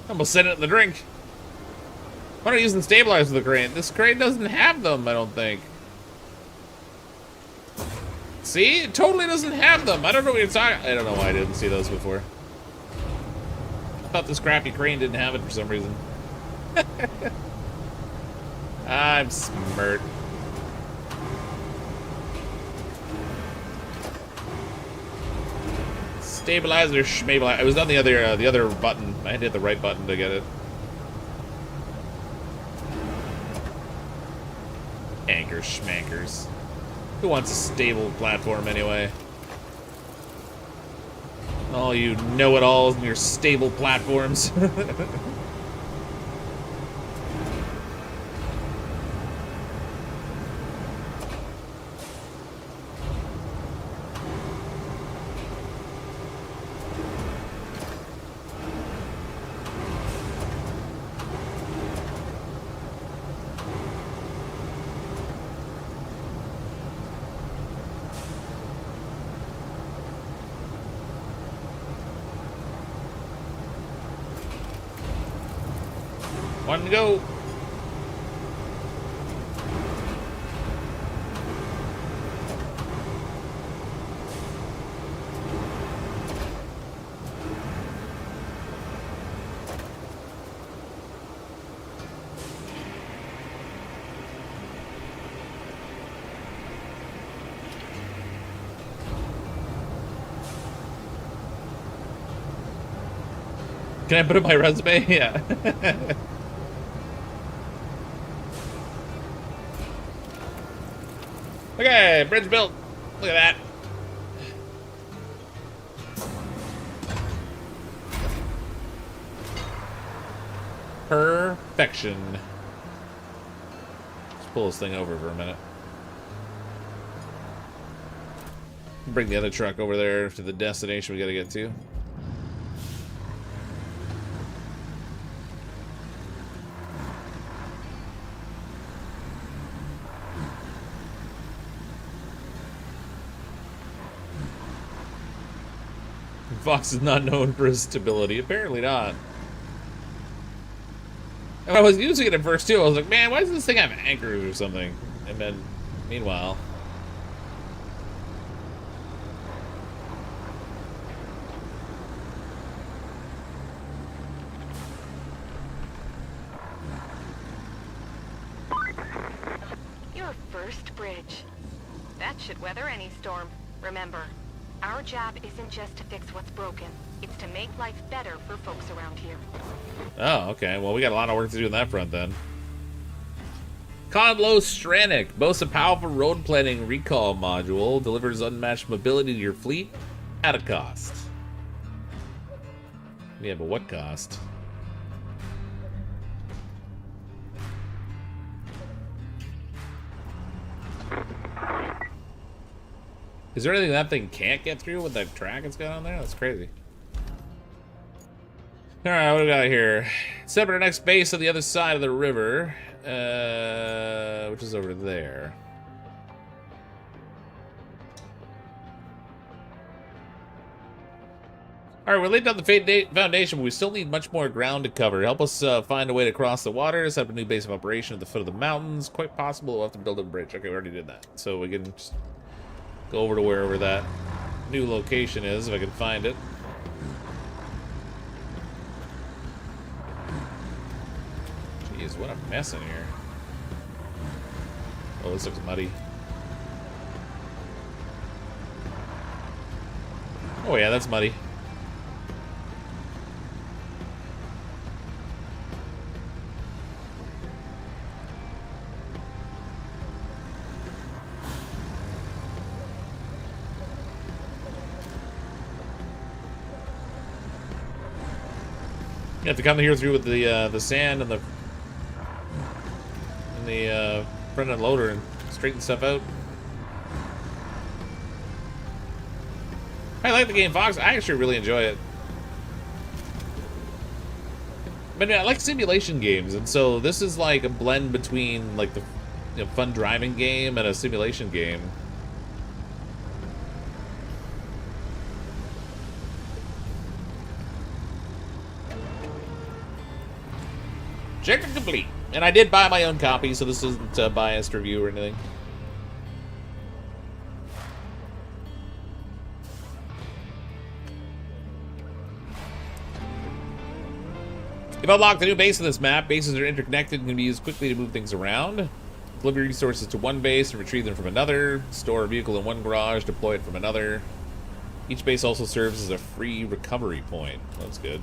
Almost sent it in the drink. Why not using stabilizers with the crane? This crane doesn't have them, I don't think. See? It totally doesn't have them. I don't know what you're talking. I don't know why I didn't see those before. I thought this crappy crane didn't have it for some reason. I'm smart. Stabilizer, schmabilizer. I was on the other button. I had to hit the right button to get it. Anchors, schmankers. Who wants a stable platform anyway? All you know-it-alls and your stable platforms. One to go. Can I put in my resume? Yeah. Okay, bridge built. Look at that. Perfection. Let's pull this thing over for a minute. Bring the other truck over there to the destination we gotta get to. Fox is not known for his stability. Apparently not. And I was using it at first too. I was like, man, why does this thing have anchors or something? And then, meanwhile... Your first bridge. That should weather any storm. Remember, our job isn't just to fix what's broken. It's to make life better for folks around here. Oh, okay. Well, we got a lot of work to do on that front then. Conlo Stranic boasts a powerful road planning recall module, delivers unmatched mobility to your fleet at a cost. Yeah, but what cost? Is there anything that thing can't get through with that track it's got on there? That's crazy. Alright, what do we got here? Set up our next base on the other side of the river, which is over there. Alright, we're laying down the foundation, but we still need much more ground to cover. Help us find a way to cross the water, set up a new base of operation at the foot of the mountains. Quite possible we'll have to build a bridge. Okay, we already did that. So we can just go over to wherever that new location is, if I can find it. Jeez, what a mess in here. Oh, this looks muddy. Oh yeah, that's muddy. You have to come here through with the sand and the front end loader and straighten stuff out. I like the game, Fox. I actually really enjoy it. But I like simulation games, and so this is like a blend between like the fun driving game and a simulation game. Objective complete. And I did buy my own copy, so this isn't a biased review or anything. You've unlocked a new base on this map. Bases are interconnected and can be used quickly to move things around. Deliver resources to one base and retrieve them from another. Store a vehicle in one garage, deploy it from another. Each base also serves as a free recovery point. That's good.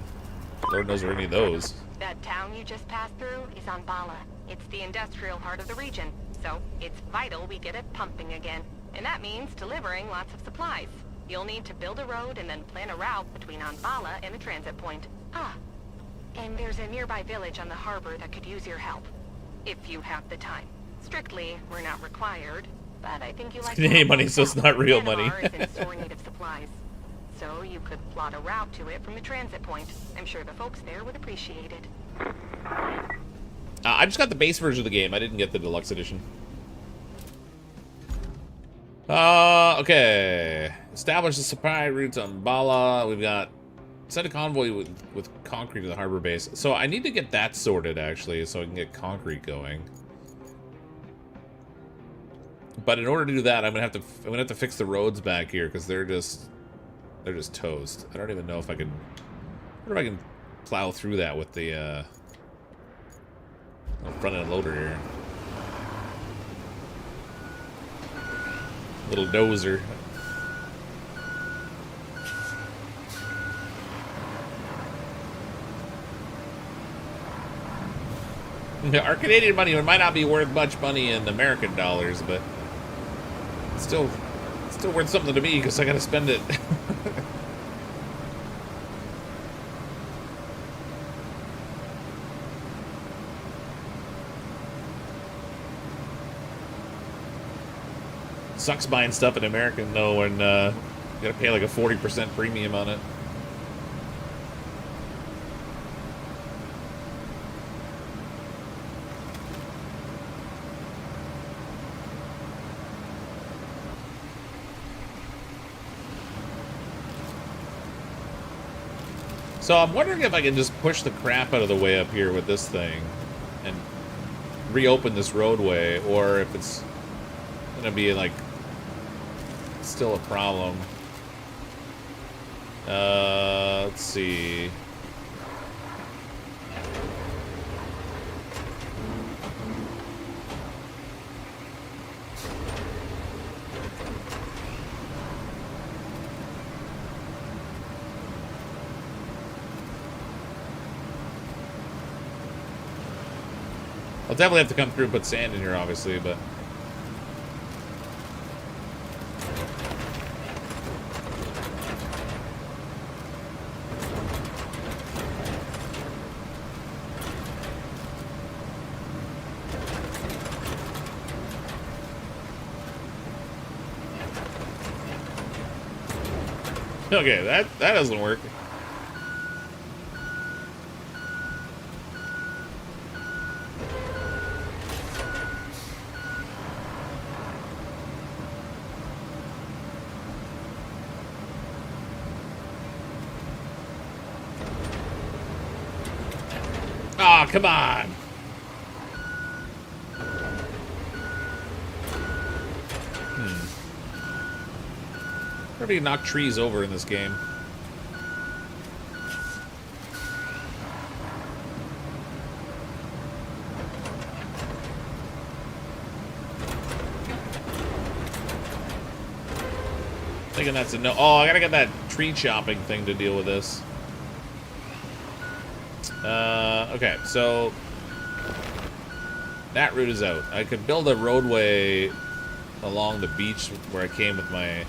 Lord knows there are any of those. That town you just passed through is on Bala. It's the industrial heart of the region, so it's vital we get it pumping again. And that means delivering lots of supplies. You'll need to build a road and then plan a route between Anbala and the transit point. Ah, and there's a nearby village on the harbor that could use your help. If you have the time. Strictly, we're not required, but I think you like Canadian money, so it's not real money. is in sore need of supplies. So you could plot a route to it from the transit point. I'm sure the folks there would appreciate it. I just got the base version of the game. I didn't get the deluxe edition. Okay. Establish the supply routes on Bala. We've got send a convoy with concrete to the harbor base. So I need to get that sorted actually, so I can get concrete going. But in order to do that, I'm gonna have to fix the roads back here because they're just toast. I don't even know if I can. I wonder if I can plow through that with the front end loader here. Little dozer. Our Canadian money might not be worth much money in American dollars, but it's still worth something to me because I gotta spend it. Sucks buying stuff in American though, and you gotta pay like a 40% premium on it. So I'm wondering if I can just push the crap out of the way up here with this thing and reopen this roadway, or if it's gonna be like still a problem. Let's see. I'll definitely have to come through and put sand in here, obviously, but... Okay, that doesn't work. Aw, oh, come on. Where do you knock trees over in this game? Thinking that's a no. Oh, I gotta get that tree chopping thing to deal with this. Okay, so that route is out. I could build a roadway along the beach where I came with my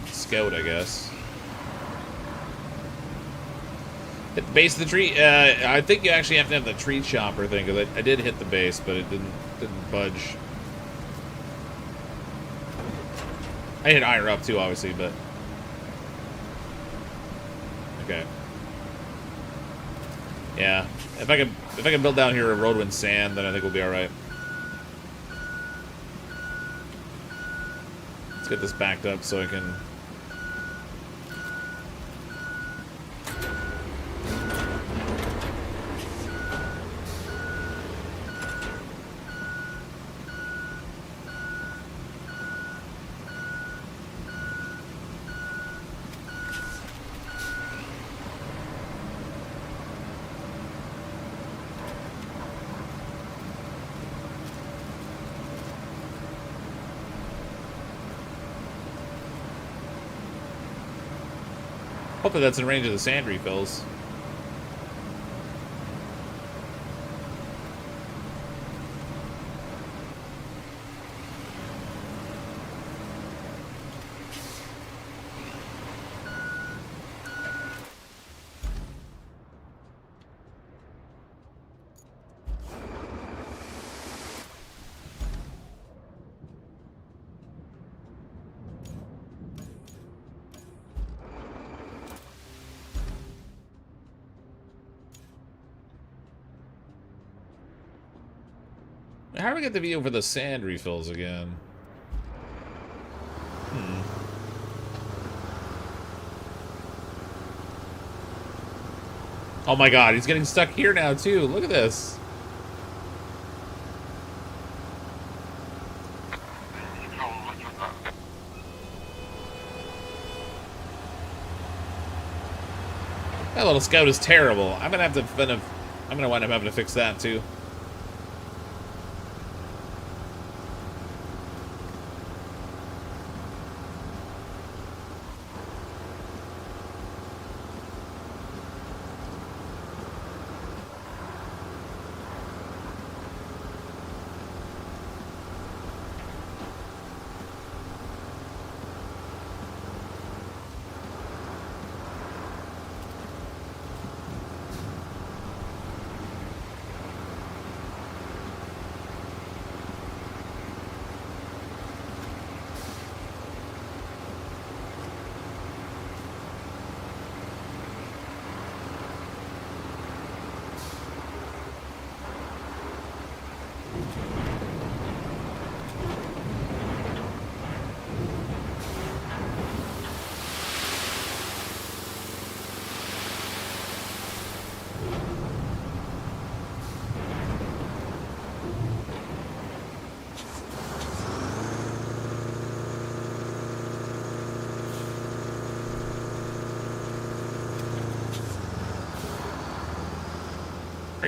scout, I guess. Hit the base of the tree. I think you actually have to have the tree chopper thing, because I did hit the base, but it didn't budge. I hit higher up too, obviously, but okay. Yeah, if I can build down here a road with sand, then I think we'll be all right. Let's get this backed up so I can. Hopefully that's in range of the sand refills. How do we get the view for the sand refills again? Oh my god, he's getting stuck here now too. Look at this. That little scout is terrible. I'm gonna wind up having to fix that too.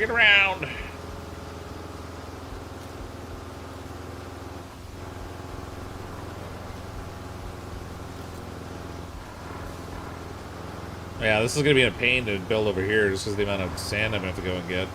Bring it around. Yeah, this is going to be a pain to build over here just because of the amount of sand I'm going to have to go and get.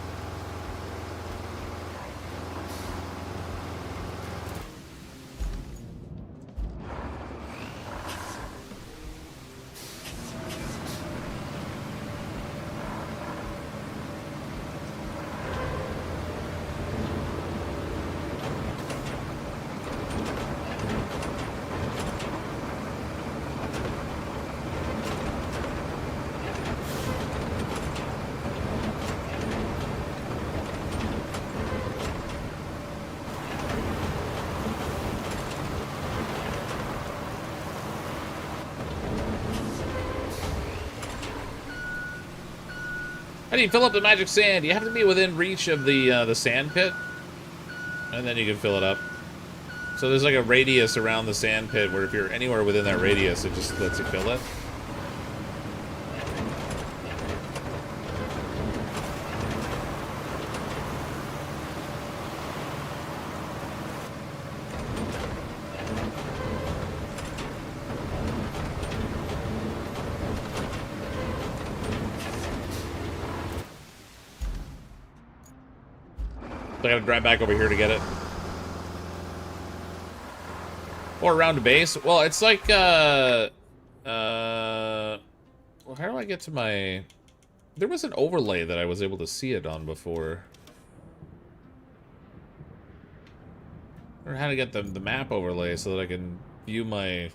How do you fill up the magic sand? You have to be within reach of the sand pit, and then you can fill it up. So there's like a radius around the sand pit where if you're anywhere within that radius, it just lets you fill it. I gotta drive back over here to get it. Or around the base. Well, it's like, well, how do I get to my... There was an overlay that I was able to see it on before. Or how to get the map overlay so that I can view my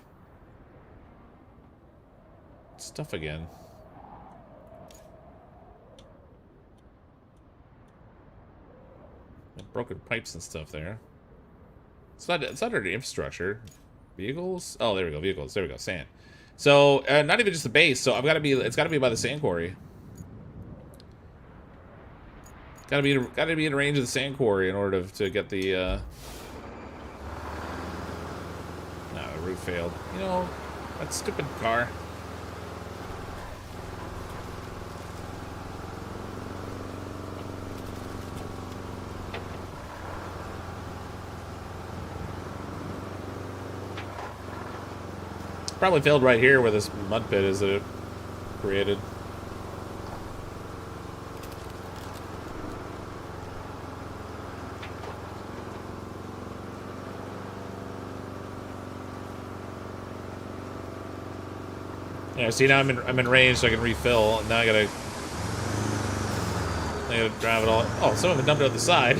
stuff again. Broken pipes and stuff there. It's not under the infrastructure. Vehicles? Oh, there we go. Vehicles. There we go. Sand. So, not even just the base. So I've got to be. It's got to be by the sand quarry. Got to be in range of the sand quarry in order to get the. No, the route failed. You know, that stupid car. Probably failed right here where this mud pit is that it created. Yeah, see now I'm in range so I can refill, and now I gotta drive it all. Oh, some of it dumped out the side.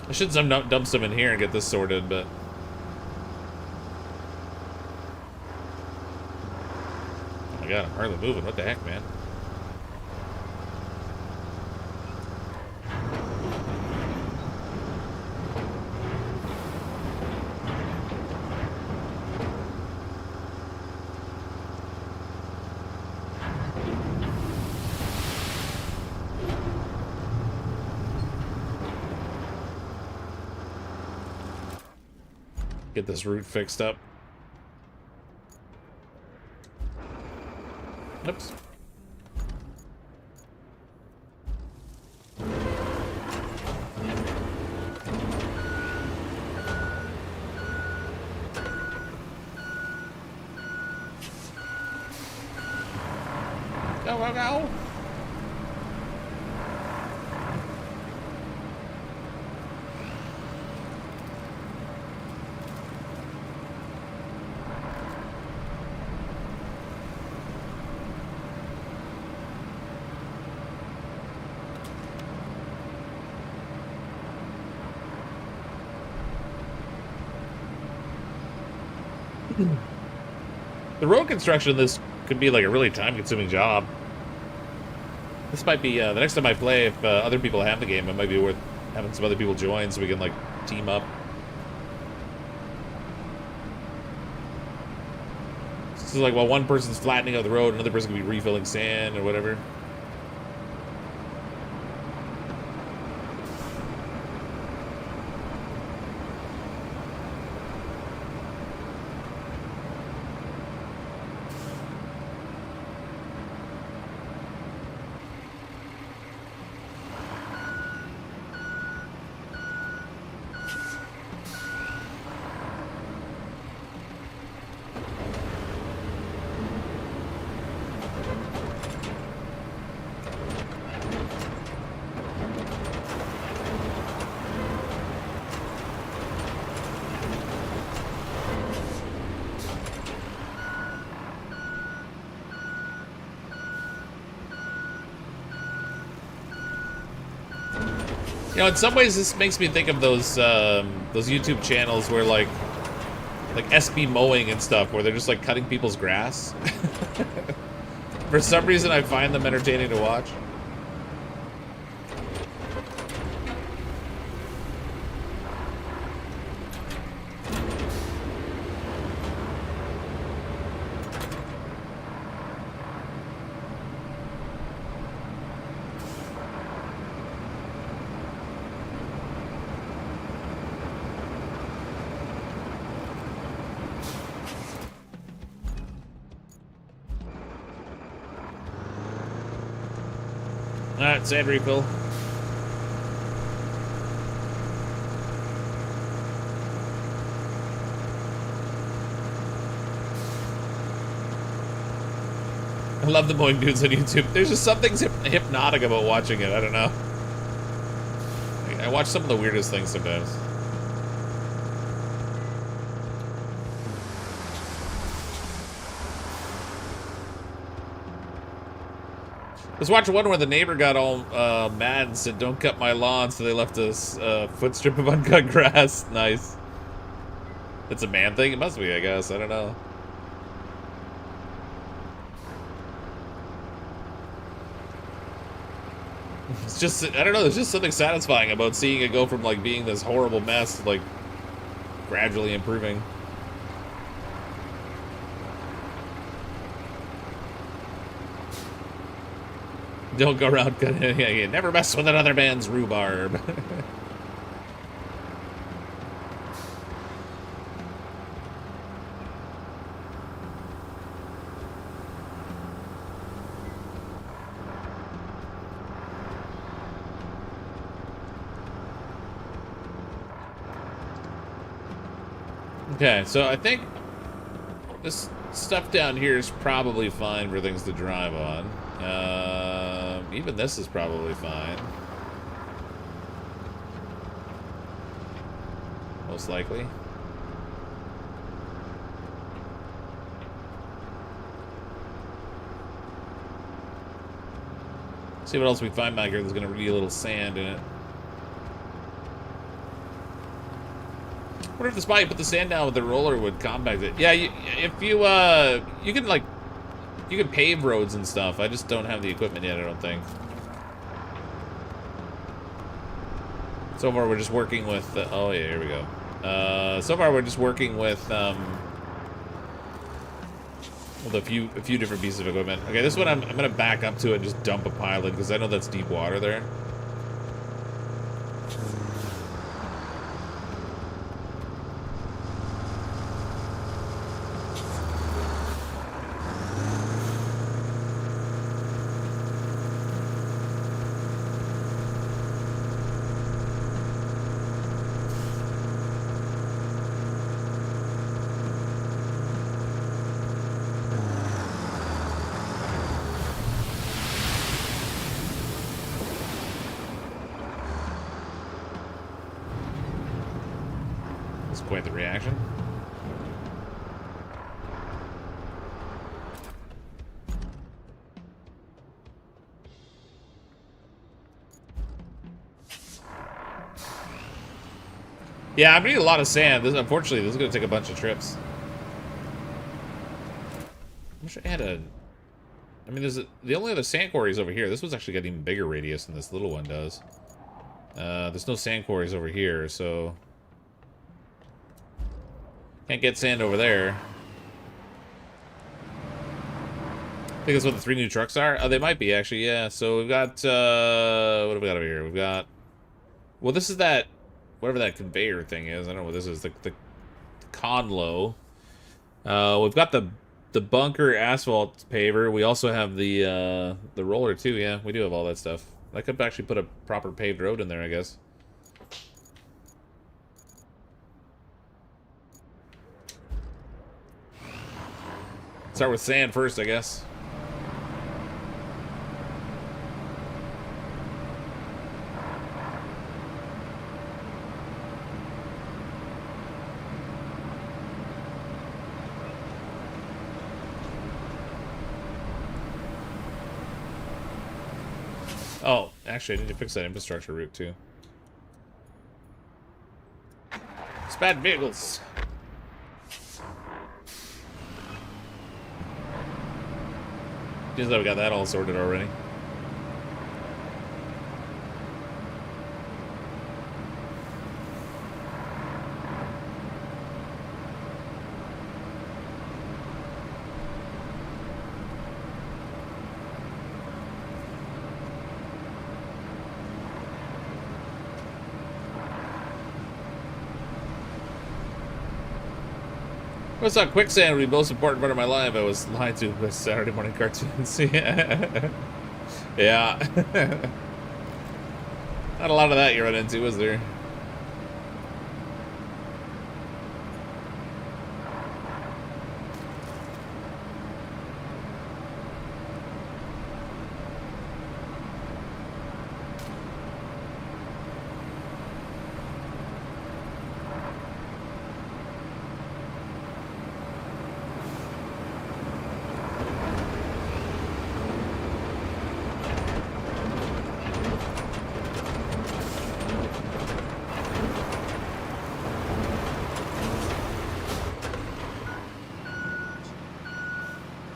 I should dump some in here and get this sorted, but... Oh my god, I'm hardly moving. What the heck, man? Get this route fixed up. Oops. Go, go, go! The road construction of this could be like a really time-consuming job. This might be, the next time I play, if other people have the game, it might be worth having some other people join so we can, like, team up. This is like, while one person's flattening out the road, another person could be refilling sand or whatever. You know, in some ways, this makes me think of those YouTube channels where like SB mowing and stuff, where they're just like cutting people's grass. For some reason, I find them entertaining to watch. Alright, sand refill. I love the mowing dudes on YouTube. There's just something hypnotic about watching it. I don't know. I watch some of the weirdest things sometimes. I was watching one where the neighbor got all mad and said, "Don't cut my lawn," so they left a foot strip of uncut grass. Nice. It's a man thing? It must be, I guess. I don't know. It's just, I don't know, there's just something satisfying about seeing it go from, like, being this horrible mess to, like, gradually improving. Don't go around cutting. You never mess with another man's rhubarb. Okay, so I think this stuff down here is probably fine for things to drive on. Even this is probably fine. Most likely. See what else we find back here that's gonna be a little sand in it. I wonder if the spot you put the sand down with the roller would compact it. Yeah, if you you can like, you can pave roads and stuff. I just don't have the equipment yet, I don't think. So far we're just working with, oh yeah, here we go. So far we're just working with a few different pieces of equipment. Okay, this one I'm gonna back up to it and just dump a pile in, because I know that's deep water there. Quite the reaction. Yeah, I'm gonna need a lot of sand. Unfortunately, this is gonna take a bunch of trips. I wish I had a... I mean, the only other sand quarry is over here. This one's actually got an even bigger radius than this little one does. There's no sand quarries over here, so... Can't get sand over there. I think that's what the 3 new trucks are. Oh, they might be, actually, yeah. So we've got, what have we got over here? We've got... Well, this is that... Whatever that conveyor thing is. I don't know what this is. The Conlo. We've got the bunker asphalt paver. We also have the roller, too, yeah. We do have all that stuff. I could actually put a proper paved road in there, I guess. Start with sand first, I guess. Oh, actually, I need to fix that infrastructure route, too. It's bad vehicles. Seems like we got that all sorted already. What's up, Quicksand? The most important part of my life. I was lied to by Saturday morning cartoons. Yeah. Yeah. Not a lot of that you run into, is there?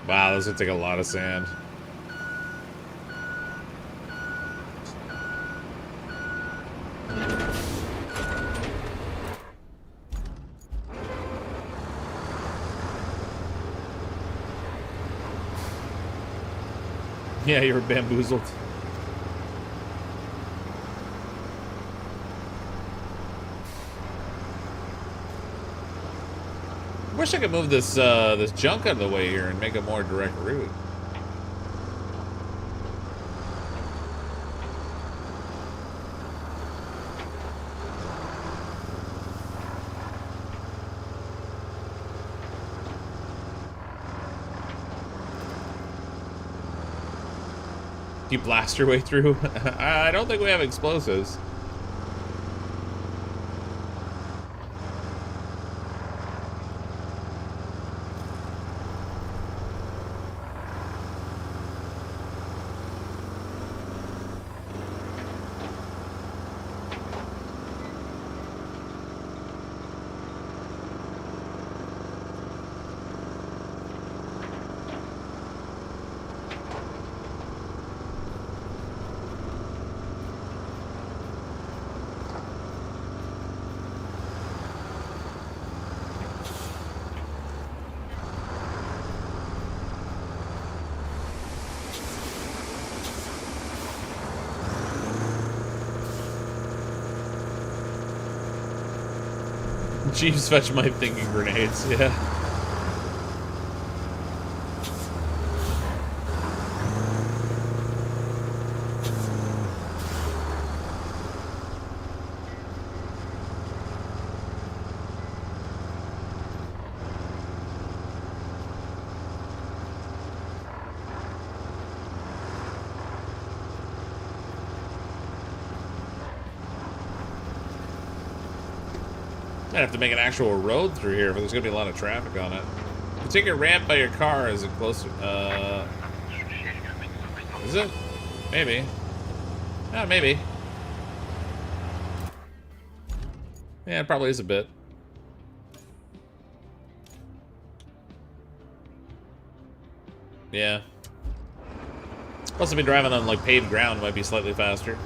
Wow, this would take a lot of sand. Yeah, you were bamboozled. Wish I could move this this junk out of the way here and make a more direct route. Do you blast your way through? I don't think we have explosives. Jeeves, fetch my thinking grenades, yeah. I'd have to make an actual road through here, but there's gonna be a lot of traffic on it. You take a ramp by your car, is it closer? Is it? Maybe. Yeah, maybe. Yeah, it probably is a bit. Yeah. Plus, if you're driving on like paved ground, it might be slightly faster.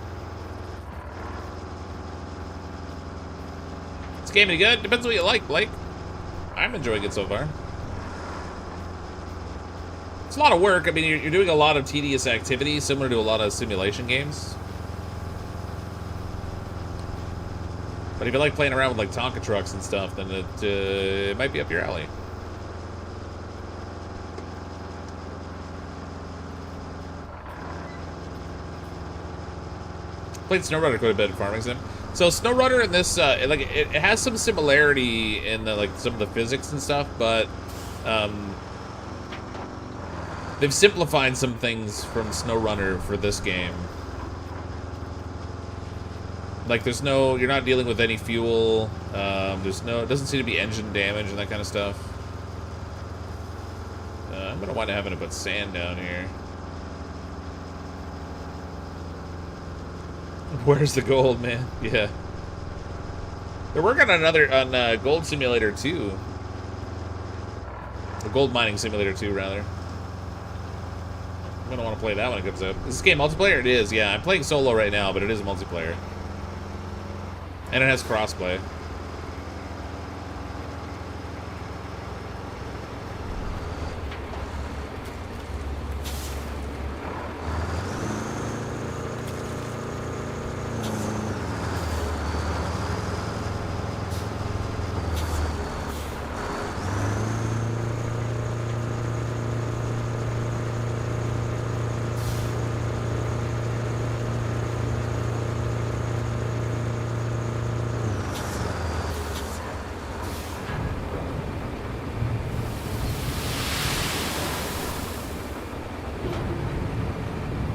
Game any good? Depends what you like, Blake. I'm enjoying it so far. It's a lot of work. I mean, you're doing a lot of tedious activity, similar to a lot of simulation games. But if you like playing around with like Tonka trucks and stuff, then it might be up your alley. Played SnowRunner quite a bit in Farming Sim. So SnowRunner in this, like, it has some similarity in the, like some of the physics and stuff, but they've simplified some things from SnowRunner for this game. Like, there's no, you're not dealing with any fuel. There's no, it doesn't seem to be engine damage and that kind of stuff. I'm gonna wind up having to put sand down here. Where's the gold, man? Yeah. They're working on another Gold Simulator 2. Or Gold Mining Simulator 2, rather. I'm gonna want to play that when it comes out. Is this game multiplayer? It is, yeah. I'm playing solo right now, but it is multiplayer. And it has crossplay.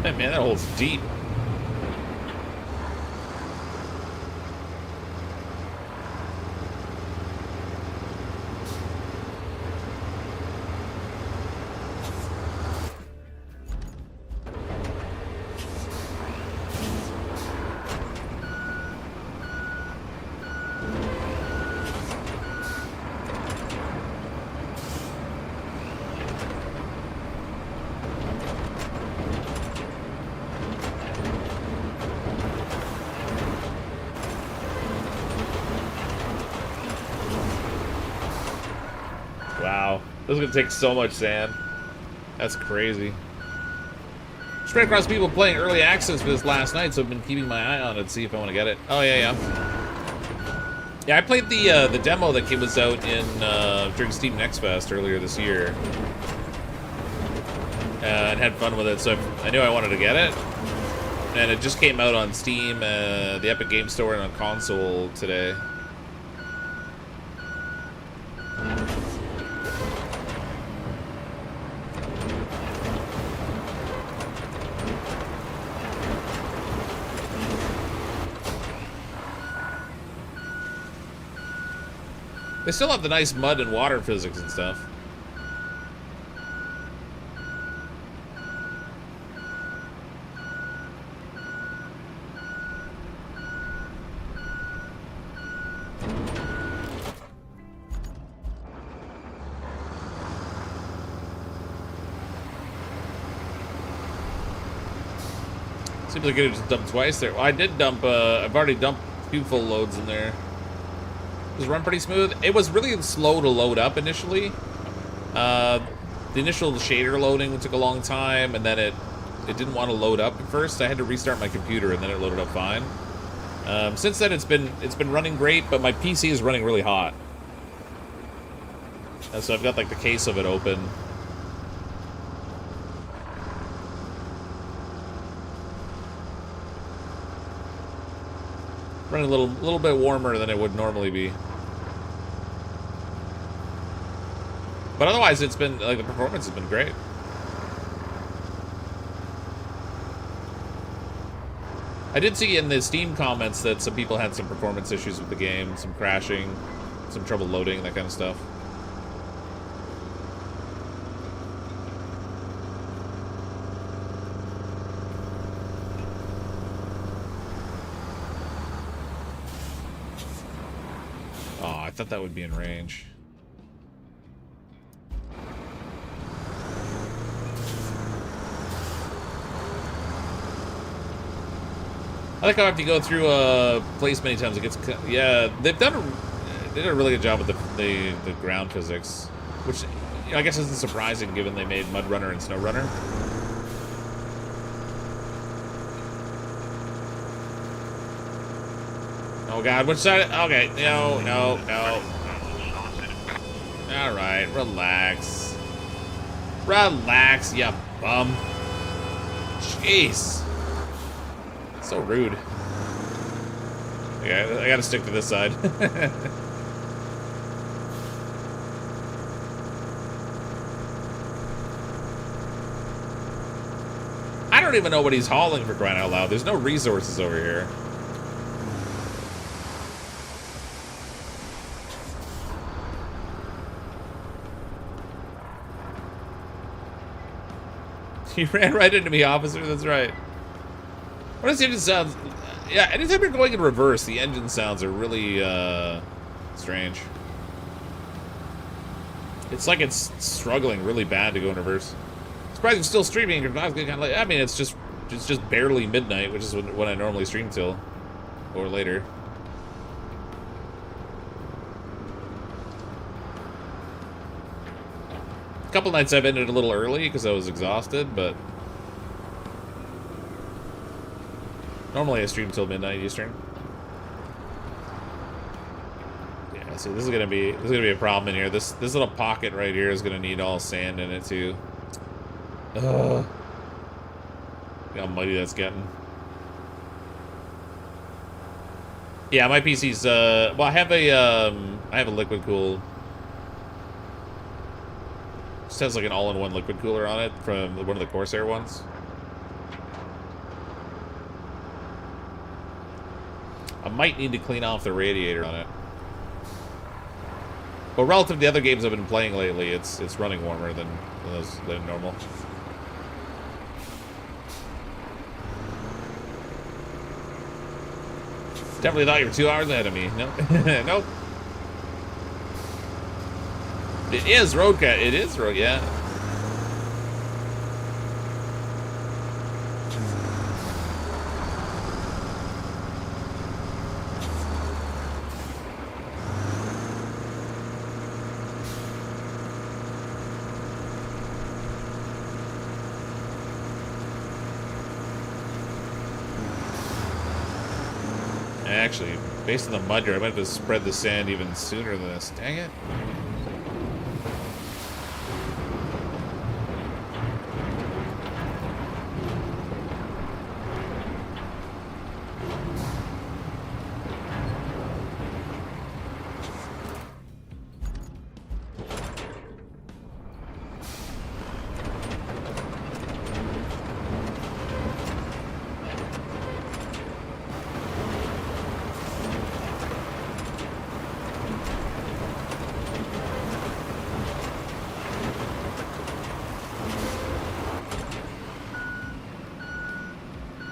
Hey, man, that hole's deep. Wow, this is gonna take so much sand. That's crazy. Spread across people playing early access for this last night, so I've been keeping my eye on it to see if I want to get it. Oh yeah. Yeah, I played the demo that was out in during Steam Next Fest earlier this year, and had fun with it. So I knew I wanted to get it, and it just came out on Steam, the Epic Game Store, and on console today. They still have the nice mud and water physics and stuff. Seems like it just dumped twice there. Well, I did dump, I've already dumped a few full loads in there. It was run pretty smooth. It was really slow to load up initially. The initial shader loading took a long time, and then it didn't want to load up at first. I had to restart my computer, and then it loaded up fine. Since then, it's been running great, but my PC is running really hot. And so I've got like the case of it open. Running a little bit warmer than it would normally be. But otherwise, it's been, like, the performance has been great. I did see in the Steam comments that some people had some performance issues with the game, some crashing, some trouble loading, that kind of stuff. Oh, I thought that would be in range. I think I have to go through a place many times. It gets, yeah, they did a really good job with the ground physics, which, you know, I guess isn't surprising given they made Mud Runner and Snow Runner. Oh God, which side? Okay, no. All right, relax, you bum. Jeez. So rude. Yeah, I gotta stick to this side. I don't even know what he's hauling, for crying out loud. There's no resources over here. He ran right into me, officer. That's right. What does he just sound? Yeah, anytime you're going in reverse, the engine sounds are really strange. It's like it's struggling really bad to go in reverse. Surprised it's still streaming. I mean, it's just barely midnight, which is when I normally stream till, or later. A couple nights I've ended a little early because I was exhausted, but normally I stream till midnight Eastern. Yeah, see, this is gonna be a problem in here. This little pocket right here is gonna need all sand in it too. Ugh. Look how muddy that's getting. Yeah, my PC's well, I have a liquid cooled. Just has like an all-in-one liquid cooler on it from one of the Corsair ones. I might need to clean off the radiator on it. But relative to the other games I've been playing lately, it's running warmer than normal. Definitely thought you were 2 hours ahead of me. No, nope. It is Roadcraft. It is Road. Yeah. Actually, based on the mud here, I might have to spread the sand even sooner than this. Dang it.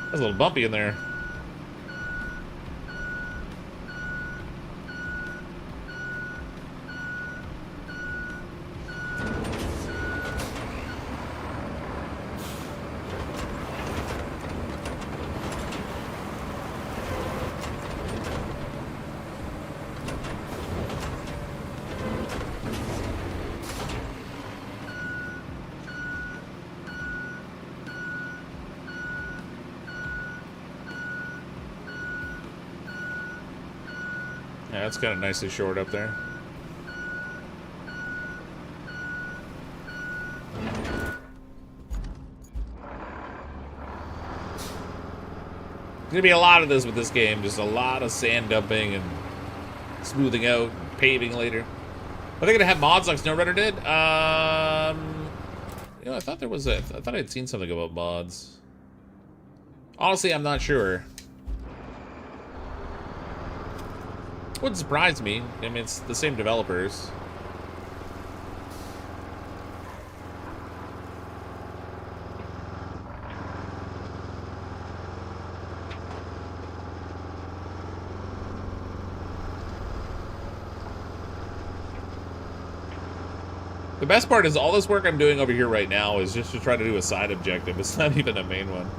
That's a little bumpy in there. Yeah, that's kind of nicely short up there. There's gonna be a lot of this with this game, just a lot of sand dumping and smoothing out, paving later. Are they gonna have mods like SnowRunner did? You know, I thought there was I thought I'd seen something about mods. Honestly, I'm not sure. Wouldn't surprise me. I mean, it's the same developers. The best part is all this work I'm doing over here right now is just to try to do a side objective. It's not even a main one.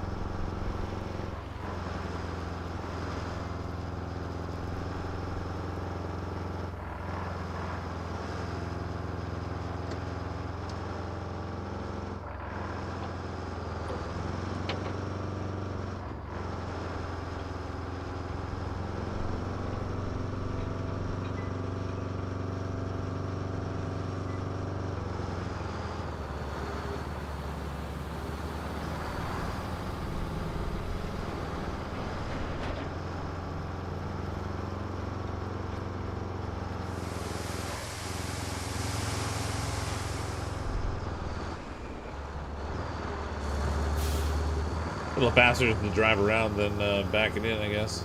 A little faster to drive around than backing in, I guess.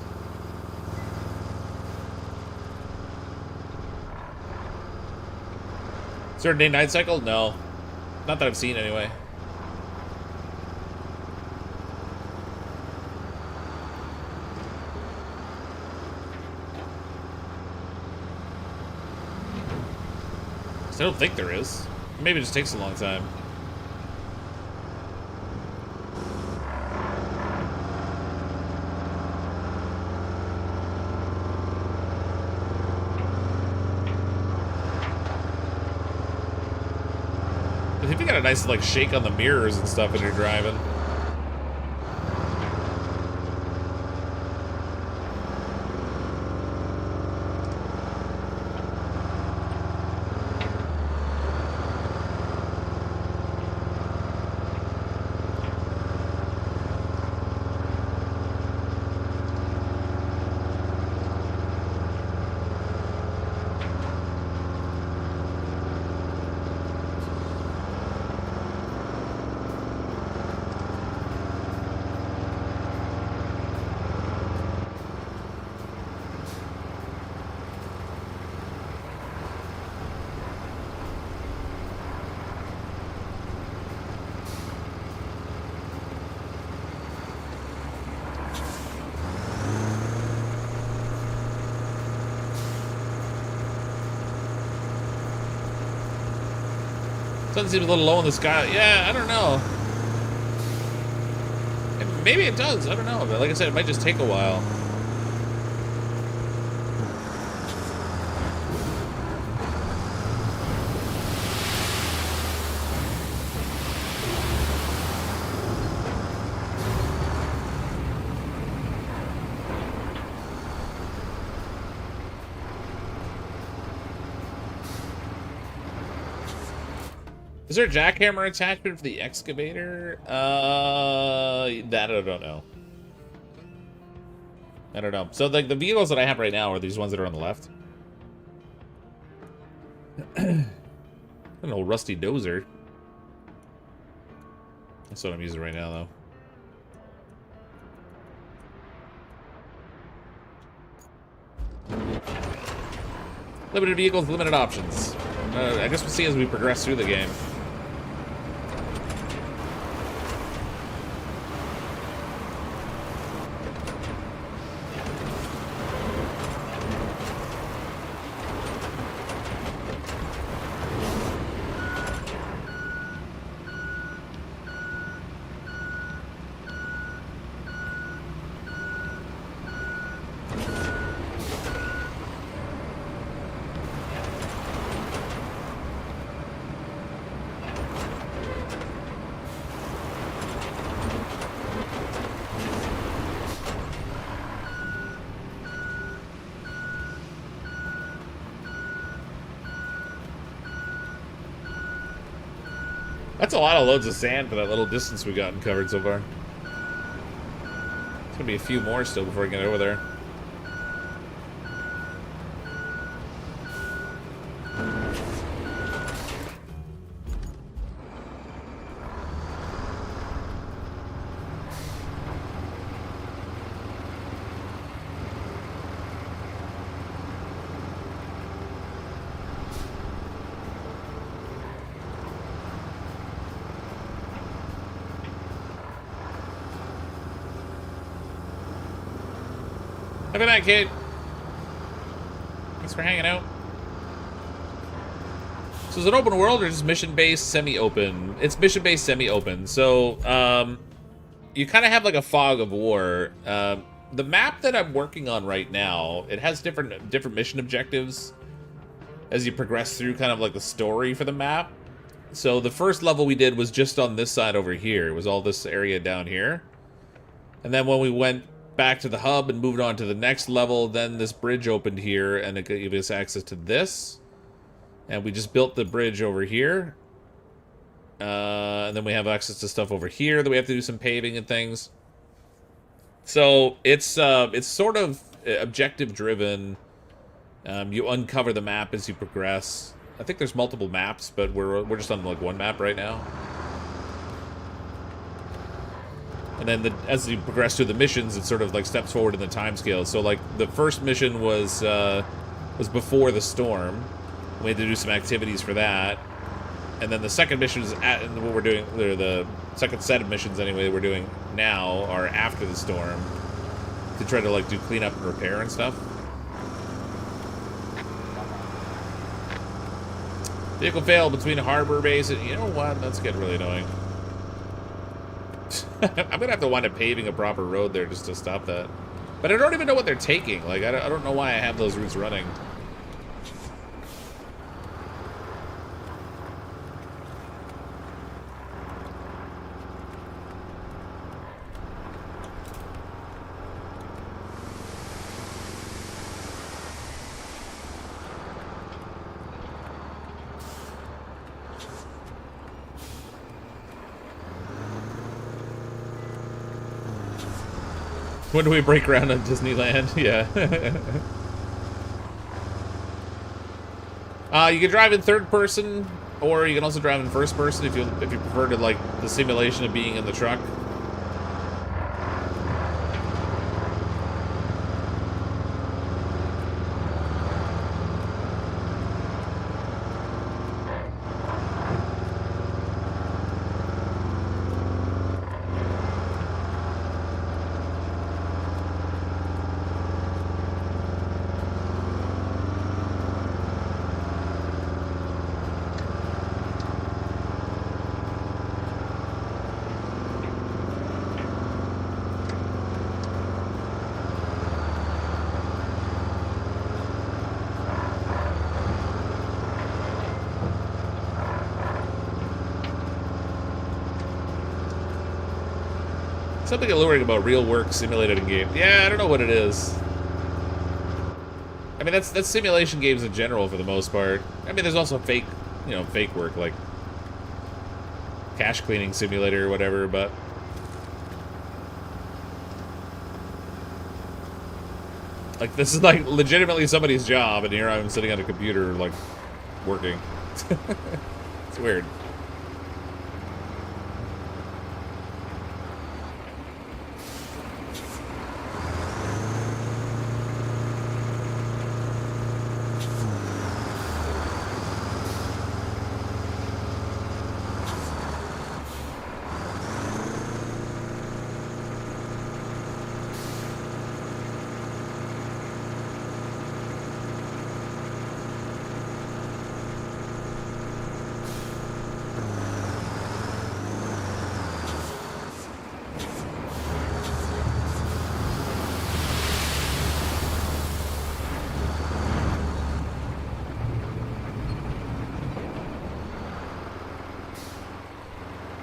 Is there a day-night cycle? No. Not that I've seen, anyway. I don't think there is. Maybe it just takes a long time. I think you got a nice like shake on the mirrors and stuff when you're driving. Sun seems a little low in the sky. Yeah, I don't know. Maybe it does. I don't know. But like I said, it might just take a while. Is there a jackhammer attachment for the excavator? That I don't know. I don't know. So the vehicles that I have right now are these ones that are on the left. An old rusty dozer. That's what I'm using right now, though. Limited vehicles, limited options. I guess we'll see as we progress through the game. That's a lot of loads of sand for that little distance we've gotten covered so far. It's gonna be a few more still before we get over there. Have a good night, Kate. Thanks for hanging out. So is it open world or just mission-based, semi-open? It's mission-based, semi-open. So, you kind of have like a fog of war. The map that I'm working on right now, it has different mission objectives as you progress through kind of like the story for the map. So the first level we did was just on this side over here. It was all this area down here. And then when we went back to the hub and moved on to the next level, then this bridge opened here and it gave us access to this. And we just built the bridge over here. And then we have access to stuff over here that we have to do some paving and things. So it's sort of objective driven. You uncover the map as you progress. I think there's multiple maps, but we're just on like one map right now. And then as you progress through the missions, it sort of like steps forward in the time scale. So like the first mission was before the storm. We had to do some activities for that. And then the second mission is what we're doing, the second set of missions anyway we're doing now are after the storm to try to like do cleanup and repair and stuff. Vehicle failed between harbor base and... You know what? That's getting really annoying. I'm gonna have to wind up paving a proper road there just to stop that. But I don't even know what they're taking. Like, I don't know why I have those routes running. When do we break ground on Disneyland? Yeah. You can drive in third person, or you can also drive in first person if you prefer to like the simulation of being in the truck. Something alluring about real work simulated in game. Yeah, I don't know what it is. I mean, that's simulation games in general for the most part. I mean, there's also fake, you know, fake work like cash cleaning simulator or whatever, but like this is like legitimately somebody's job, and here I'm sitting on a computer like working. It's weird.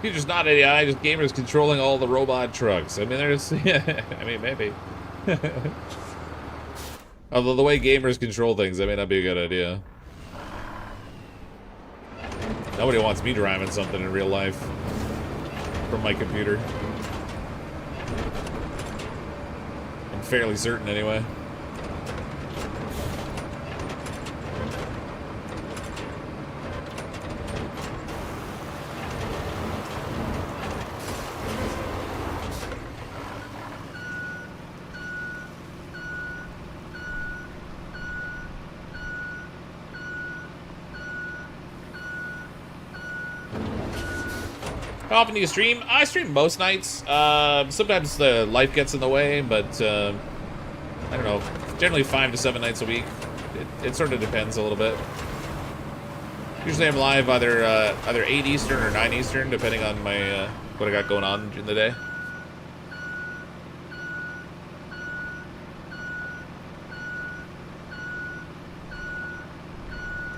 Future's not AI, just gamers controlling all the robot trucks. I mean, there's... Yeah, I mean, maybe. Although the way gamers control things, that may not be a good idea. Nobody wants me driving something in real life. From my computer. I'm fairly certain, anyway. How often do you stream? I stream most nights. Sometimes the life gets in the way, but I don't know. Generally 5 to 7 nights a week. It sort of depends a little bit. Usually I'm live either 8 Eastern or 9 Eastern, depending on my what I got going on during the day.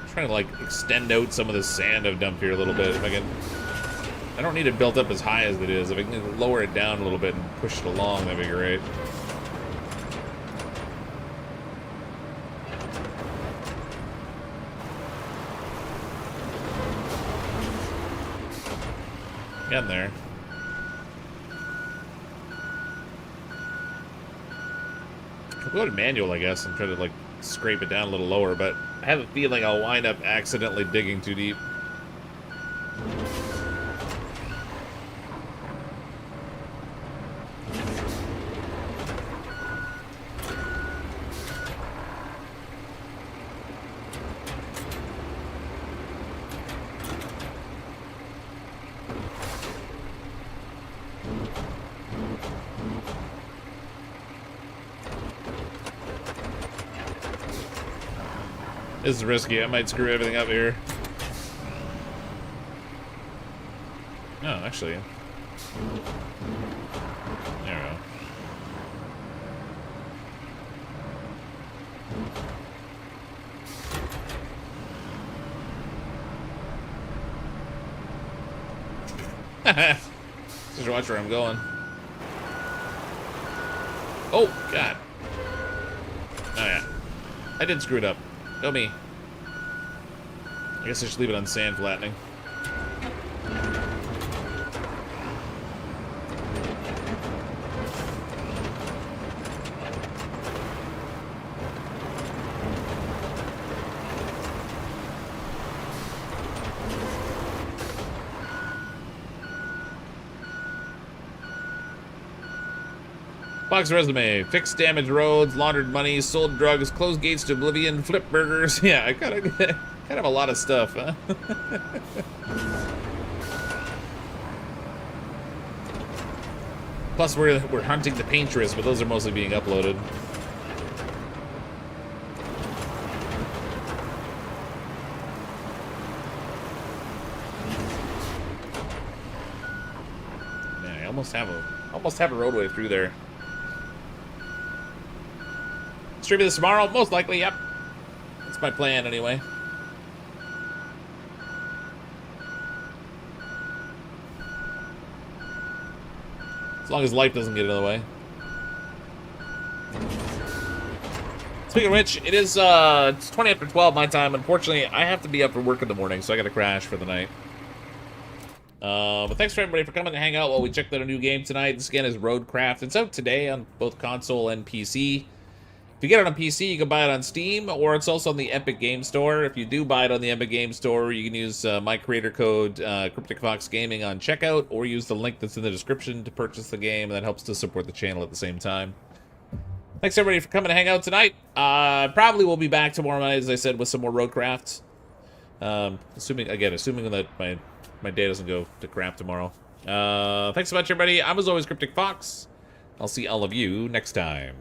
I'm trying to like extend out some of the sand I've dumped here a little bit if I can. I don't need it built up as high as it is. If I can lower it down a little bit and push it along, that'd be great. Getting there. I'll go to manual, I guess, and try to like scrape it down a little lower, but I have a feeling I'll wind up accidentally digging too deep. This is risky. I might screw everything up here. No, actually. There we go. Just watch where I'm going. Oh, God. Oh, yeah. I did screw it up. Go me. I guess I should leave it on sand flattening. Fox resume: fixed damaged roads, laundered money, sold drugs, closed gates to oblivion, flipped burgers. Yeah, I kind of a lot of stuff, huh? Plus, we're hunting the paintress, but those are mostly being uploaded. Man, I almost have a roadway through there. Streaming this tomorrow? Most likely, yep. That's my plan, anyway. As long as life doesn't get in the way. Speaking of which, it's 20 after 12 my time. Unfortunately, I have to be up for work in the morning, so I gotta crash for the night. But thanks for everybody for coming to hang out while we checked out a new game tonight. This again is Roadcraft. It's out today on both console and PC. If you get it on PC, you can buy it on Steam, or it's also on the Epic Game Store. If you do buy it on the Epic Game Store, you can use my creator code, CrypticFox Gaming, on checkout, or use the link that's in the description to purchase the game, and that helps to support the channel at the same time. Thanks, everybody, for coming to hang out tonight. Probably we'll be back tomorrow night, as I said, with some more Roadcraft. Assuming that my day doesn't go to crap tomorrow. Thanks so much, everybody. I'm, as always, CrypticFox. I'll see all of you next time.